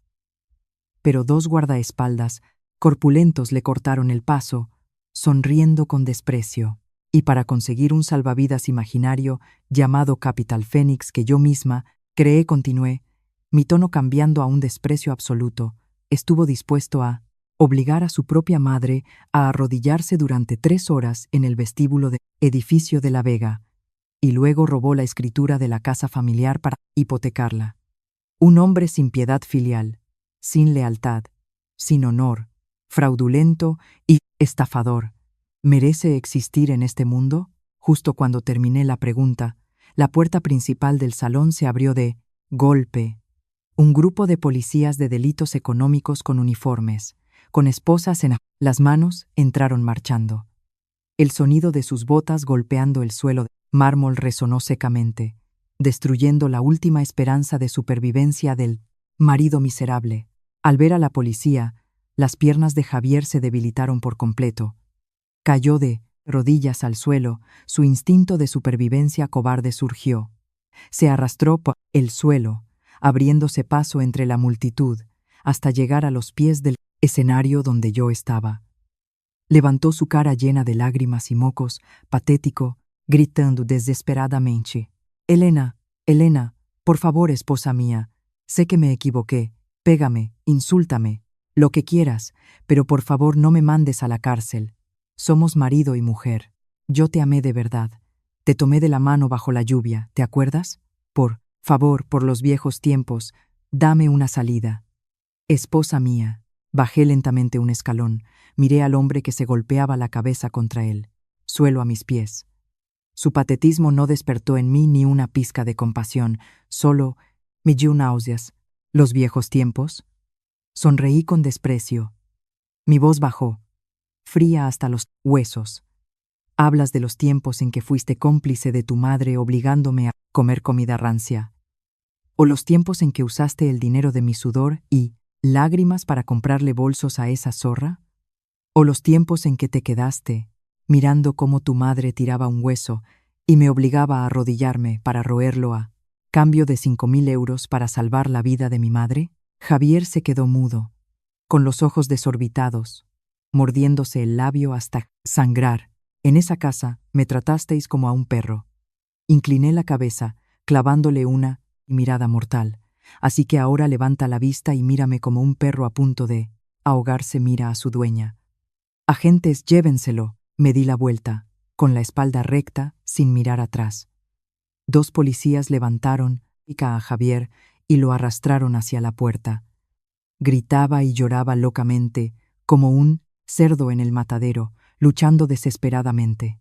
Pero 2 guardaespaldas corpulentos le cortaron el paso, sonriendo con desprecio. Y para conseguir un salvavidas imaginario llamado Capital Phoenix que yo misma creé, continué, mi tono cambiando a un desprecio absoluto, estuvo dispuesto a obligar a su propia madre a arrodillarse durante 3 horas en el vestíbulo del edificio de la Vega, y luego robó la escritura de la casa familiar para hipotecarla. Un hombre sin piedad filial, sin lealtad, sin honor, fraudulento y estafador, ¿merece existir en este mundo? Justo cuando terminé la pregunta, la puerta principal del salón se abrió de golpe. Un grupo de policías de delitos económicos con uniformes, con esposas en las manos, entraron marchando. El sonido de sus botas golpeando el suelo de mármol resonó secamente, destruyendo la última esperanza de supervivencia del marido miserable. Al ver a la policía, las piernas de Javier se debilitaron por completo. Cayó de rodillas al suelo, su instinto de supervivencia cobarde surgió. Se arrastró por el suelo, abriéndose paso entre la multitud, hasta llegar a los pies del escenario donde yo estaba. Levantó su cara llena de lágrimas y mocos, patético, gritando desesperadamente: «Elena, Elena, por favor, esposa mía, sé que me equivoqué, pégame, insúltame, lo que quieras, pero por favor no me mandes a la cárcel. Somos marido y mujer. Yo te amé de verdad. Te tomé de la mano bajo la lluvia, ¿te acuerdas? Por favor, por los viejos tiempos, dame una salida». Esposa mía. Bajé lentamente un escalón, miré al hombre que se golpeaba la cabeza contra él, suelo a mis pies. Su patetismo no despertó en mí ni una pizca de compasión, solo me dio náuseas. ¿Los viejos tiempos? Sonreí con desprecio. Mi voz bajó, fría hasta los huesos. Hablas de los tiempos en que fuiste cómplice de tu madre obligándome a comer comida rancia. O los tiempos en que usaste el dinero de mi sudor y lágrimas para comprarle bolsos a esa zorra. O los tiempos en que te quedaste mirando cómo tu madre tiraba un hueso y me obligaba a arrodillarme para roerlo a cambio de 5.000 euros para salvar la vida de mi madre. Javier se quedó mudo, con los ojos desorbitados, mordiéndose el labio hasta sangrar. En esa casa me tratasteis como a un perro. Incliné la cabeza, clavándole una mirada mortal. Así que ahora levanta la vista y mírame como un perro a punto de ahogarse mira a su dueña. Agentes, llévenselo. Me di la vuelta, con la espalda recta, sin mirar atrás. 2 policías levantaron a Javier y lo arrastraron hacia la puerta. Gritaba y lloraba locamente, como un cerdo en el matadero, luchando desesperadamente.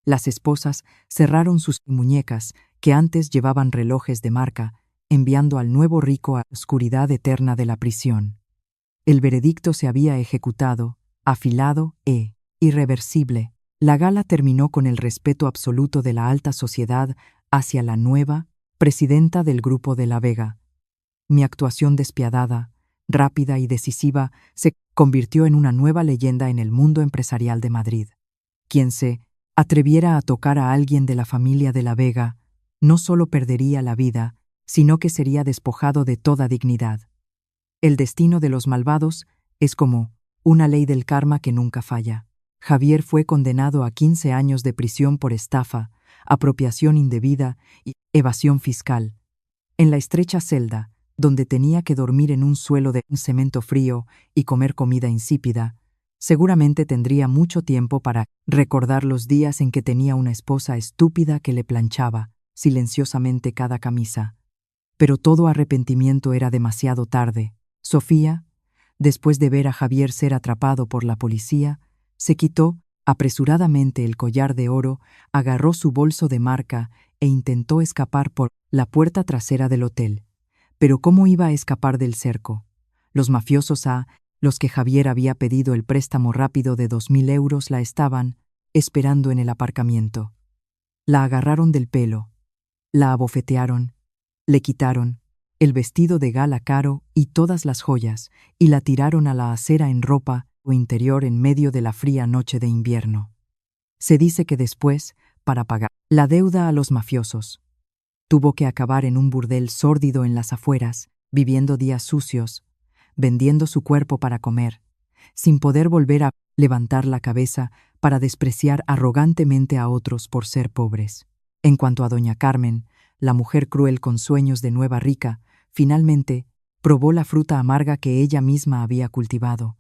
Las esposas cerraron sus muñecas, que antes llevaban relojes de marca, enviando al nuevo rico a la oscuridad eterna de la prisión. El veredicto se había ejecutado, afilado e irreversible. La gala terminó con el respeto absoluto de la alta sociedad hacia la nueva presidenta del Grupo de la Vega. Mi actuación despiadada, rápida y decisiva se convirtió en una nueva leyenda en el mundo empresarial de Madrid. Quien se atreviera a tocar a alguien de la familia de la Vega no solo perdería la vida, sino que sería despojado de toda dignidad. El destino de los malvados es como una ley del karma que nunca falla. Javier fue condenado a 15 años de prisión por estafa, apropiación indebida y evasión fiscal. En la estrecha celda, donde tenía que dormir en un suelo de cemento frío y comer comida insípida, seguramente tendría mucho tiempo para recordar los días en que tenía una esposa estúpida que le planchaba silenciosamente cada camisa. Pero todo arrepentimiento era demasiado tarde. Sofía, después de ver a Javier ser atrapado por la policía, se quitó apresuradamente el collar de oro, agarró su bolso de marca e intentó escapar por la puerta trasera del hotel. Pero ¿cómo iba a escapar del cerco? Los mafiosos a los que Javier había pedido el préstamo rápido de 2.000 euros la estaban esperando en el aparcamiento. La agarraron del pelo, la abofetearon, le quitaron el vestido de gala caro y todas las joyas y la tiraron a la acera en ropa o interior en medio de la fría noche de invierno. Se dice que después, para pagar la deuda a los mafiosos, tuvo que acabar en un burdel sórdido en las afueras, viviendo días sucios, vendiendo su cuerpo para comer, sin poder volver a levantar la cabeza para despreciar arrogantemente a otros por ser pobres. En cuanto a doña Carmen, la mujer cruel con sueños de nueva rica, finalmente probó la fruta amarga que ella misma había cultivado.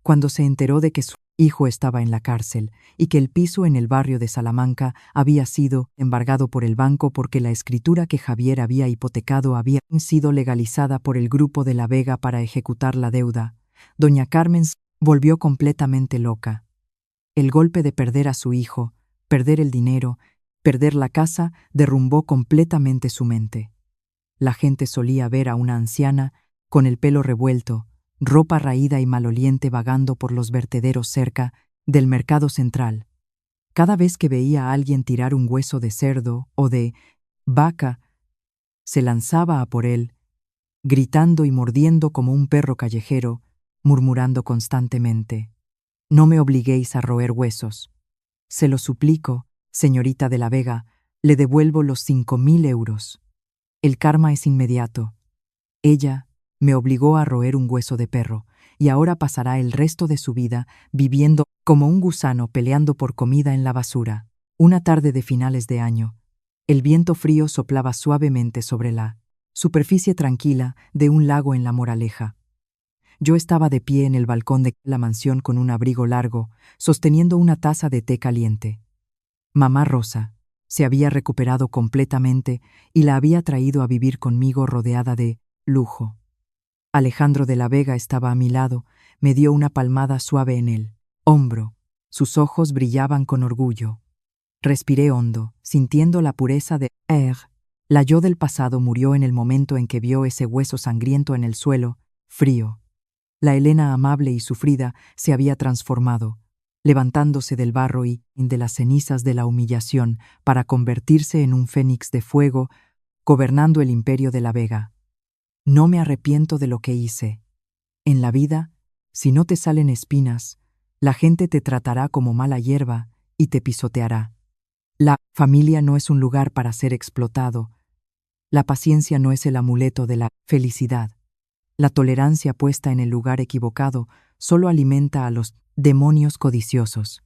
Cuando se enteró de que su hijo estaba en la cárcel y que el piso en el barrio de Salamanca había sido embargado por el banco porque la escritura que Javier había hipotecado había sido legalizada por el Grupo de la Vega para ejecutar la deuda, doña Carmen se volvió completamente loca. El golpe de perder a su hijo, perder el dinero, perder la casa, derrumbó completamente su mente. La gente solía ver a una anciana con el pelo revuelto, ropa raída y maloliente vagando por los vertederos cerca del mercado central, Cada vez que veía a alguien tirar un hueso de cerdo o de vaca, se lanzaba a por él, gritando y mordiendo como un perro callejero, murmurando constantemente: «No me obliguéis a roer huesos. Se lo suplico, señorita de la Vega, le devuelvo los 5.000 euros. El karma es inmediato. Ella me obligó a roer un hueso de perro, y ahora pasará el resto de su vida viviendo como un gusano peleando por comida en la basura». Una tarde de finales de año, el viento frío soplaba suavemente sobre la superficie tranquila de un lago en La Moraleja. Yo estaba de pie en el balcón de la mansión con un abrigo largo, sosteniendo una taza de té caliente. Mamá Rosa se había recuperado completamente y la había traído a vivir conmigo rodeada de lujo. Alejandro de la Vega estaba a mi lado, me dio una palmada suave en el hombro. Sus ojos brillaban con orgullo. Respiré hondo, sintiendo la pureza de La yo del pasado murió en el momento en que vio ese hueso sangriento en el suelo, frío. La Elena amable y sufrida se había transformado, levantándose del barro y de las cenizas de la humillación para convertirse en un fénix de fuego, gobernando el imperio de la Vega. No me arrepiento de lo que hice. En la vida, si no te salen espinas, la gente te tratará como mala hierba y te pisoteará. La familia no es un lugar para ser explotado. La paciencia no es el amuleto de la felicidad. La tolerancia puesta en el lugar equivocado solo alimenta a los demonios codiciosos.